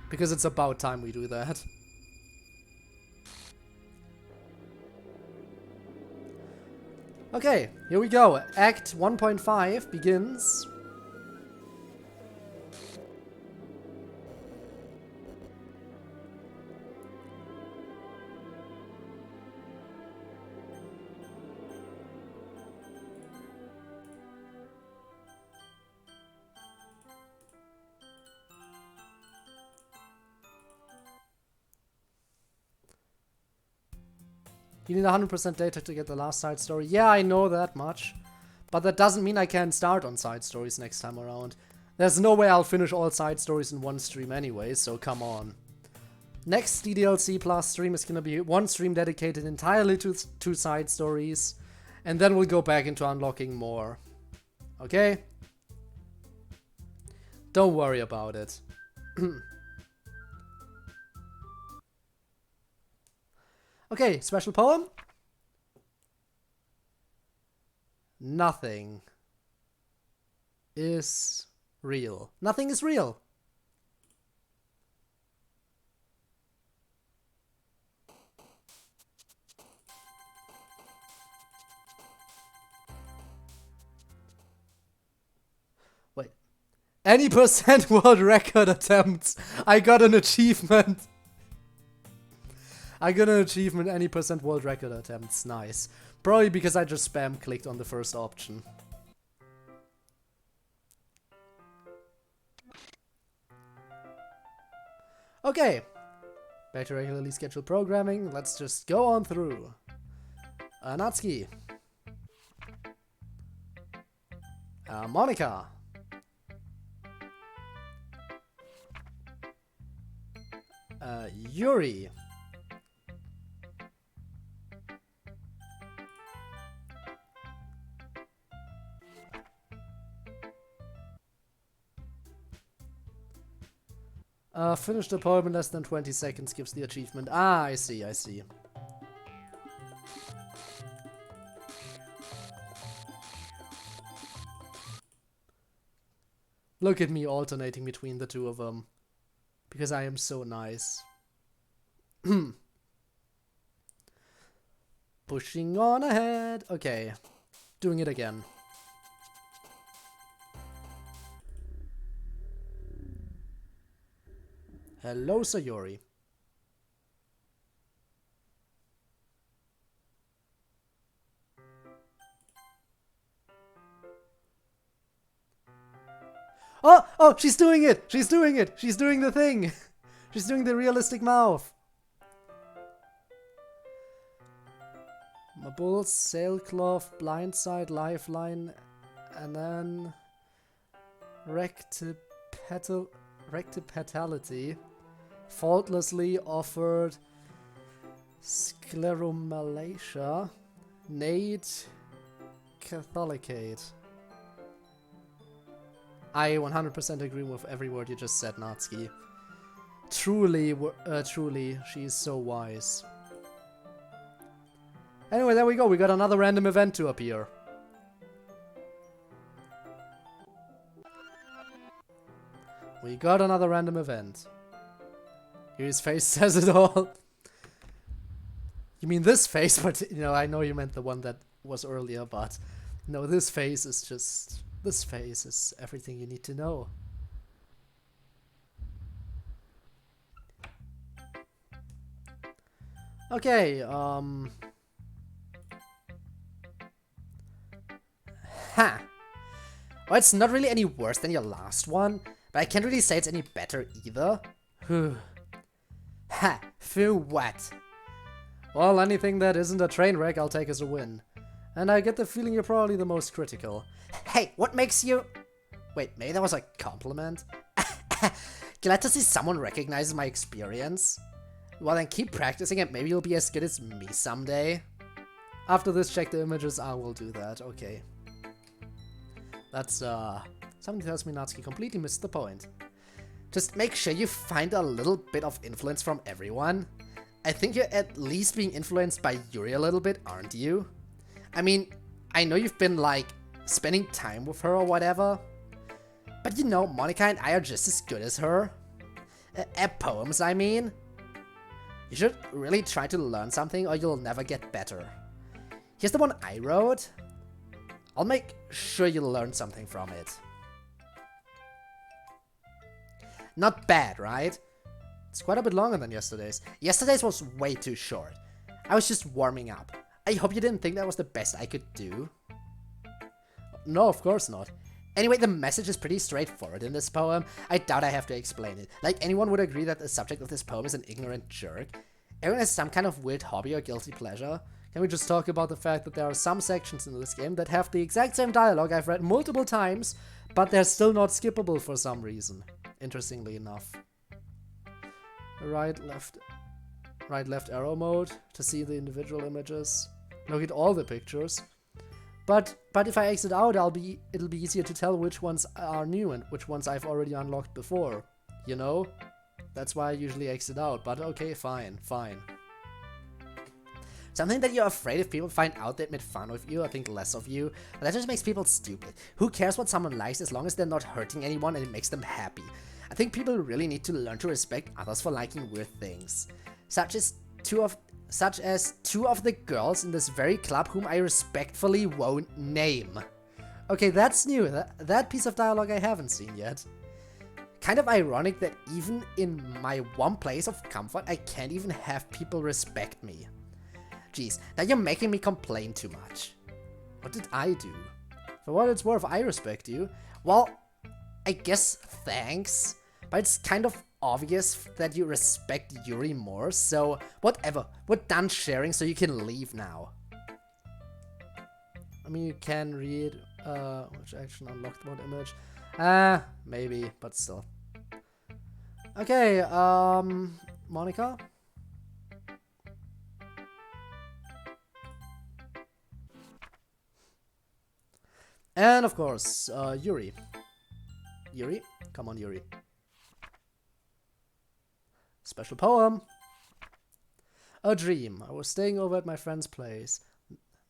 Speaker 1: Because it's about time we do that. Okay, here we go. Act 1.5 begins. You need 100% data to get the last side story. Yeah, I know that much. But that doesn't mean I can't start on side stories next time around. There's no way I'll finish all side stories in one stream anyway, so come on. Next DDLC Plus stream is gonna be one stream dedicated entirely to side stories. And then we'll go back into unlocking more. Okay? Don't worry about it. Okay, special poem. Nothing is real. Nothing is real. Wait. Any percent world record attempts. I got an achievement. I got an achievement, any percent world record attempts. Nice. Probably because I just spam clicked on the first option. Okay. Back to regularly scheduled programming. Let's just go on through. Natsuki. Monica. Yuri. Finish the poem in less than 20 seconds gives the achievement. Ah, I see, I see. Look at me alternating between the two of them. Because I am so nice. Pushing on ahead. Okay. Doing it again. Hello, Sayori. Oh, she's doing it! She's doing it! She's doing the thing! She's doing the realistic mouth. Mabul's sailcloth, blindside, lifeline, and then rectipetality. Faultlessly offered scleromalacia, Nate Catholicate. I 100% agree with every word you just said, Natsuki. Truly, she is so wise. Anyway, there we go. We got another random event to appear. We got another random event. His face says it all. You mean this face, but you know, I know you meant the one that was earlier, but no, this face is just... This face is everything you need to know. Okay, Ha! Well, it's not really any worse than your last one, but I can't really say it's any better either. Ha! For what? Well, anything that isn't a train wreck I'll take as a win. And I get the feeling you're probably the most critical. Hey, what makes you... Wait, maybe that was a compliment? Glad to see someone recognizes my experience. Well, then keep practicing and maybe you'll be as good as me someday. After this, check the images. I will do that. Okay. That's, something tells me Natsuki completely missed the point. Just make sure you find a little bit of influence from everyone. I think you're at least being influenced by Yuri a little bit, aren't you? I mean, I know you've been, like, spending time with her or whatever, but you know, Monica and I are just as good as her. At poems, I mean. You should really try to learn something or you'll never get better. Here's the one I wrote. I'll make sure you learn something from it. Not bad, right? It's quite a bit longer than yesterday's. Yesterday's was way too short. I was just warming up. I hope you didn't think that was the best I could do. No, of course not. Anyway, the message is pretty straightforward in this poem. I doubt I have to explain it. Like, anyone would agree that the subject of this poem is an ignorant jerk. Everyone has some kind of weird hobby or guilty pleasure. Can we just talk about the fact that there are some sections in this game that have the exact same dialogue I've read multiple times, but they're still not skippable for some reason. Interestingly enough. Right, left arrow mode to see the individual images. Look at all the pictures. But if I exit out, it'll be easier to tell which ones are new and which ones I've already unlocked before. You know? That's why I usually exit out, but okay, fine. Something that you're afraid if people find out they made fun of you or think less of you, but that just makes people stupid. Who cares what someone likes as long as they're not hurting anyone and it makes them happy? I think people really need to learn to respect others for liking weird things. Such as two of the girls in this very club whom I respectfully won't name. Okay, that's new. That piece of dialogue I haven't seen yet. Kind of ironic that even in my one place of comfort, I can't even have people respect me. Jeez, now you're making me complain too much. What did I do? For what it's worth, I respect you. Well, I guess thanks, but it's kind of obvious that you respect Yuri more, so whatever. We're done sharing, so you can leave now. I mean, you can read which action unlocked what image. Maybe, but still. Okay, Monica? And of course, Yuri. Yuri? Come on, Yuri. Special poem. A dream. I was staying over at my friend's place.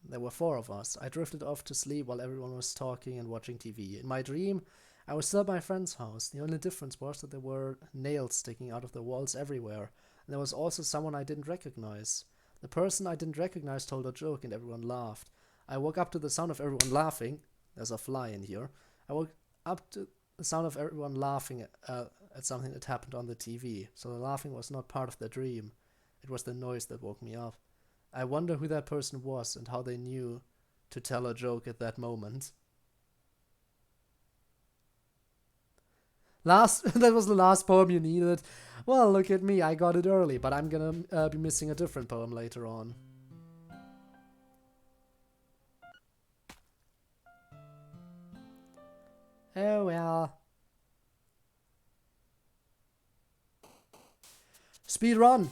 Speaker 1: There were 4 of us. I drifted off to sleep while everyone was talking and watching TV. In my dream, I was still at my friend's house. The only difference was that there were nails sticking out of the walls everywhere. And there was also someone I didn't recognize. The person I didn't recognize told a joke and everyone laughed. I woke up to the sound of everyone laughing. There's a fly in here. I woke up to the sound of everyone laughing at something that happened on the TV. So the laughing was not part of the dream. It was the noise that woke me up. I wonder who that person was and how they knew to tell a joke at that moment. That was the last poem you needed. Well, look at me, I got it early, but I'm gonna be missing a different poem later on. Oh well. Speed run.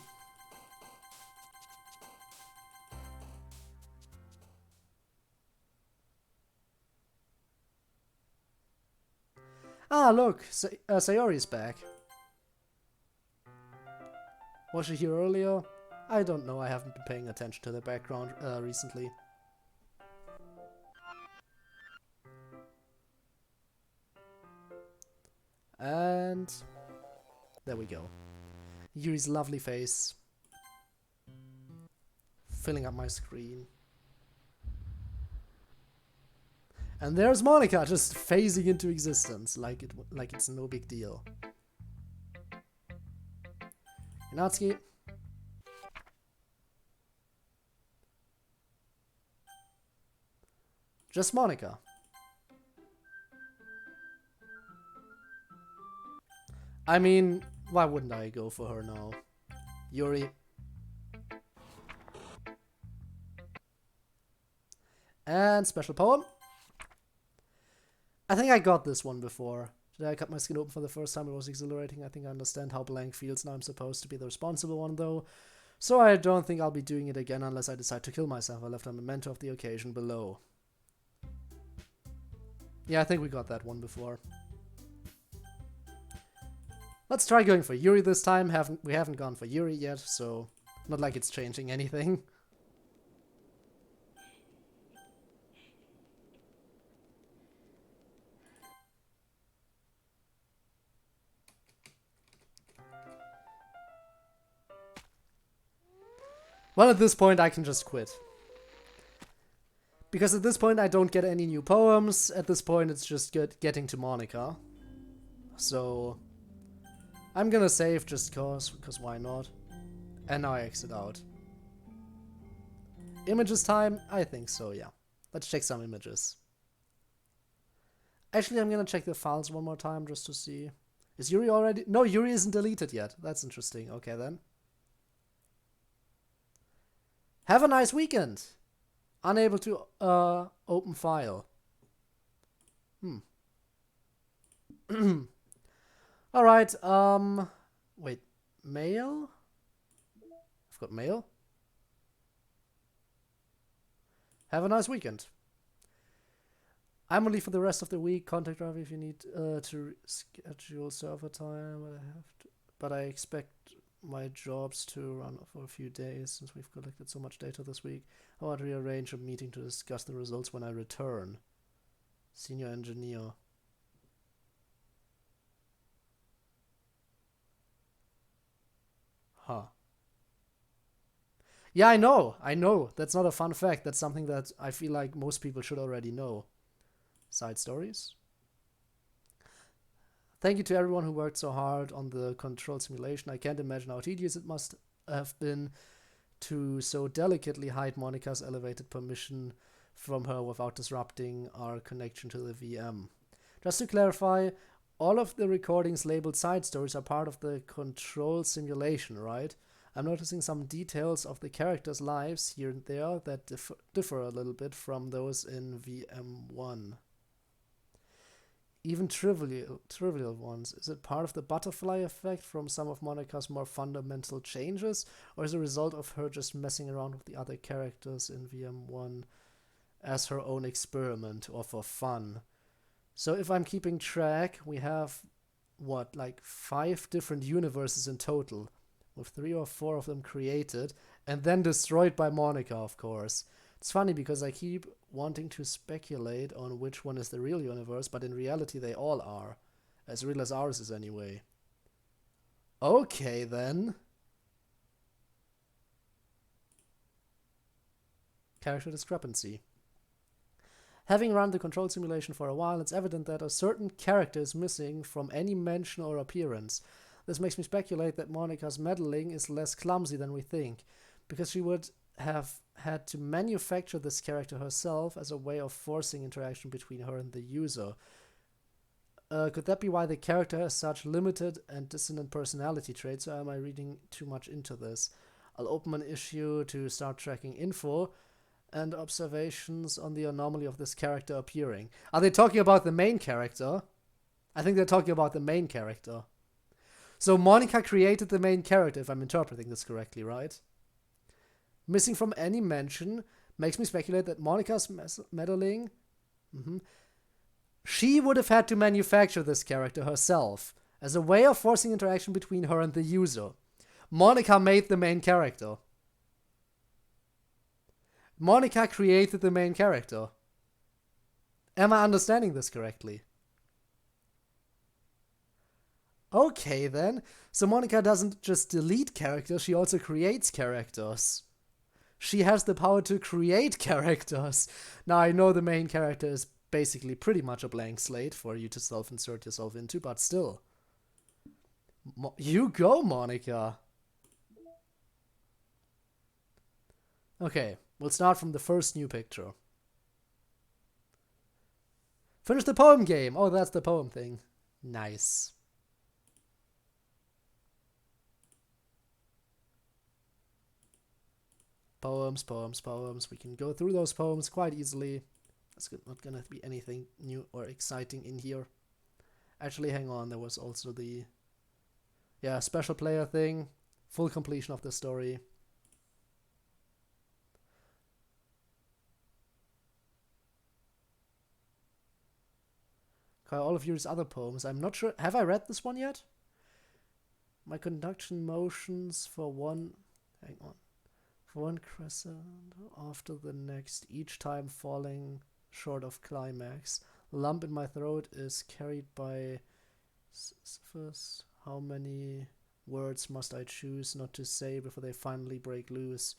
Speaker 1: Ah, look, Sayori's back. Was she here earlier? I don't know, I haven't been paying attention to the background recently. And there we go. Yuri's lovely face. Filling up my screen. And there's Monica just phasing into existence like it's no big deal. Natsuki. Just Monica. I mean, why wouldn't I go for her now? Yuri. And special poem. I think I got this one before. Today I cut my skin open for the first time. It was exhilarating. I think I understand how blank feels now. I'm supposed to be the responsible one though. So I don't think I'll be doing it again unless I decide to kill myself. I left a memento of the occasion below. Yeah, I think we got that one before. Let's try going for Yuri this time. We haven't gone for Yuri yet, so Not like it's changing anything. Well, at this point I can just quit. Because at this point I don't get any new poems. At this point it's just getting to Monica. So I'm gonna save just because why not? And now I exit out. Images time? I think so, yeah. Let's check some images. Actually, I'm gonna check the files one more time just to see. Is Yuri already? No, Yuri isn't deleted yet. That's interesting. Okay, then. Have a nice weekend. Unable to open file. Alright, wait. Mail? I've got mail. Have a nice weekend. I'm on leave for the rest of the week. Contact Ravi if you need to schedule server time. But I expect my jobs to run for a few days since we've collected so much data this week. How about rearrange a meeting to discuss the results when I return? Senior engineer. Huh. Yeah, I know. That's not a fun fact. That's something that I feel like most people should already know. Side stories. Thank you to everyone who worked so hard on the control simulation. I can't imagine how tedious it must have been to so delicately hide Monica's elevated permission from her without disrupting our connection to the VM. Just to clarify, all of the recordings labeled side stories are part of the control simulation, right? I'm noticing some details of the characters' lives here and there that differ a little bit from those in VM1. Even trivial ones. Is it part of the butterfly effect from some of Monica's more fundamental changes, or is it a result of her just messing around with the other characters in VM1 as her own experiment or for fun? So if I'm keeping track, we have, what, like 5 different universes in total, with 3 or 4 of them created, and then destroyed by Monica, of course. It's funny because I keep wanting to speculate on which one is the real universe, but in reality they all are. As real as ours is anyway. Okay, then. Character discrepancy. Having run the control simulation for a while, it's evident that a certain character is missing from any mention or appearance. This makes me speculate that Monica's meddling is less clumsy than we think, because she would have had to manufacture this character herself as a way of forcing interaction between her and the user. Could that be why the character has such limited and dissonant personality traits, or am I reading too much into this? I'll open an issue to start tracking info and observations on the anomaly of this character appearing. Are they talking about the main character? I think they're talking about the main character. So Monica created the main character, if I'm interpreting this correctly, right? Missing from any mention makes me speculate that Monica's meddling... She would have had to manufacture this character herself, as a way of forcing interaction between her and the user. Monica made the main character. Monica created the main character. Am I understanding this correctly? Okay, then. So Monica doesn't just delete characters, she also creates characters. She has the power to create characters. Now, I know the main character is basically pretty much a blank slate for you to self-insert yourself into, but still. You go, Monica. Okay, we'll start from the first new picture. Finish the poem game. Oh, that's the poem thing. Nice. Poems. We can go through those poems quite easily. There's not gonna be anything new or exciting in here. Actually, hang on. There was also the... yeah, special player thing. Full completion of the story. Okay, all of Yuri's other poems. I'm not sure. Have I read this one yet? My conduction motions for one Hang on. For one crescent after the next, each time falling short of climax. Lump in my throat is carried by Sisyphus. How many words must I choose not to say before they finally break loose?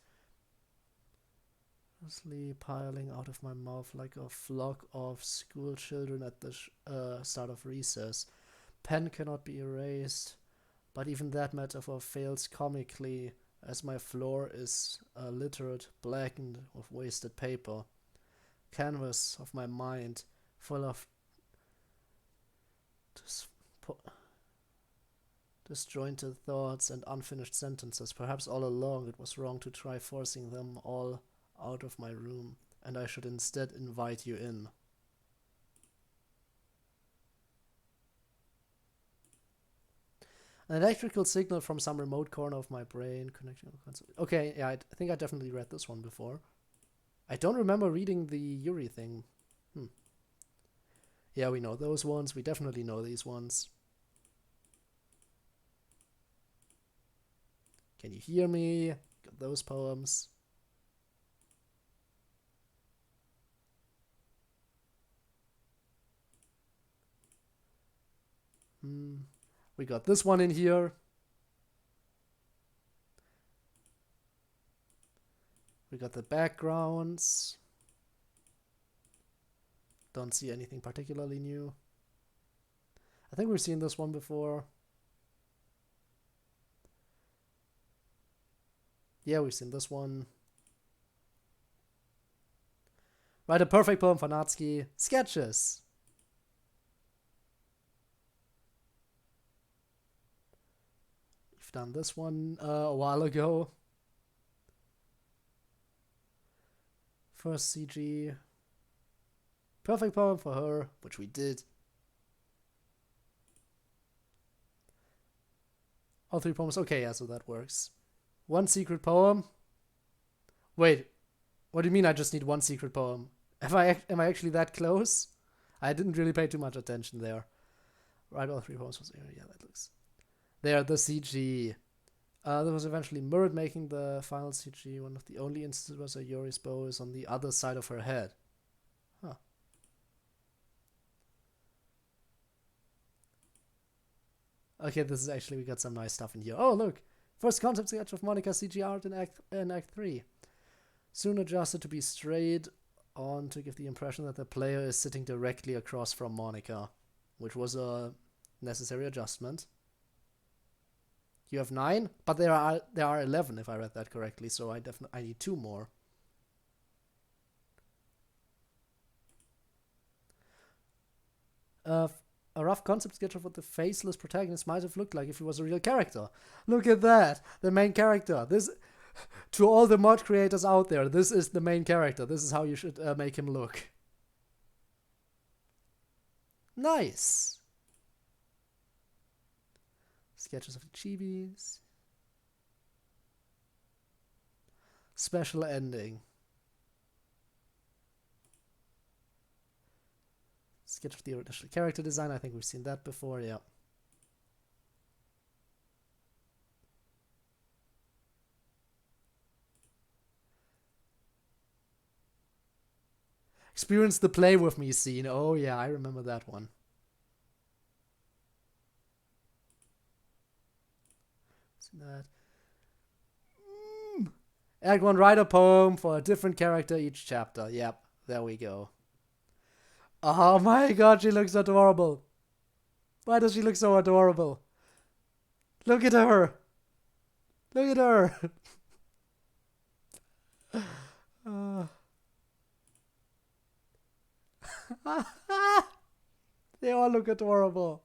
Speaker 1: Piling out of my mouth like a flock of school children at the start of recess. Pen cannot be erased, but even that metaphor fails comically, as my floor is littered, blackened with wasted paper. Canvas of my mind, full of disjointed thoughts and unfinished sentences. Perhaps all along it was wrong to try forcing them all out of my room, and I should instead invite you in. An electrical signal from some remote corner of my brain connecting. Okay, yeah, I think I definitely read this one before. I don't remember reading the Yuri thing. Yeah, we know those ones. We definitely know these ones. Can you hear me? Got those poems. We got this one in here. We got the backgrounds. Don't see anything particularly new. I think we've seen this one before. Yeah, we've seen this one. Write a perfect poem for Natsuki. Sketches. We've done this one a while ago. First CG. Perfect poem for her, which we did. All 3 poems. Okay, yeah, so that works. 1 secret poem. Wait, what do you mean I just need 1 secret poem? Am I actually that close? I didn't really pay too much attention there. Write all 3 poems. Yeah, that looks. There, the CG. That was eventually mirrored, making the final CG one of the only instances where Sayori's bow is on the other side of her head. Huh. Okay, this is actually, we got some nice stuff in here. Oh, look! First concept sketch of Monica's CG art in Act 3. Soon adjusted to be straight on to give the impression that the player is sitting directly across from Monica, which was a necessary adjustment. You have 9, but there are 11 if I read that correctly, so I need 2 more. A rough concept sketch of what the faceless protagonist might have looked like if he was a real character. Look at that, the main character. This, to all the mod creators out there, this is the main character. This is how you should make him look. Nice. Sketches of the chibis. Special ending. Sketch of the original character design. I think we've seen that before, yeah. Experience the play with me scene. Oh yeah, I remember that one. That. Act 1, write a poem for a different character each chapter. Yep, there we go. Oh my god, she looks adorable. Why does she look so adorable? Look at her. Look at her. They all look adorable.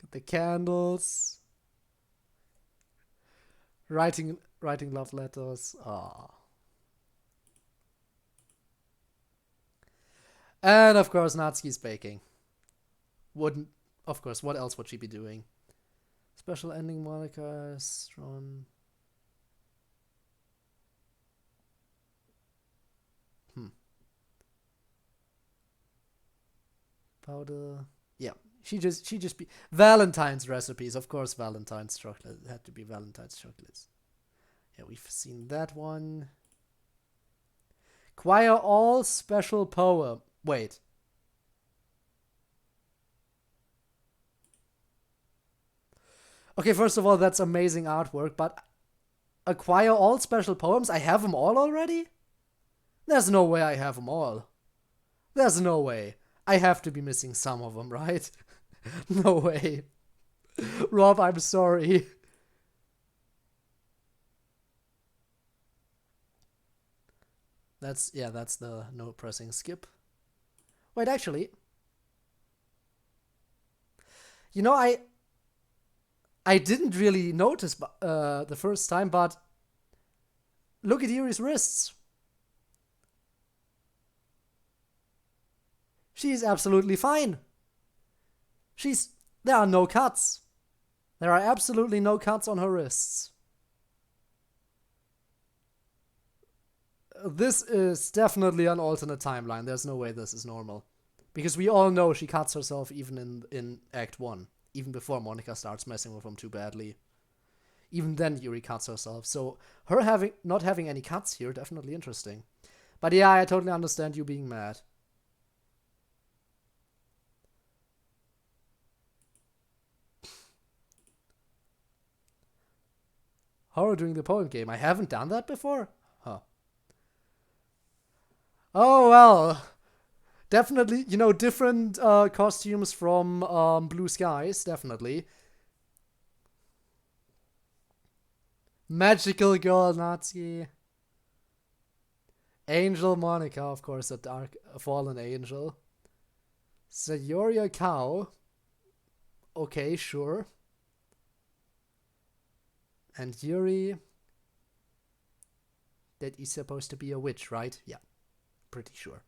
Speaker 1: Got the candles. Writing love letters. Ah. And of course, Natsuki's baking. Wouldn't, of course, what else would she be doing? Special ending, Monica is drawn. Powder. Yeah, She just be Valentine's recipes, of course. Valentine's chocolate, it had to be Valentine's chocolates. Yeah, we've seen that one. Choir all special poem. Wait. Okay, first of all, that's amazing artwork, but acquire all special poems? I have them all already? There's no way I have them all. There's no way. I have to be missing some of them, right? No way. Rob, I'm sorry. That's the no pressing skip. Wait, actually. You know, I didn't really notice the first time, but look at Yuri's wrists. She's absolutely fine. There are no cuts. There are absolutely no cuts on her wrists. This is definitely an alternate timeline. There's no way this is normal. Because we all know she cuts herself even in Act 1. Even before Monica starts messing with him too badly. Even then Yuri cuts herself. So her not having any cuts here, definitely interesting. But yeah, I totally understand you being mad. Horror during the poem game. I haven't done that before? Huh. Oh, well. Definitely, different costumes from Blue Skies, definitely. Magical Girl Nazi. Angel Monica, of course, a fallen angel. Sayori Cow. Okay, sure. And Yuri. That is supposed to be a witch, right? Yeah, pretty sure.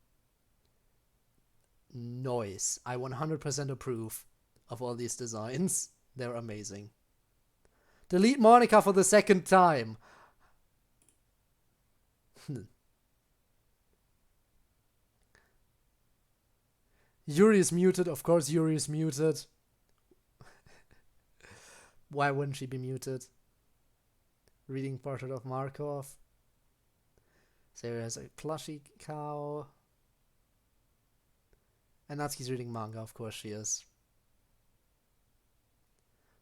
Speaker 1: Noise. I 100% approve of all these designs. They're amazing. Delete Monica for the second time. Yuri is muted. Of course Yuri is muted. Why wouldn't she be muted? Reading Portrait of Markov. Sarah has a plushy cow. And Natsuki's reading manga, of course she is.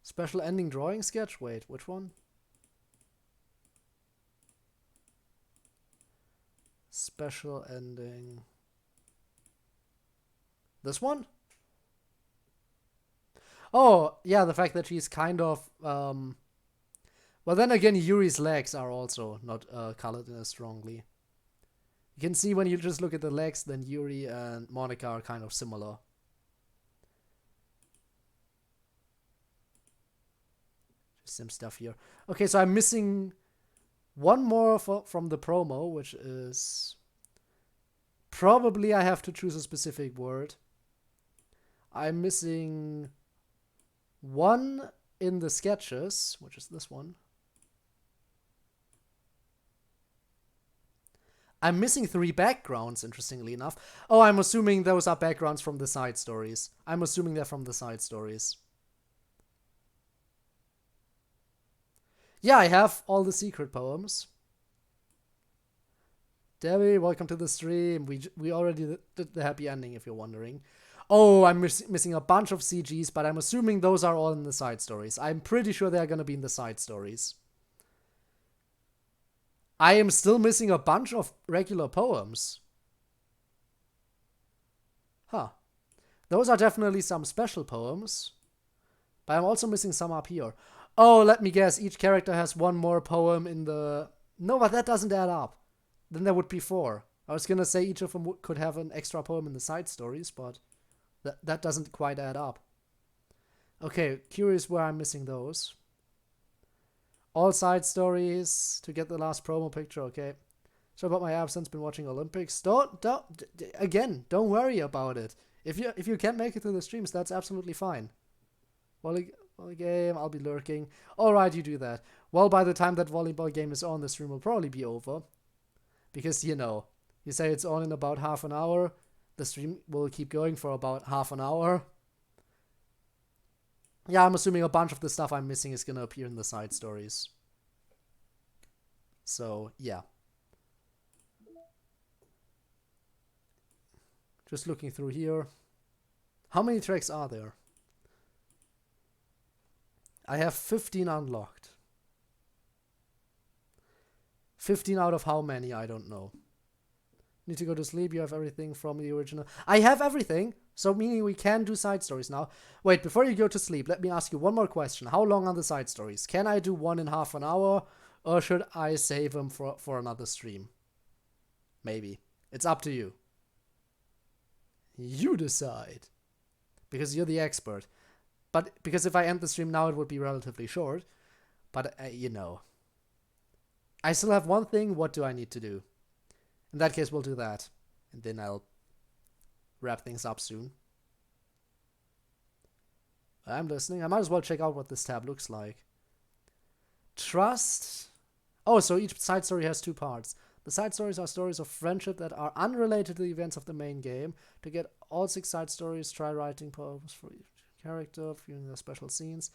Speaker 1: Special ending drawing sketch? Wait, which one? Special ending. This one? Oh, yeah, the fact that she's kind of, well, then again, Yuri's legs are also not colored as strongly. You can see when you just look at the legs, then Yuri and Monica are kind of similar. Just some stuff here. Okay, so I'm missing one more from the promo, which is... Probably I have to choose a specific word. I'm missing one in the sketches, which is this one. I'm missing 3 backgrounds, interestingly enough. Oh, I'm assuming those are backgrounds from the side stories. I'm assuming they're from the side stories. Yeah, I have all the secret poems. Debbie, welcome to the stream. We already did the happy ending, if you're wondering. Oh, I'm missing a bunch of CGs, but I'm assuming those are all in the side stories. I'm pretty sure they're going to be in the side stories. I am still missing a bunch of regular poems. Huh. Those are definitely some special poems. But I'm also missing some up here. Oh, let me guess. Each character has one more poem in the... No, but that doesn't add up. Then there would be 4. I was going to say each of them could have an extra poem in the side stories, but that doesn't quite add up. Okay, curious where I'm missing those. All side stories to get the last promo picture, okay. So about my absence, been watching Olympics. Don't worry about it. If you can't make it to the streams, that's absolutely fine. Volleyball game, I'll be lurking. Alright, you do that. Well, by the time that volleyball game is on, the stream will probably be over. Because, you say it's on in about half an hour. The stream will keep going for about half an hour. Yeah, I'm assuming a bunch of the stuff I'm missing is gonna appear in the side stories. So, yeah. Just looking through here. How many tracks are there? I have 15 unlocked. 15 out of how many? I don't know. Need to go to sleep. You have everything from the original. I have everything. So meaning we can do side stories now. Wait, before you go to sleep, let me ask you one more question. How long are the side stories? Can I do one in half an hour? Or should I save them for another stream? Maybe. It's up to you. You decide. Because you're the expert. But because if I end the stream now, it would be relatively short. But, you know. I still have one thing. What do I need to do? In that case, we'll do that. And then I'll wrap things up soon. I'm listening. I might as well check out what this tab looks like. Trust. Oh, so each side story has 2 parts. The side stories are stories of friendship that are unrelated to the events of the main game. To get all 6 side stories, try writing poems for each character, viewing their special scenes.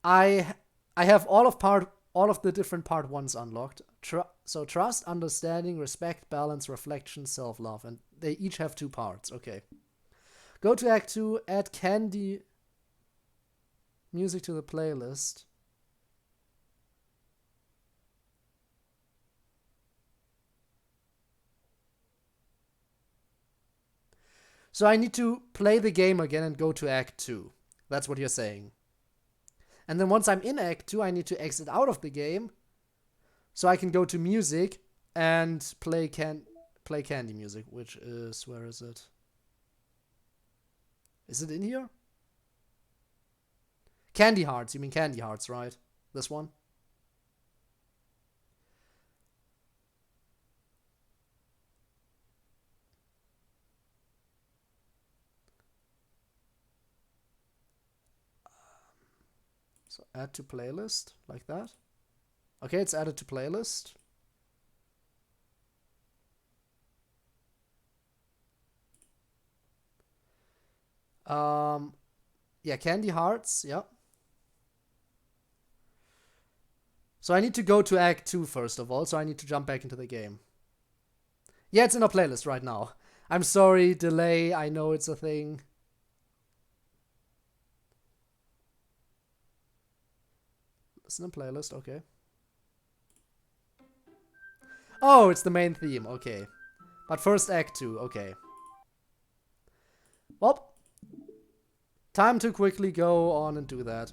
Speaker 1: I have all of the different part 1s unlocked. So trust, understanding, respect, balance, reflection, self-love. And they each have 2 parts. Okay. Go to Act 2, add candy music to the playlist. So I need to play the game again and go to Act 2. That's what you're saying. And then once I'm in Act 2, I need to exit out of the game so I can go to music and play candy music, which is, where is it? Is it in here? Candy Hearts, you mean Candy Hearts, right? This one? So add to playlist, like that. Okay, it's added to playlist. Yeah, Candy Hearts, yeah. So I need to go to Act 2 first of all, so I need to jump back into the game. Yeah, it's in our playlist right now. I'm sorry, delay, I know it's a thing. Listen to playlist, okay. Oh, it's the main theme, okay. But first Act 2, okay. Well, time to quickly go on and do that.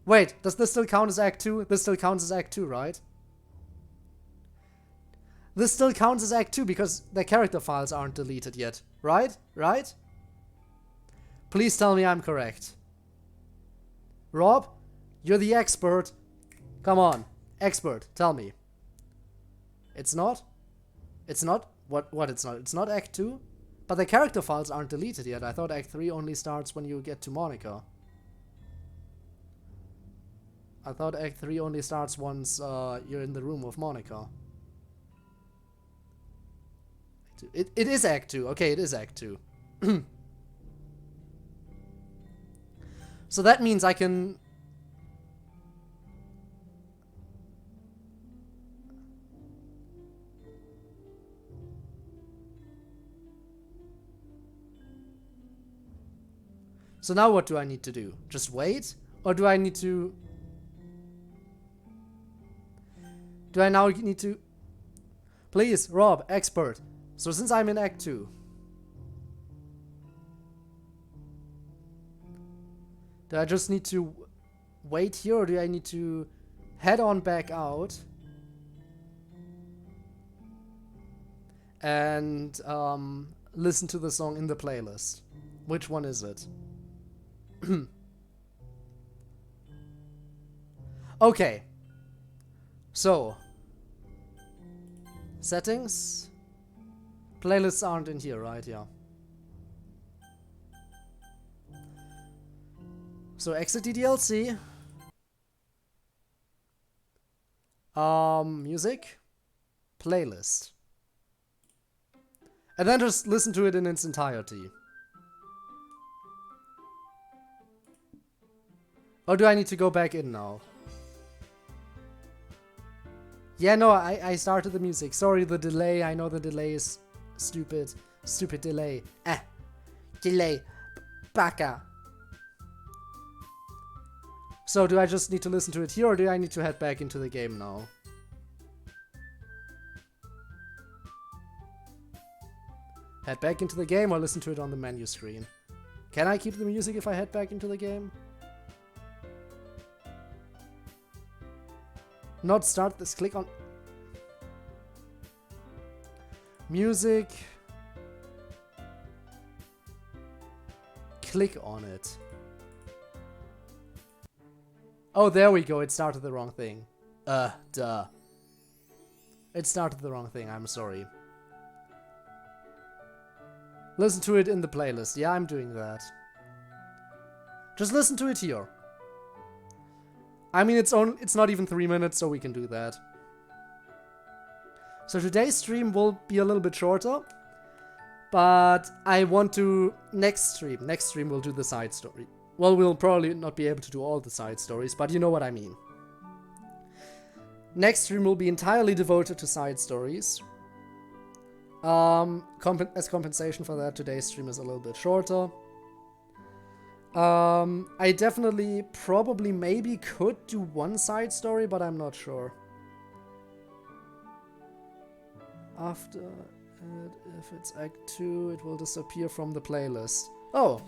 Speaker 1: Wait, does this still count as Act 2? This still counts as Act 2, right? This still counts as Act 2 because the character files aren't deleted yet, right? Right? Please tell me I'm correct. Rob, you're the expert. Come on, expert, tell me. It's not? It's not? What it's not? It's not Act 2? But the character files aren't deleted yet. I thought Act 3 only starts when you get to Monica. I thought Act 3 only starts once you're in the room with Monica. It is Act 2. Okay, it is Act 2. So that means I can... So now what do I need to do? Just wait? Or do I need to... Do I now need to... Please, Rob, expert. So since I'm in Act 2... Do I just need to wait here, or do I need to head on back out and listen to the song in the playlist? Which one is it? Okay. So. Settings. Playlists aren't in here, right? Yeah. So exit DDLC. Music. Playlist. And then just listen to it in its entirety. Or do I need to go back in now? Yeah, no, I started the music. Sorry, the delay. I know the delay is stupid. Stupid delay. Delay. Baka. So, do I just need to listen to it here, or do I need to head back into the game now? Head back into the game or listen to it on the menu screen? Can I keep the music if I head back into the game? Not start this. Click on music. Click on it. Oh, there we go. It started the wrong thing. Duh. It started the wrong thing. I'm sorry. Listen to it in the playlist. Yeah, I'm doing that. Just listen to it here. I mean, it's not even 3 minutes, so we can do that. So today's stream will be a little bit shorter, but I want to next stream we'll do the side story. Well, we'll probably not be able to do all the side stories, but you know what I mean. Next stream will be entirely devoted to side stories. As compensation for that, today's stream is a little bit shorter. I definitely, probably, maybe could do one side story, but I'm not sure. After it, if it's Act 2, it will disappear from the playlist. Oh!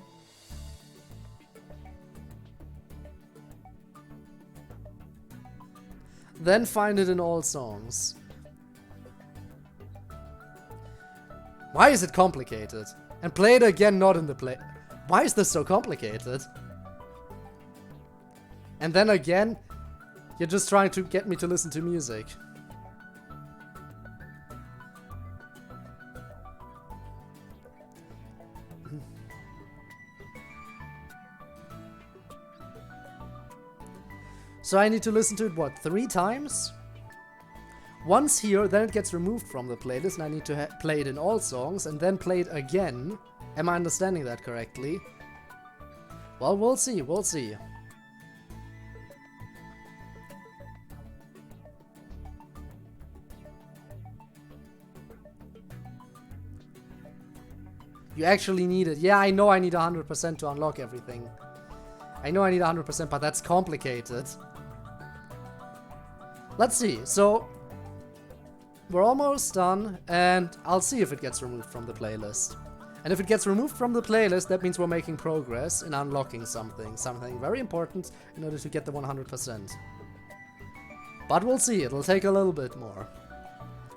Speaker 1: Then find it in all songs. Why is it complicated? And play it again, not in the play. Why is this so complicated? And then again, you're just trying to get me to listen to music. So I need to listen to it, what, 3 times? Once here, then it gets removed from the playlist, and I need to play it in all songs, and then play it again. Am I understanding that correctly? Well, we'll see, we'll see. You actually need it. Yeah, I know I need 100% to unlock everything. I know I need 100%, but that's complicated. Let's see. So, we're almost done, and I'll see if it gets removed from the playlist. And if it gets removed from the playlist, that means we're making progress in unlocking something. Something very important in order to get the 100%. But we'll see. It'll take a little bit more.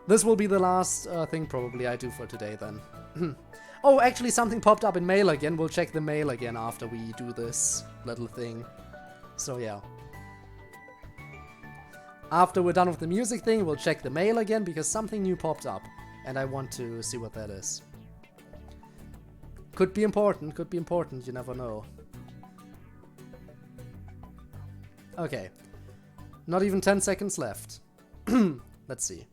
Speaker 1: This will be the last thing probably I do for today then. Oh, actually something popped up in mail again. We'll check the mail again after we do this little thing. So yeah. After we're done with the music thing, we'll check the mail again because something new popped up. And I want to see what that is. Could be important, you never know. Okay. Not even 10 seconds left. Let's see.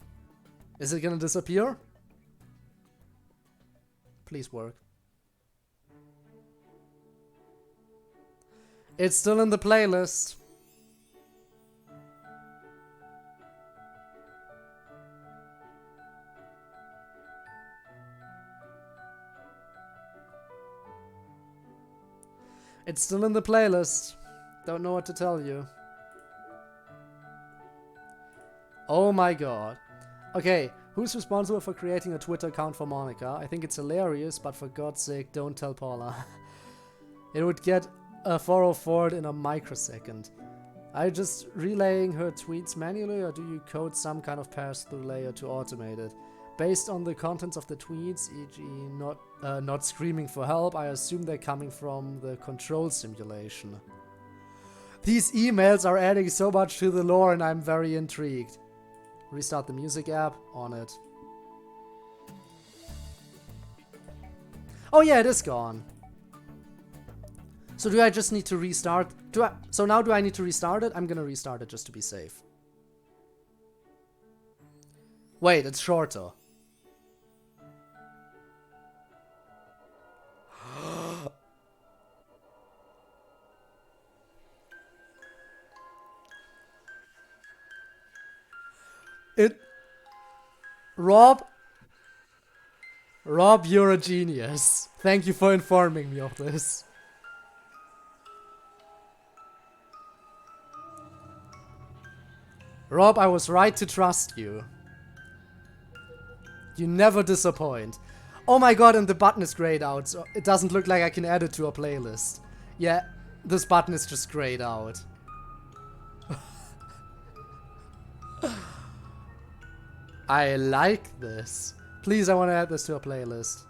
Speaker 1: Is it gonna disappear? Please work. It's still in the playlist. It's still in the playlist. Don't know what to tell you. Oh my god. Okay, who's responsible for creating a Twitter account for Monica? I think it's hilarious, but for God's sake, don't tell Paula. It would get a 404 in a microsecond. Are you just relaying her tweets manually, or do you code some kind of pass-through layer to automate it? Based on the contents of the tweets, e.g. not screaming for help, I assume they're coming from the control simulation. These emails are adding so much to the lore and I'm very intrigued. Restart the music app, on it. Oh yeah, it is gone. So do I just need to restart? So now do I need to restart it? I'm gonna restart it just to be safe. Wait, it's shorter. Rob, you're a genius. Thank you for informing me of this. Rob, I was right to trust you. You never disappoint. Oh my god, and the button is grayed out, so it doesn't look like I can add it to a playlist. Yeah, this button is just grayed out. I like this. Please, I want to add this to a playlist.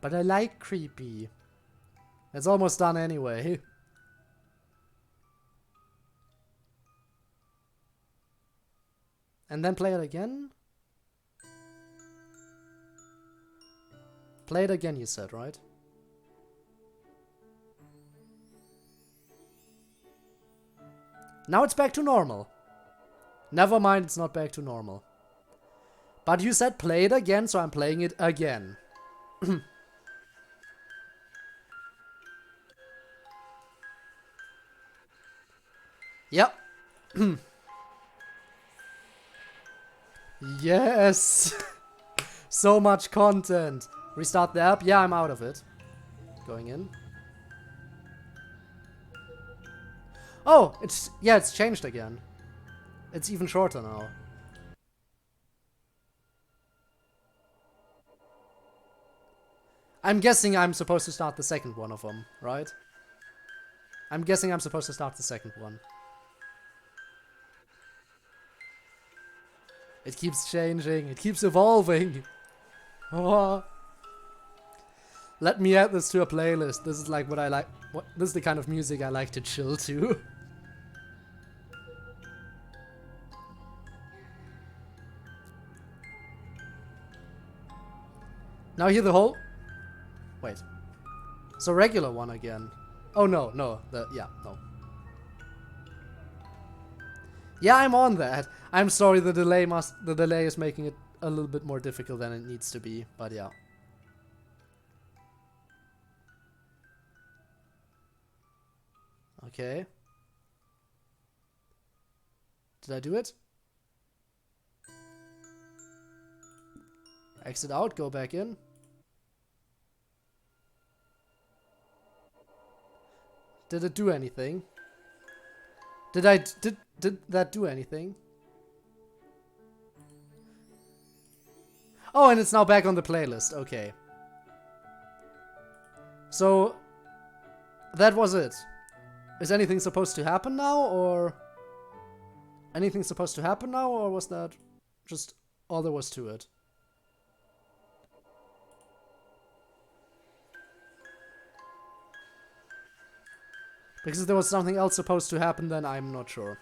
Speaker 1: But I like creepy. It's almost done anyway. And then play it again? Play it again, you said, right? Now it's back to normal. Never mind, it's not back to normal. But you said play it again, so I'm playing it again. Yep. Yes! So much content. Restart the app. Yeah, I'm out of it. Going in. Oh, it's changed again. It's even shorter now. I'm guessing I'm supposed to start the second one of them, right? I'm guessing I'm supposed to start the second one. It keeps changing. It keeps evolving. Oh. Let me add this to a playlist. This is like what I like. This is the kind of music I like to chill to. Now hear the whole... Wait. So regular one again. Oh no, no. No. Yeah, I'm on that. I'm sorry, the delay is making it a little bit more difficult than it needs to be, but yeah. Okay. Did I do it? Exit out, go back in. Did it do anything? Did that do anything? Oh, and it's now back on the playlist. Okay. So that was it. Is anything supposed to happen now, or anything supposed to happen now, or was that just all there was to it? Because if there was something else supposed to happen, then I'm not sure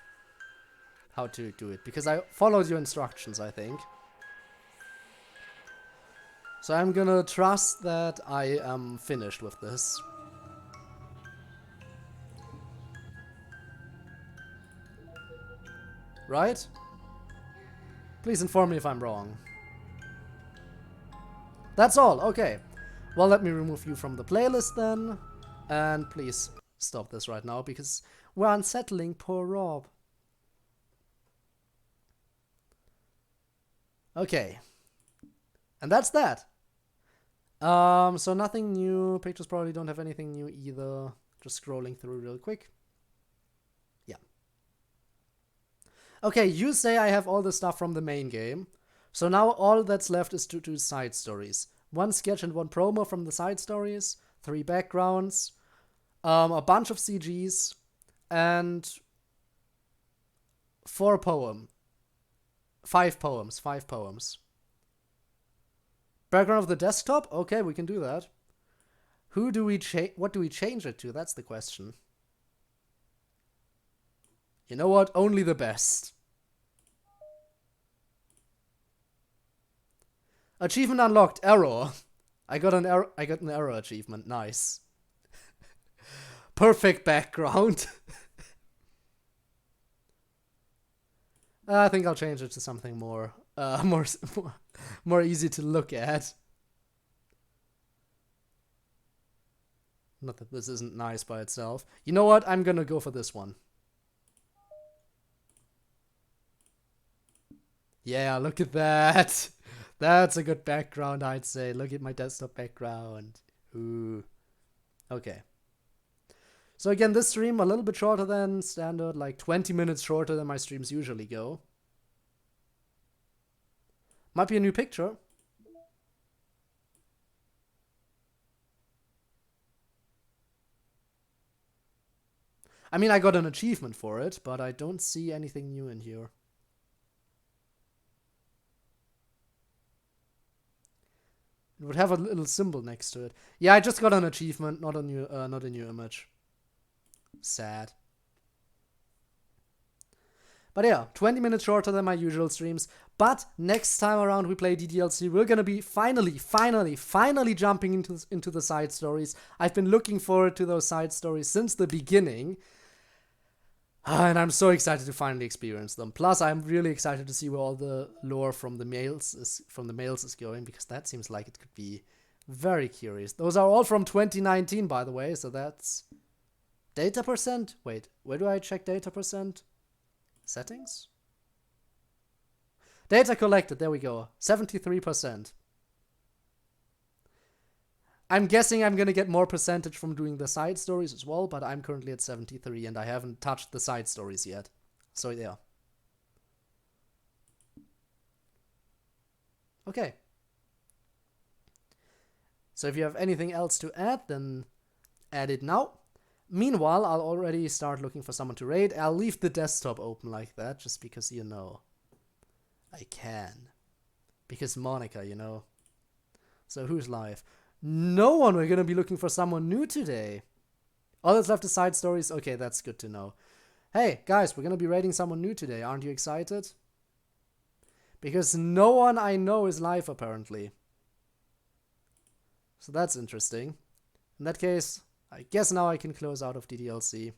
Speaker 1: how to do it. Because I followed your instructions, I think. So I'm gonna trust that I am finished with this. Right? Please inform me if I'm wrong. That's all, okay. Well, let me remove you from the playlist then. And please stop this right now, because we're unsettling poor Rob. Okay. And that's that. So nothing new. Pictures probably don't have anything new either. Just scrolling through real quick. Yeah. Okay, you say I have all the stuff from the main game. So now all that's left is to do side stories. 1 sketch and 1 promo from the side stories. 3 backgrounds. A bunch of CGs. And 4 poems. 5 poems. 5 poems. Background of the desktop? Okay, we can do that. Who do we change? What do we change it to? That's the question. You know what? Only the best. Achievement unlocked. Error. I got an error achievement. Nice. Perfect background. I think I'll change it to something more more easy to look at. Not that this isn't nice by itself. You know what? I'm gonna go for this one. Yeah, look at that. That's a good background, I'd say. Look at my desktop background. Ooh. Okay. So again, this stream a little bit shorter than standard, like 20 minutes shorter than my streams usually go. Might be a new picture. I mean, I got an achievement for it, but I don't see anything new in here. It would have a little symbol next to it. Yeah, I just got an achievement, not a new image. Sad. But yeah, 20 minutes shorter than my usual streams. But next time around we play DDLC, we're gonna be finally jumping into the side stories. I've been looking forward to those side stories since the beginning. And I'm so excited to finally experience them. Plus, I'm really excited to see where all the lore from the males is going, because that seems like it could be very curious. Those are all from 2019, by the way, so that's data percent. Wait, where do I check data percent? Settings? Data collected, there we go. 73%. I'm guessing I'm gonna get more percentage from doing the side stories as well, but I'm currently at 73 and I haven't touched the side stories yet. So yeah. Okay. So if you have anything else to add, then add it now. Meanwhile, I'll already start looking for someone to raid. I'll leave the desktop open like that, just because, you know, I can. Because Monica, you know. So who's live? No one. We're gonna be looking for someone new today. All that's left is side stories. Okay, that's good to know. Hey, guys, we're gonna be raiding someone new today. Aren't you excited? Because no one I know is live, apparently. So that's interesting. In that case, I guess now I can close out of DDLC.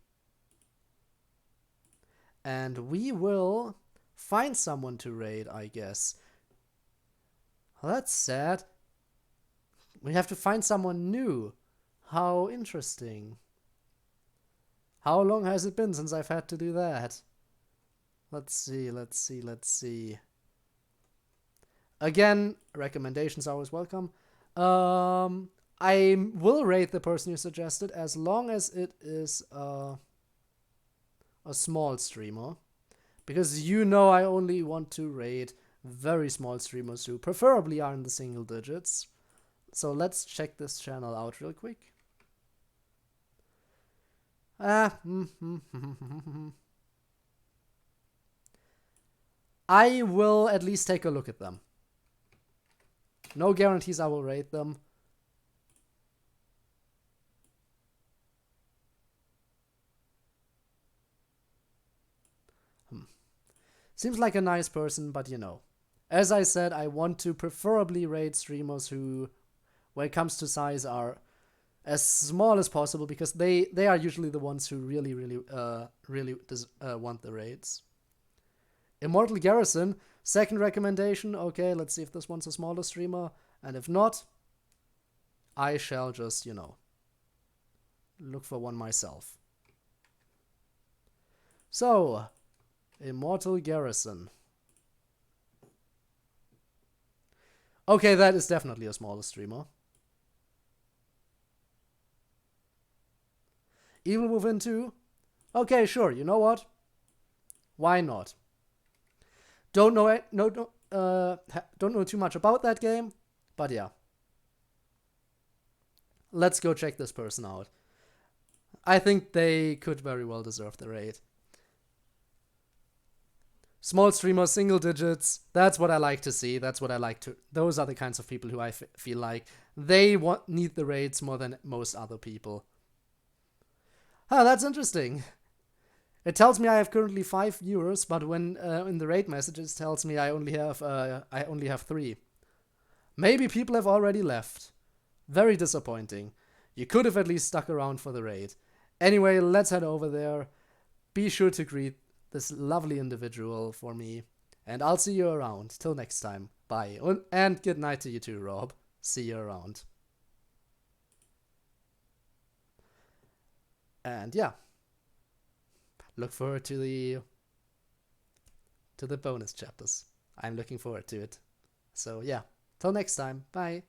Speaker 1: And we will find someone to raid, I guess. Well, that's sad. We have to find someone new. How interesting. How long has it been since I've had to do that? Let's see. Again, recommendations are always welcome. I will rate the person you suggested as long as it is a small streamer. Because you know I only want to rate very small streamers who preferably are in the single digits. So let's check this channel out real quick. I will at least take a look at them. No guarantees I will rate them. Seems like a nice person, but you know. As I said, I want to preferably rate streamers who, when it comes to size, are as small as possible, because they are usually the ones who really want the raids. Immortal Garrison, second recommendation. Okay, let's see if this one's a smaller streamer. And if not, I shall just, you know, look for one myself. So, Immortal Garrison. Okay, that is definitely a smaller streamer. Evil Within 2? Okay, sure, you know what? Why not? Don't know too much about that game, but yeah. Let's go check this person out. I think they could very well deserve the raid. Small streamers, single digits, that's what I like to see. That's what I like to... Those are the kinds of people who I feel like they need the raids more than most other people. Huh, that's interesting. It tells me I have currently 5 viewers, but when in the raid messages tells me I only have 3. Maybe people have already left. Very disappointing. You could have at least stuck around for the raid. Anyway, let's head over there. Be sure to greet this lovely individual for me, and I'll see you around. Till next time. Bye. And good night to you too, Rob. See you around. And yeah. Look forward to the bonus chapters. I'm looking forward to it. So yeah, till next time, bye.